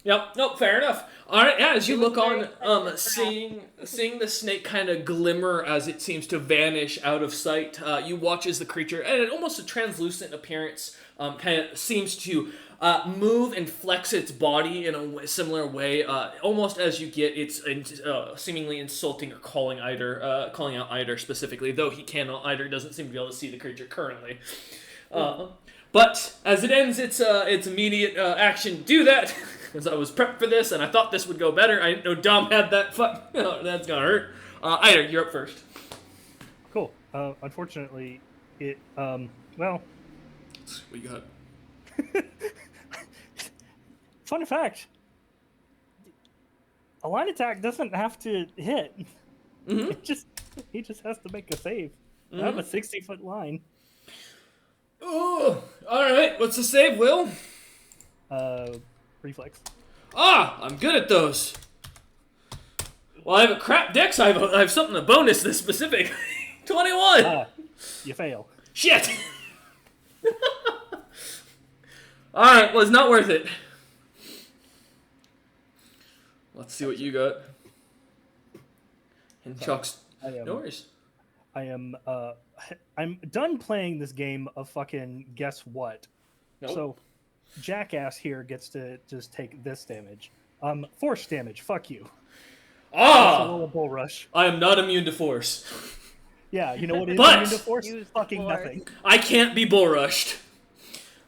Speaker 2: Yep, nope, fair enough. Alright, yeah, as you
Speaker 3: It
Speaker 2: look
Speaker 3: looks
Speaker 2: on,
Speaker 3: very
Speaker 2: seeing the snake kind of glimmer as it seems to vanish out of sight, you watch as the creature, and almost a translucent appearance, kind of seems to move and flex its body in a similar way, almost as you get its seemingly insulting or calling out Eider specifically, though Eider doesn't seem to be able to see the creature currently. But as it ends its immediate action to do that, because I was prepped for this and I thought this would go better, I didn't know Dom had that oh, that's gonna hurt. Eider, you're up first.
Speaker 4: Cool. Unfortunately, it well.
Speaker 2: What you got?
Speaker 4: Fun fact. A line attack doesn't have to hit.
Speaker 2: Mm-hmm.
Speaker 4: He just has to make a save. I have a 60-foot line.
Speaker 2: Oh, alright, what's the save, Will?
Speaker 4: Reflex.
Speaker 2: I'm good at those. Well, I have a crap dex, I have something to bonus this specific. 21!
Speaker 4: You fail.
Speaker 2: Shit! Alright, well, it's not worth it. Let's see what you got. And Chuck's... No worries.
Speaker 4: I'm done playing this game of fucking guess what.
Speaker 2: Nope.
Speaker 4: So, Jackass here gets to just take this damage. Force damage. Fuck you. Just roll a bull rush.
Speaker 2: I am not immune to force.
Speaker 4: Yeah, you know what is
Speaker 2: But-
Speaker 4: immune to force?
Speaker 3: Use the
Speaker 4: Fucking
Speaker 3: force.
Speaker 4: nothing.
Speaker 2: I can't be bull rushed.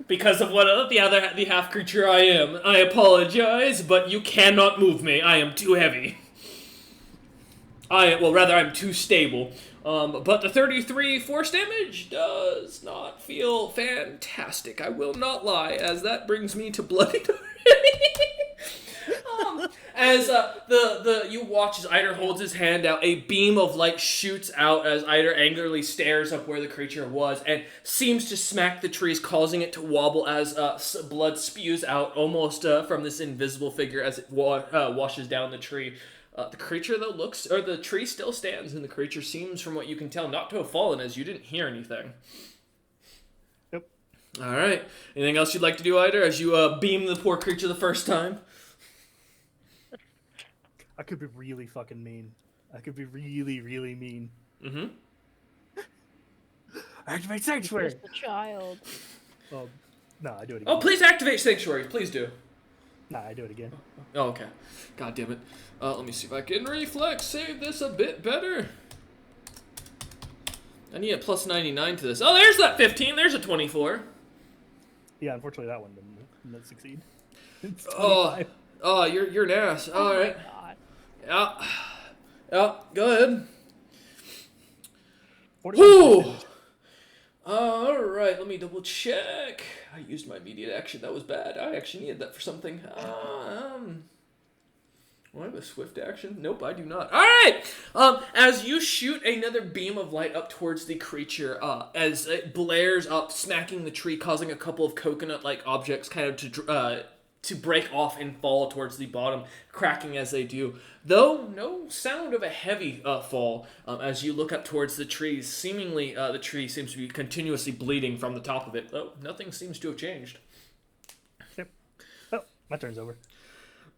Speaker 2: Because of what the half creature I am. I apologize, but you cannot move me. I am too heavy. I'm too stable. But the 33 force damage does not feel fantastic. I will not lie, as that brings me to bloody. As you watch as Eider holds his hand out, a beam of light shoots out as Eider angrily stares up where the creature was and seems to smack the trees, causing it to wobble as blood spews out almost from this invisible figure as it washes down the tree. The creature though the tree still stands, and the creature seems, from what you can tell, not to have fallen, as you didn't hear anything.
Speaker 4: Yep.
Speaker 2: All right. Anything else you'd like to do, Eider, as you beam the poor creature the first time?
Speaker 4: I could be really fucking mean. I could be really, really mean.
Speaker 2: Mm-hmm.
Speaker 4: Activate Sanctuary!
Speaker 3: Just a child.
Speaker 4: No, I do it again.
Speaker 2: Oh, please activate Sanctuary. Please do.
Speaker 4: Nah, I do it again.
Speaker 2: Oh, okay. God damn it. Let me see if I can reflex save this a bit better. I need a plus 99 to this. Oh, there's that 15. There's a 24.
Speaker 4: Yeah, unfortunately that one didn't succeed. It's
Speaker 2: Oh,
Speaker 4: 25.
Speaker 2: you're an ass. All
Speaker 3: Oh
Speaker 2: right.
Speaker 3: my god.
Speaker 2: Yeah, go ahead.
Speaker 4: 41
Speaker 2: Whew.
Speaker 4: damage.
Speaker 2: All right, let me double check. I used my immediate action. That was bad. I actually needed that for something. Do I have a swift action? Nope, I do not. All right. As you shoot another beam of light up towards the creature, as it blares up, smacking the tree, causing a couple of coconut-like objects kind of to break off and fall towards the bottom, cracking as they do. Though no sound of a heavy fall. As you look up towards the trees, seemingly the tree seems to be continuously bleeding from the top of it. Though nothing seems to have changed.
Speaker 4: Yep. Oh, my turn's over.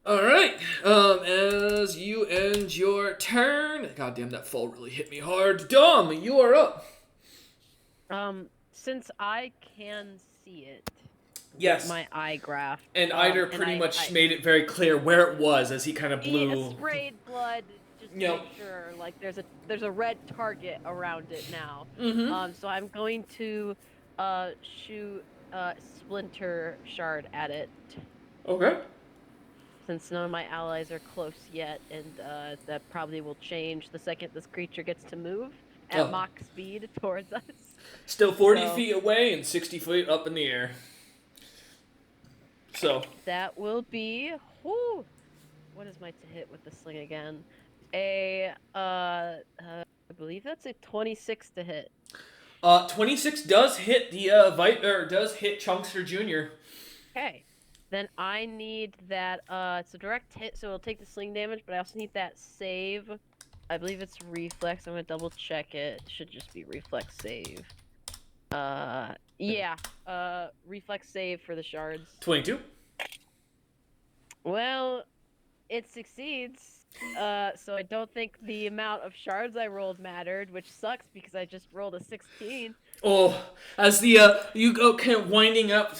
Speaker 2: All right. As you end your turn, goddamn, that fall really hit me hard. Dom, you are up.
Speaker 3: Since I can see it,
Speaker 2: Yes.
Speaker 3: my eye graph,
Speaker 2: And Eider
Speaker 3: and
Speaker 2: pretty
Speaker 3: I-
Speaker 2: much
Speaker 3: I-
Speaker 2: made it very clear where it was as he kind of blew.
Speaker 3: sprayed blood, just to
Speaker 2: Yep.
Speaker 3: make sure. Like there's a red target around it now.
Speaker 2: Mm-hmm.
Speaker 3: So I'm going to shoot splinter shard at it,
Speaker 2: Okay.
Speaker 3: since none of my allies are close yet, and that probably will change the second this creature gets to move at
Speaker 2: Oh.
Speaker 3: Mach speed towards us.
Speaker 2: Still 40
Speaker 3: So-
Speaker 2: feet away and 60 feet up in the air. So,
Speaker 3: That will be. Whoo, what is my to hit with the sling again? I believe that's a 26 to hit.
Speaker 2: 26 does hit the does hit Chunkster Jr.
Speaker 3: Okay. Then I need that. It's a direct hit, so it'll take the sling damage, but I also need that save. I believe it's reflex. I'm gonna double check it. It should just be reflex save. Yeah. Reflex save for the shards.
Speaker 2: 22.
Speaker 3: Well, it succeeds. So I don't think the amount of shards I rolled mattered, which sucks because I just rolled a 16.
Speaker 2: Oh, as the you go kind of winding up,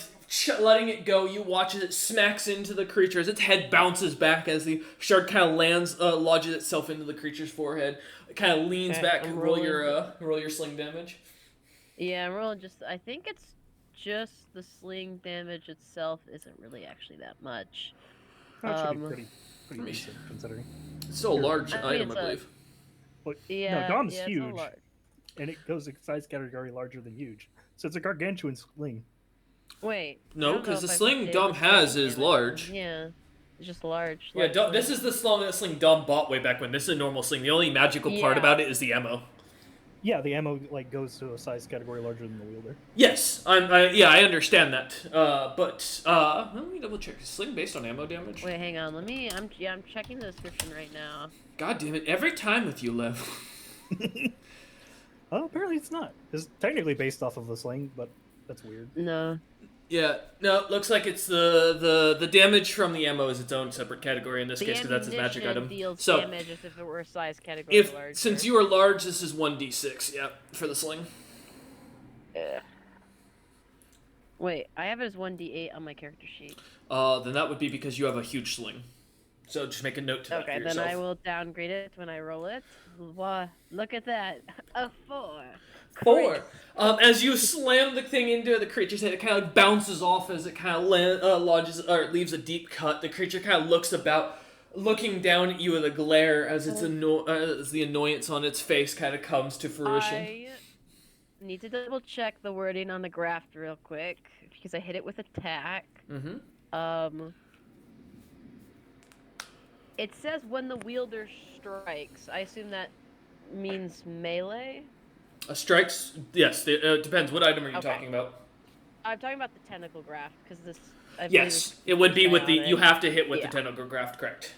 Speaker 2: letting it go, you watch as it smacks into the creature, as its head bounces back as the shard kind of lands, lodges itself into the creature's forehead. It kind of leans
Speaker 3: Okay,
Speaker 2: back
Speaker 3: I'm
Speaker 2: and roll
Speaker 3: rolling.
Speaker 2: your sling damage.
Speaker 3: Yeah, I'm rolling just. I think it's just the sling damage itself isn't really actually that much.
Speaker 4: That should be
Speaker 3: Um,
Speaker 4: pretty decent considering.
Speaker 2: It's still a large
Speaker 3: I mean,
Speaker 2: item,
Speaker 3: it's
Speaker 2: I
Speaker 3: a-
Speaker 2: believe.
Speaker 4: Look,
Speaker 3: Yeah.
Speaker 4: no, Dom's
Speaker 3: yeah, it's a
Speaker 4: huge,
Speaker 3: lot.
Speaker 4: and it goes a size category larger than huge. So it's a gargantuan sling.
Speaker 3: Wait. I
Speaker 2: No,
Speaker 3: don't know
Speaker 2: because the
Speaker 3: if I
Speaker 2: sling
Speaker 3: did
Speaker 2: Dom
Speaker 3: the
Speaker 2: has
Speaker 3: sling
Speaker 2: is
Speaker 3: damage.
Speaker 2: large.
Speaker 3: Yeah, it's just large.
Speaker 2: Yeah,
Speaker 3: large
Speaker 2: Dom, this
Speaker 3: sling.
Speaker 2: is the sling Dom bought way back when. This is a normal sling. The only magical part
Speaker 3: Yeah.
Speaker 2: about it is the ammo.
Speaker 4: Yeah, the ammo like goes to a size category larger than the wielder.
Speaker 2: Yes, I understand that. But let me double check. Is sling based on ammo damage?
Speaker 3: Wait, hang on. I'm checking the description right now.
Speaker 2: God damn it! Every time with you, Lev.
Speaker 4: Oh, apparently it's not. It's technically based off of the sling, but that's weird.
Speaker 3: No.
Speaker 2: Yeah, no, it looks like it's the damage from the ammo is its own separate category in this
Speaker 3: The
Speaker 2: case because that's his magic
Speaker 3: ammunition
Speaker 2: item.
Speaker 3: deals
Speaker 2: So
Speaker 3: damage as if it were a size category
Speaker 2: if
Speaker 3: larger.
Speaker 2: since you are large, this is 1d6. Yeah, for the sling.
Speaker 3: Ugh. Wait, I have it as 1d8 on my character sheet.
Speaker 2: Then that would be because you have a huge sling. So just make a note to that
Speaker 3: Okay,
Speaker 2: for
Speaker 3: then
Speaker 2: yourself.
Speaker 3: I will downgrade it when I roll it. Why, look at that. A 4.
Speaker 2: 4. As you slam the thing into the creature's head, it kind of bounces off as it kind of lodges or leaves a deep cut. The creature kind of looks about, looking down at you with a glare as as the annoyance on its face kind of comes to fruition.
Speaker 3: I need to double check the wording on the graph real quick because I hit it with attack.
Speaker 2: Mm-hmm.
Speaker 3: It says when the wielder strikes. I assume that means melee.
Speaker 2: Strikes. Yes, it depends. What item are you
Speaker 3: Okay.
Speaker 2: talking about?
Speaker 3: I'm talking about the tentacle graph because this. I believe
Speaker 2: Yes,
Speaker 3: it's
Speaker 2: it would be with the.
Speaker 3: biotic.
Speaker 2: You have to hit with
Speaker 3: Yeah.
Speaker 2: the tentacle graft, correct?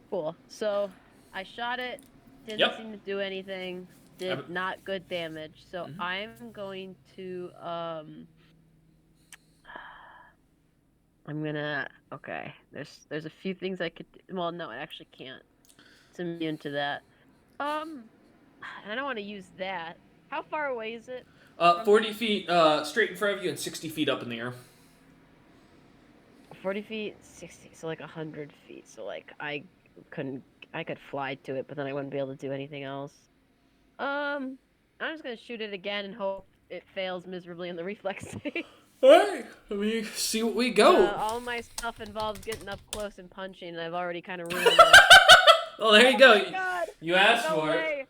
Speaker 3: Cool. So I shot it. Didn't
Speaker 2: Yep.
Speaker 3: seem to do anything. Did
Speaker 2: Have-
Speaker 3: not good damage. So
Speaker 2: Mhm.
Speaker 3: I'm going to I'm gonna okay. There's a few things I could well no, I actually can't. It's immune to that. I don't want to use that. How far away is it?
Speaker 2: 40 feet straight in front of you and 60 feet up in the air.
Speaker 3: 40 feet, 60, so like 100 feet. So like I could fly to it, but then I wouldn't be able to do anything else. I'm just gonna shoot it again and hope it fails miserably in the reflex save.
Speaker 2: Hey, let me see what we go.
Speaker 3: All my stuff involves getting up close and punching, and I've already kind of ruined it.
Speaker 2: Well, there you go.
Speaker 3: Oh my God.
Speaker 2: You asked
Speaker 3: No
Speaker 2: for it.
Speaker 3: way.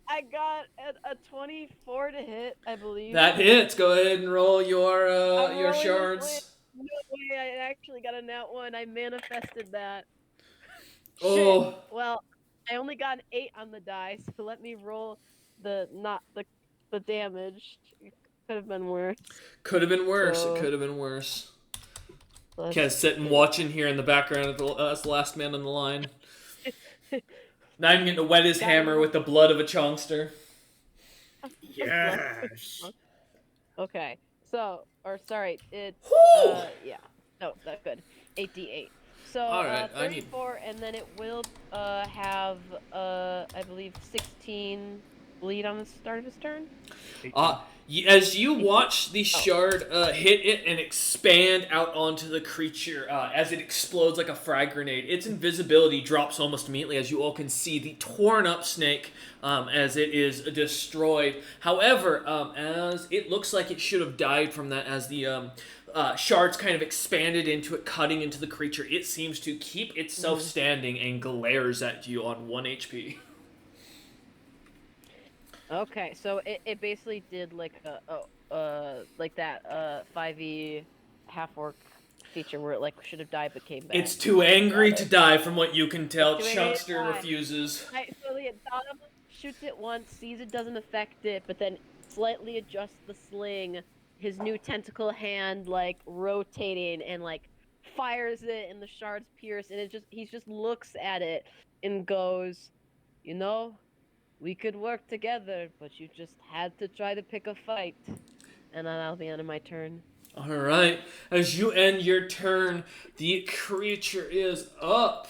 Speaker 3: I got a 24 to hit, I believe.
Speaker 2: That hits. Go ahead and roll your
Speaker 3: I'm
Speaker 2: your
Speaker 3: rolling
Speaker 2: shards.
Speaker 3: this way. No way, I actually got a nat 1. I manifested that.
Speaker 2: Oh,
Speaker 3: Well, I only got an 8 on the die, so let me roll the not the damage. It could have been worse.
Speaker 2: could have been worse. It
Speaker 3: So-
Speaker 2: could have been worse.
Speaker 3: Let's
Speaker 2: Kind of sitting
Speaker 3: see.
Speaker 2: watching here in the background as the last man on the line. Not even getting to wet his hammer with the blood of a chongster.
Speaker 1: Yes.
Speaker 3: Okay. So, or sorry, it's
Speaker 2: Whew!
Speaker 3: yeah. No, that's good. 8d8. So,
Speaker 2: All right, I need-
Speaker 3: 34, and then it will have I believe 16 bleed on the start of his turn.
Speaker 2: As you watch the shard hit it and expand out onto the creature as it explodes like a frag grenade, its invisibility drops almost immediately as you all can see the torn up snake as it is destroyed. However, as it looks like it should have died from that as the shards kind of expanded into it, cutting into the creature, it seems to keep itself standing and glares at you on 1 HP.
Speaker 3: Okay, so it basically did like like that 5e half orc feature where it like should have died but came back.
Speaker 2: It's too angry to die from what you can tell.
Speaker 3: It's too angry to
Speaker 2: Chunkster
Speaker 3: die.
Speaker 2: refuses.
Speaker 3: Right, so the Dom shoots it once, sees it doesn't affect it, but then slightly adjusts the sling, his new tentacle hand like rotating and like fires it and the shards pierce and he just looks at it and goes, you know, we could work together, but you just had to try to pick a fight. And then that'll be the end of my turn.
Speaker 2: Alright, as you end your turn, the creature is up.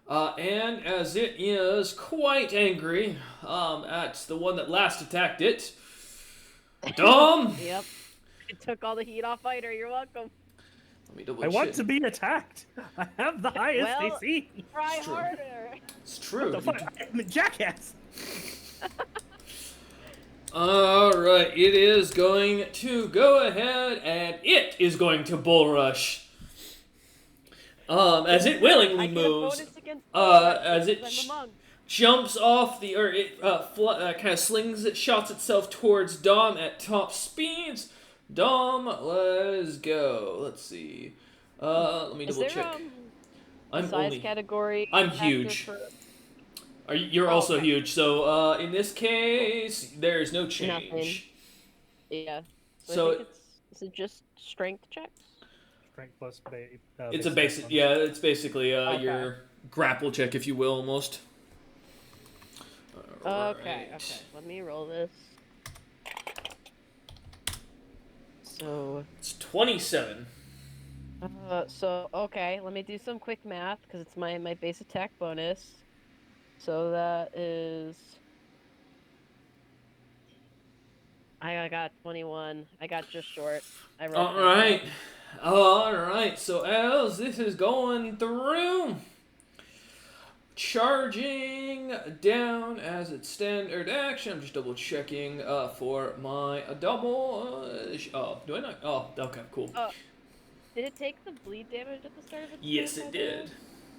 Speaker 2: And as it is quite angry at the one that last attacked it, Dom!
Speaker 3: Yep. It took all the heat off fighter, you're welcome.
Speaker 2: Let me double
Speaker 4: I want
Speaker 2: check.
Speaker 4: to be attacked. I have the highest
Speaker 3: Well,
Speaker 4: AC.
Speaker 3: Try
Speaker 2: true.
Speaker 3: harder.
Speaker 2: It's true.
Speaker 4: The fuck? I'm a jackass.
Speaker 2: Alright, it is going to go ahead and it is going to bull rush. As it willingly
Speaker 3: I get a
Speaker 2: moves,
Speaker 3: bonus against
Speaker 2: as it
Speaker 3: because I'm a monk.
Speaker 2: jumps off the, or it kind of slings it, shots itself towards Dom at top speeds. Dom, let's go. Let's see. Let me
Speaker 3: Is
Speaker 2: double
Speaker 3: there
Speaker 2: check.
Speaker 3: a
Speaker 2: I'm
Speaker 3: size
Speaker 2: only.
Speaker 3: category?
Speaker 2: I'm
Speaker 3: factor
Speaker 2: huge.
Speaker 3: for-
Speaker 2: You're
Speaker 3: Oh,
Speaker 2: also
Speaker 3: okay.
Speaker 2: huge. So in this case, there's no change.
Speaker 3: Nothing. Yeah.
Speaker 2: So
Speaker 3: I think is it just strength checks?
Speaker 4: Strength plus
Speaker 2: it's a basic. Yeah, it's basically
Speaker 3: Okay.
Speaker 2: your grapple check, if you will, almost.
Speaker 3: Okay.
Speaker 2: Alright.
Speaker 3: Okay. Let me roll this. So.
Speaker 2: It's 27.
Speaker 3: So okay. Let me do some quick math because it's my base attack bonus. So that is. I got 21. I got just short. I rolled.
Speaker 2: Alright, so as this is going through, charging down as its standard action, I'm just double checking for my double, do I not? Oh, okay, cool.
Speaker 3: Did it take the bleed damage at the start of its
Speaker 2: Yes,
Speaker 3: turn,
Speaker 2: it
Speaker 3: by the way?
Speaker 2: did.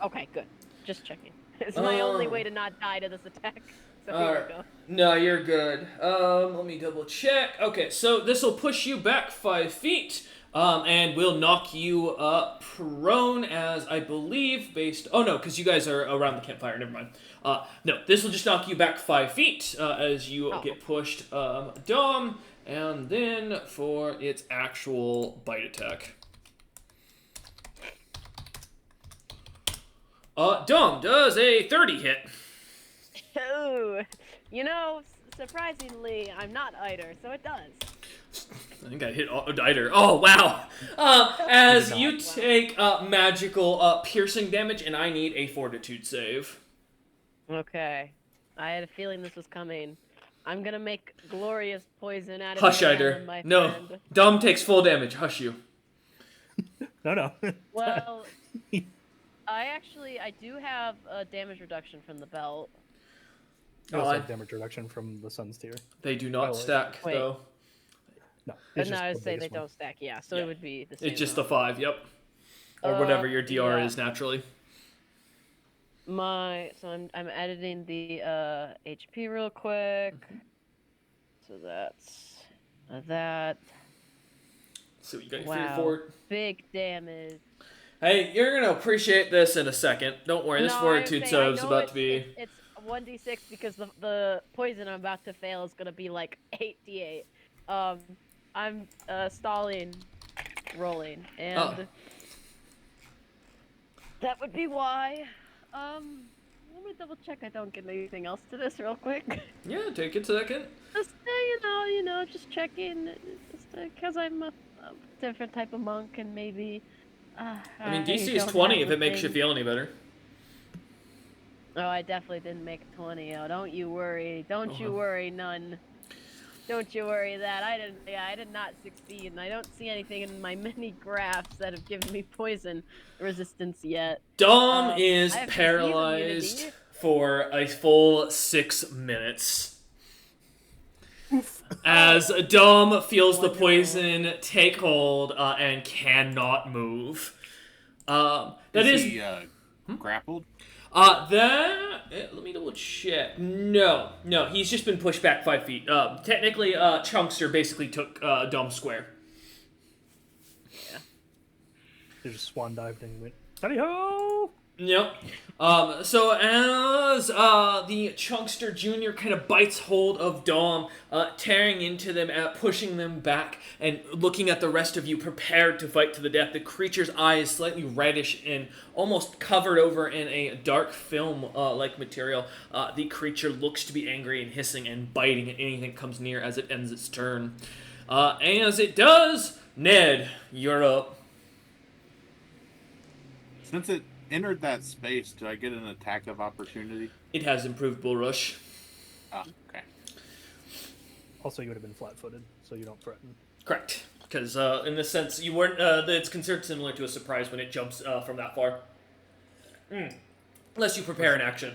Speaker 3: Okay, good. Just checking. It's my only way to not die to this attack. So here we go.
Speaker 2: No, you're good. Let me double check. Okay, so this will push you back 5 feet, and will knock you prone as I believe based. Oh no, because you guys are around the campfire. Never mind. No, this will just knock you back 5 feet as you get pushed. Dom, and then for its actual bite attack. Dom does a 30 hit.
Speaker 3: Oh, you know, surprisingly, I'm not Eider, so it does.
Speaker 2: I think I hit Eider. Oh, wow. As you
Speaker 3: Wow.
Speaker 2: take magical piercing damage, and I need a fortitude save.
Speaker 3: Okay. I had a feeling this was coming. I'm gonna make glorious poison out of
Speaker 2: Hush,
Speaker 3: your
Speaker 2: Eider.
Speaker 3: venom, my
Speaker 2: No.
Speaker 3: friend.
Speaker 2: Dom takes full damage. Hush you.
Speaker 4: No.
Speaker 3: Well, I do have a damage reduction from the belt.
Speaker 4: You also
Speaker 2: I-
Speaker 4: have damage reduction from the Sun's Tier.
Speaker 2: They do not
Speaker 4: Oh,
Speaker 2: stack,
Speaker 3: wait.
Speaker 2: though.
Speaker 4: No,
Speaker 3: But
Speaker 4: it's
Speaker 3: no,
Speaker 4: just
Speaker 3: I would
Speaker 4: the
Speaker 3: say they
Speaker 4: biggest one.
Speaker 3: don't stack. Yeah, so
Speaker 2: Yeah.
Speaker 3: it would be the same.
Speaker 2: It's just the
Speaker 3: amount.
Speaker 2: 5, yep. Or whatever your DR
Speaker 3: yeah.
Speaker 2: is naturally.
Speaker 3: So I'm editing the HP real quick. So that's that
Speaker 2: So you got your
Speaker 3: Wow.
Speaker 2: fear fort.
Speaker 3: big damage.
Speaker 2: Hey, you're gonna appreciate this in a second. Don't worry, this
Speaker 3: No,
Speaker 2: fortitude
Speaker 3: I
Speaker 2: save is
Speaker 3: know
Speaker 2: about to be.
Speaker 3: It's 1d6 because the poison I'm about to fail is gonna be like 8d8. I'm stalling, rolling, and
Speaker 2: Oh.
Speaker 3: that would be why. Let me double check I don't get anything else to this real quick.
Speaker 2: Yeah, take a second.
Speaker 3: Just just checking, just because I'm a different type of monk and maybe.
Speaker 2: I mean, DC is 20 if it makes you feel any better.
Speaker 3: Oh, I definitely didn't make 20. Oh, don't you worry. Don't you worry, none. Don't you worry that I didn't. Yeah, I did not succeed, and I don't see anything in my many graphs that have given me poison resistance yet.
Speaker 2: Dom is
Speaker 3: I have disease
Speaker 2: paralyzed
Speaker 3: immunity.
Speaker 2: for a full 6 minutes. As Dom feels the poison take hold and cannot move. That is.
Speaker 5: he grappled?
Speaker 2: Let me double check. No, he's just been pushed back 5 feet. Technically, Chunkster basically took Dom square.
Speaker 4: They just swan dived and went, "Tally ho!"
Speaker 2: Yep. So as the Chunkster Jr. kind of bites hold of Dom, tearing into them, pushing them back, and looking at the rest of you prepared to fight to the death, the creature's eye is slightly reddish and almost covered over in a dark film-like material. The creature looks to be angry and hissing and biting at anything that comes near as it ends its turn. As it does, Ned, you're up.
Speaker 5: Since it entered that space, do I get an attack of opportunity?
Speaker 2: It has improved Bull Rush.
Speaker 5: Ah, okay.
Speaker 4: Also, you would have been flat-footed, so you don't threaten.
Speaker 2: Correct. Because in this sense, you weren't. It's considered similar to a surprise when it jumps from that far. Unless you prepare an action.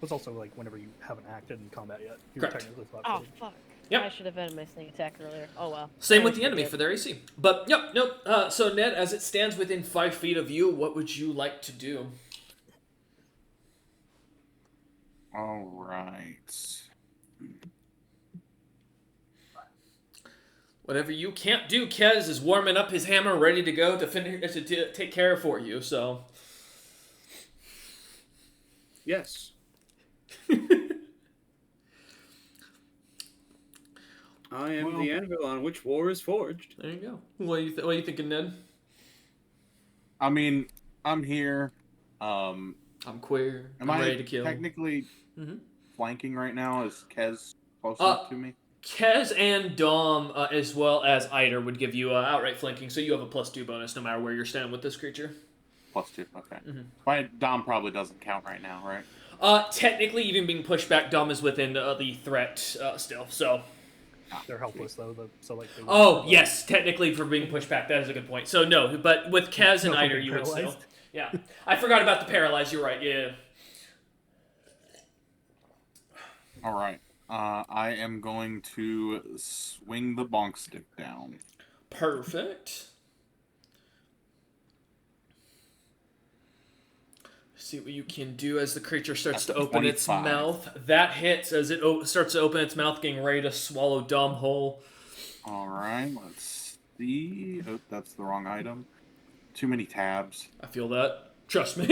Speaker 4: It's also like whenever you haven't acted in combat yet, you're
Speaker 2: Correct.
Speaker 4: technically
Speaker 3: Oh
Speaker 4: flat-footed.
Speaker 3: fuck.
Speaker 2: Yep.
Speaker 3: I should have been my sneak attack earlier. Oh well.
Speaker 2: Same
Speaker 3: I
Speaker 2: with the
Speaker 3: always
Speaker 2: enemy
Speaker 3: forget.
Speaker 2: for their AC. But, nope. So, Ned, as it stands within 5 feet of you, what would you like to do?
Speaker 5: All right.
Speaker 2: Whatever you can't do, Kez is warming up his hammer, ready to go to take care of for you, so...
Speaker 1: Yes. I am the anvil on which war is forged.
Speaker 2: There you go. What are you thinking, Ned?
Speaker 5: I mean, I'm here.
Speaker 2: I'm queer.
Speaker 5: Am
Speaker 2: I'm
Speaker 5: I
Speaker 2: ready to kill.
Speaker 5: technically
Speaker 2: Mhm.
Speaker 5: flanking right now? Is Kez close enough to me?
Speaker 2: Kez and Dom, as well as Eider, would give you outright flanking, so you have a +2 bonus no matter where you're standing with this creature.
Speaker 5: +2, okay.
Speaker 2: Mhm.
Speaker 5: My Dom probably doesn't count right now, right?
Speaker 2: Technically, even being pushed back, Dom is within the threat still, so...
Speaker 4: They're helpless though, so like. They
Speaker 2: Oh, yes, technically for being pushed back, that is a good point. So, no, but with Kaz and
Speaker 4: No,
Speaker 2: Eider,
Speaker 4: being
Speaker 2: you would still...
Speaker 4: paralyzed.
Speaker 2: Yeah. I forgot about the paralyzed, you're right, yeah.
Speaker 5: All right. I am going to swing the bonk stick down.
Speaker 2: Perfect. See what you can do as the creature starts to
Speaker 5: That's
Speaker 2: open its
Speaker 5: 25.
Speaker 2: mouth. That hits as it starts to open its mouth, getting ready to swallow Dom whole.
Speaker 5: All right, let's see. Oh, that's the wrong item. Too many tabs.
Speaker 2: I feel that. Trust me.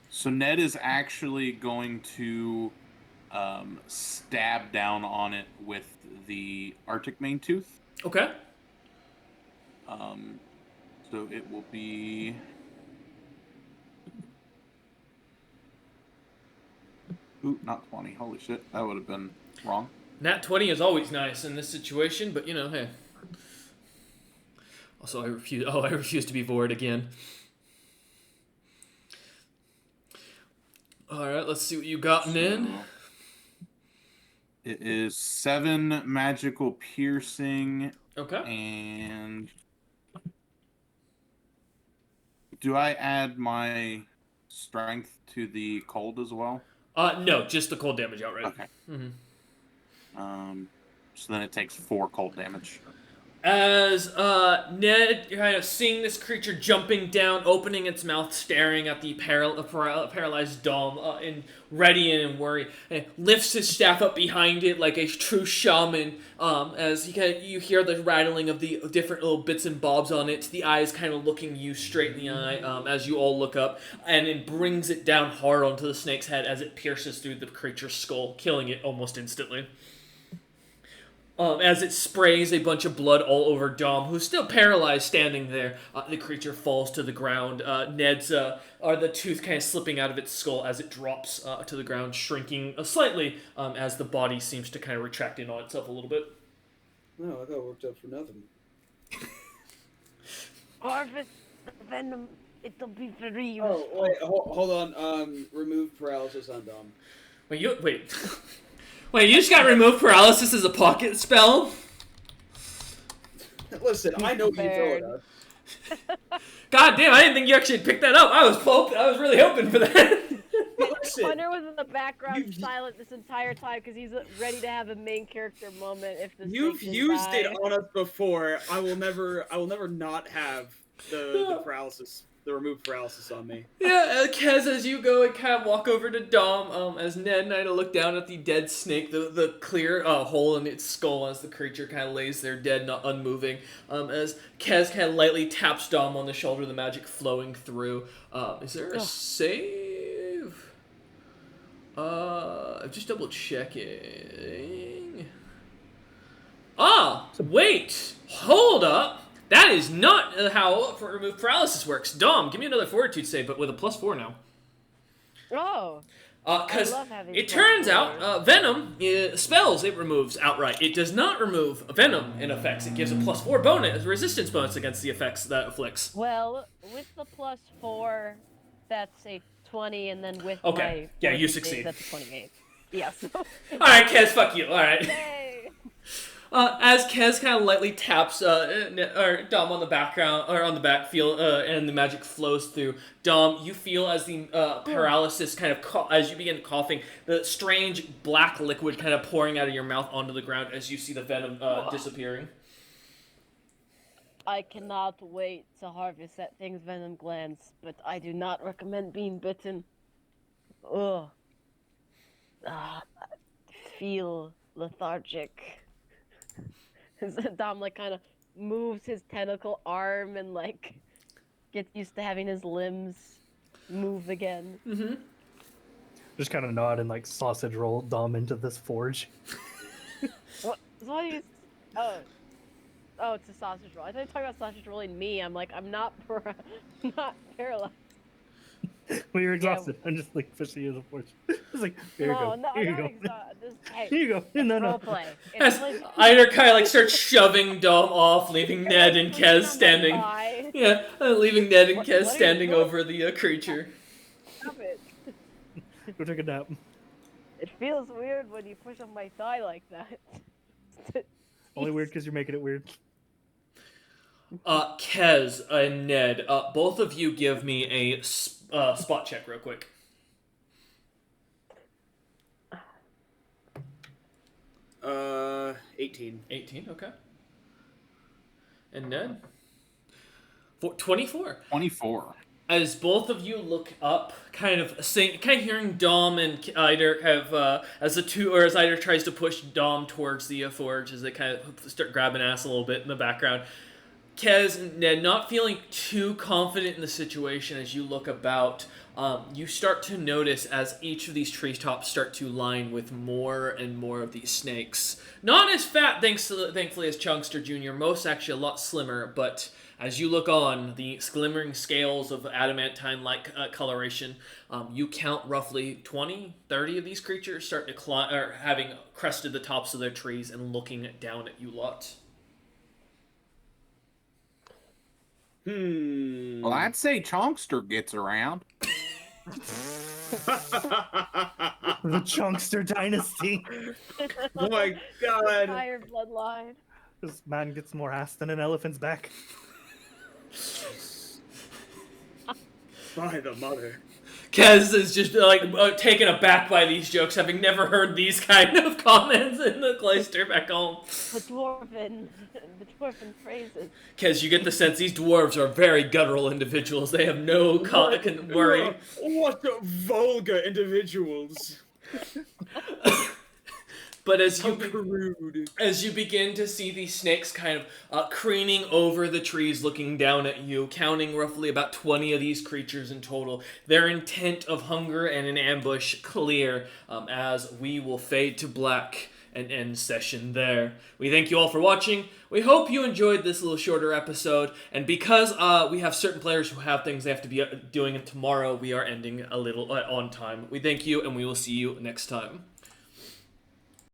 Speaker 5: So Ned is actually going to stab down on it with the Arctic Main Tooth.
Speaker 2: Okay.
Speaker 5: So it will be... Ooh, not 20. Holy shit, that would have been wrong.
Speaker 2: Nat 20 is always nice in this situation, but you know, hey. Also, I refuse to be void again. Alright, let's see what you got, Ned.
Speaker 5: It is 7 magical piercing,
Speaker 2: Okay.
Speaker 5: and... Do I add my strength to the cold as well?
Speaker 2: No, just the cold damage outright.
Speaker 5: Okay.
Speaker 2: Mm-hmm.
Speaker 5: So then it takes 4 cold damage.
Speaker 2: As Ned kind of seeing this creature jumping down, opening its mouth, staring at the paralyzed Dom, in ready and in worry, and lifts his staff up behind it like a true shaman. As you hear the rattling of the different little bits and bobs on it, the eyes kind of looking you straight in the eye. As you all look up, and it brings it down hard onto the snake's head as it pierces through the creature's skull, killing it almost instantly. As it sprays a bunch of blood all over Dom, who's still paralyzed, standing there. The creature falls to the ground. Ned's the tooth kind of slipping out of its skull as it drops to the ground, shrinking slightly as the body seems to kind of retract in on itself a little bit.
Speaker 6: No, I got worked up for nothing.
Speaker 3: Harvest the venom. It'll be very useful.
Speaker 6: Oh wait, hold on. Remove paralysis on Dom.
Speaker 2: Wait. Wait, you just got remove paralysis as a pocket spell?
Speaker 6: Listen, I know you throw it up.
Speaker 2: God damn, I didn't think you actually picked that up. I was really hoping for that.
Speaker 6: Listen,
Speaker 3: Hunter was in the background
Speaker 6: you-
Speaker 3: silent this entire time because he's ready to have a main character moment if the
Speaker 1: You've
Speaker 3: snake
Speaker 1: used
Speaker 3: can
Speaker 1: it
Speaker 3: die.
Speaker 1: on us before. I will never not have the paralysis, the remove paralysis on me.
Speaker 2: Yeah, Kez, as you go and kind of walk over to Dom, as Ned and Ida look down at the dead snake, the clear hole in its skull as the creature kind of lays there dead, not unmoving. As Kez kind of lightly taps Dom on the shoulder, the magic flowing through. Is there a save? I'm just double checking. Wait! Hold up! That is not how remove paralysis works. Dom, give me another fortitude save, but with a +4 now.
Speaker 3: Oh,
Speaker 2: Because
Speaker 3: I love having
Speaker 2: it
Speaker 3: +4s.
Speaker 2: turns out venom spells it removes outright. It does not remove venom in effects. It gives a +4 bonus, resistance bonus against the effects that afflicts.
Speaker 3: well, with the +4, that's a 20, and then with
Speaker 2: Okay.
Speaker 3: my
Speaker 2: Yeah, you
Speaker 3: fortitude,
Speaker 2: succeed.
Speaker 3: That's a 28. Yes.
Speaker 2: Alright, Kez, fuck you. Alright.
Speaker 3: Yay!
Speaker 2: As Kez kind of lightly taps Dom on the background or on the backfield, and the magic flows through Dom, you feel as the paralysis kind of as you begin coughing, the strange black liquid kind of pouring out of your mouth onto the ground as you see the venom disappearing.
Speaker 3: I cannot wait to harvest that thing's venom glands, but I do not recommend being bitten. Ugh. I feel lethargic. Dom like kind of moves his tentacle arm and like gets used to having his limbs move again.
Speaker 2: Mm-hmm.
Speaker 4: Just kind of nod and like sausage roll Dom into this forge.
Speaker 3: What do you? Oh, it's a sausage roll. I thought you were talking about sausage rolling me. I'm like, I'm not not paralyzed.
Speaker 4: Well, you're exhausted. I'm just like pushing you to the forge. It's like, here you go.
Speaker 3: No,
Speaker 4: Here you
Speaker 3: not
Speaker 4: go.
Speaker 3: exhausted. Hey,
Speaker 4: Here you go. No, no.
Speaker 3: roleplay.
Speaker 2: As Ida kind of like starts shoving Dom off, leaving Ned and Kez standing. Yeah, leaving Ned and
Speaker 3: What
Speaker 2: Kez
Speaker 3: are you
Speaker 2: standing
Speaker 3: doing?
Speaker 2: over the creature.
Speaker 3: Stop it.
Speaker 4: Go take a nap.
Speaker 3: It feels weird when you push on my thigh like that.
Speaker 4: Only weird because you're making it weird.
Speaker 2: Kez and Ned, both of you give me a spot check real quick.
Speaker 1: Uh, 18.
Speaker 2: 18, okay. And Ned? 24.
Speaker 5: 24.
Speaker 2: As both of you look up, kind of hearing Dom and Ida have, as Ida tries to push Dom towards the forge, as they kind of start grabbing ass a little bit in the background. Kez and Ned, not feeling too confident in the situation as you look about, you start to notice as each of these treetops start to line with more and more of these snakes. Not as fat, thankfully, as Chunkster Jr., most actually a lot slimmer, but as you look on, the glimmering scales of adamantine-like coloration, you count roughly 20, 30 of these creatures start to climb, or having crested the tops of their trees and looking down at you lot.
Speaker 5: Well, I'd say Chonkster gets around.
Speaker 4: The Chunkster Dynasty.
Speaker 1: Oh my god.
Speaker 3: Entire bloodline.
Speaker 4: This man gets more ass than an elephant's back.
Speaker 1: By the mother.
Speaker 2: Kez is just taken aback by these jokes, having never heard these kind of comments in the cloister back home.
Speaker 3: The dwarven phrases.
Speaker 2: Kez, you get the sense these dwarves are very guttural individuals. They have no worry.
Speaker 1: What vulgar individuals.
Speaker 2: But as
Speaker 1: How crude.
Speaker 2: you begin to see these snakes kind of craning over the trees, looking down at you, counting roughly about 20 of these creatures in total, their intent of hunger and an ambush clear, as we will fade to black and end session there. We thank you all for watching. We hope you enjoyed this little shorter episode, and because we have certain players who have things they have to be doing tomorrow, we are ending a little on time. We thank you, and we will see you next time.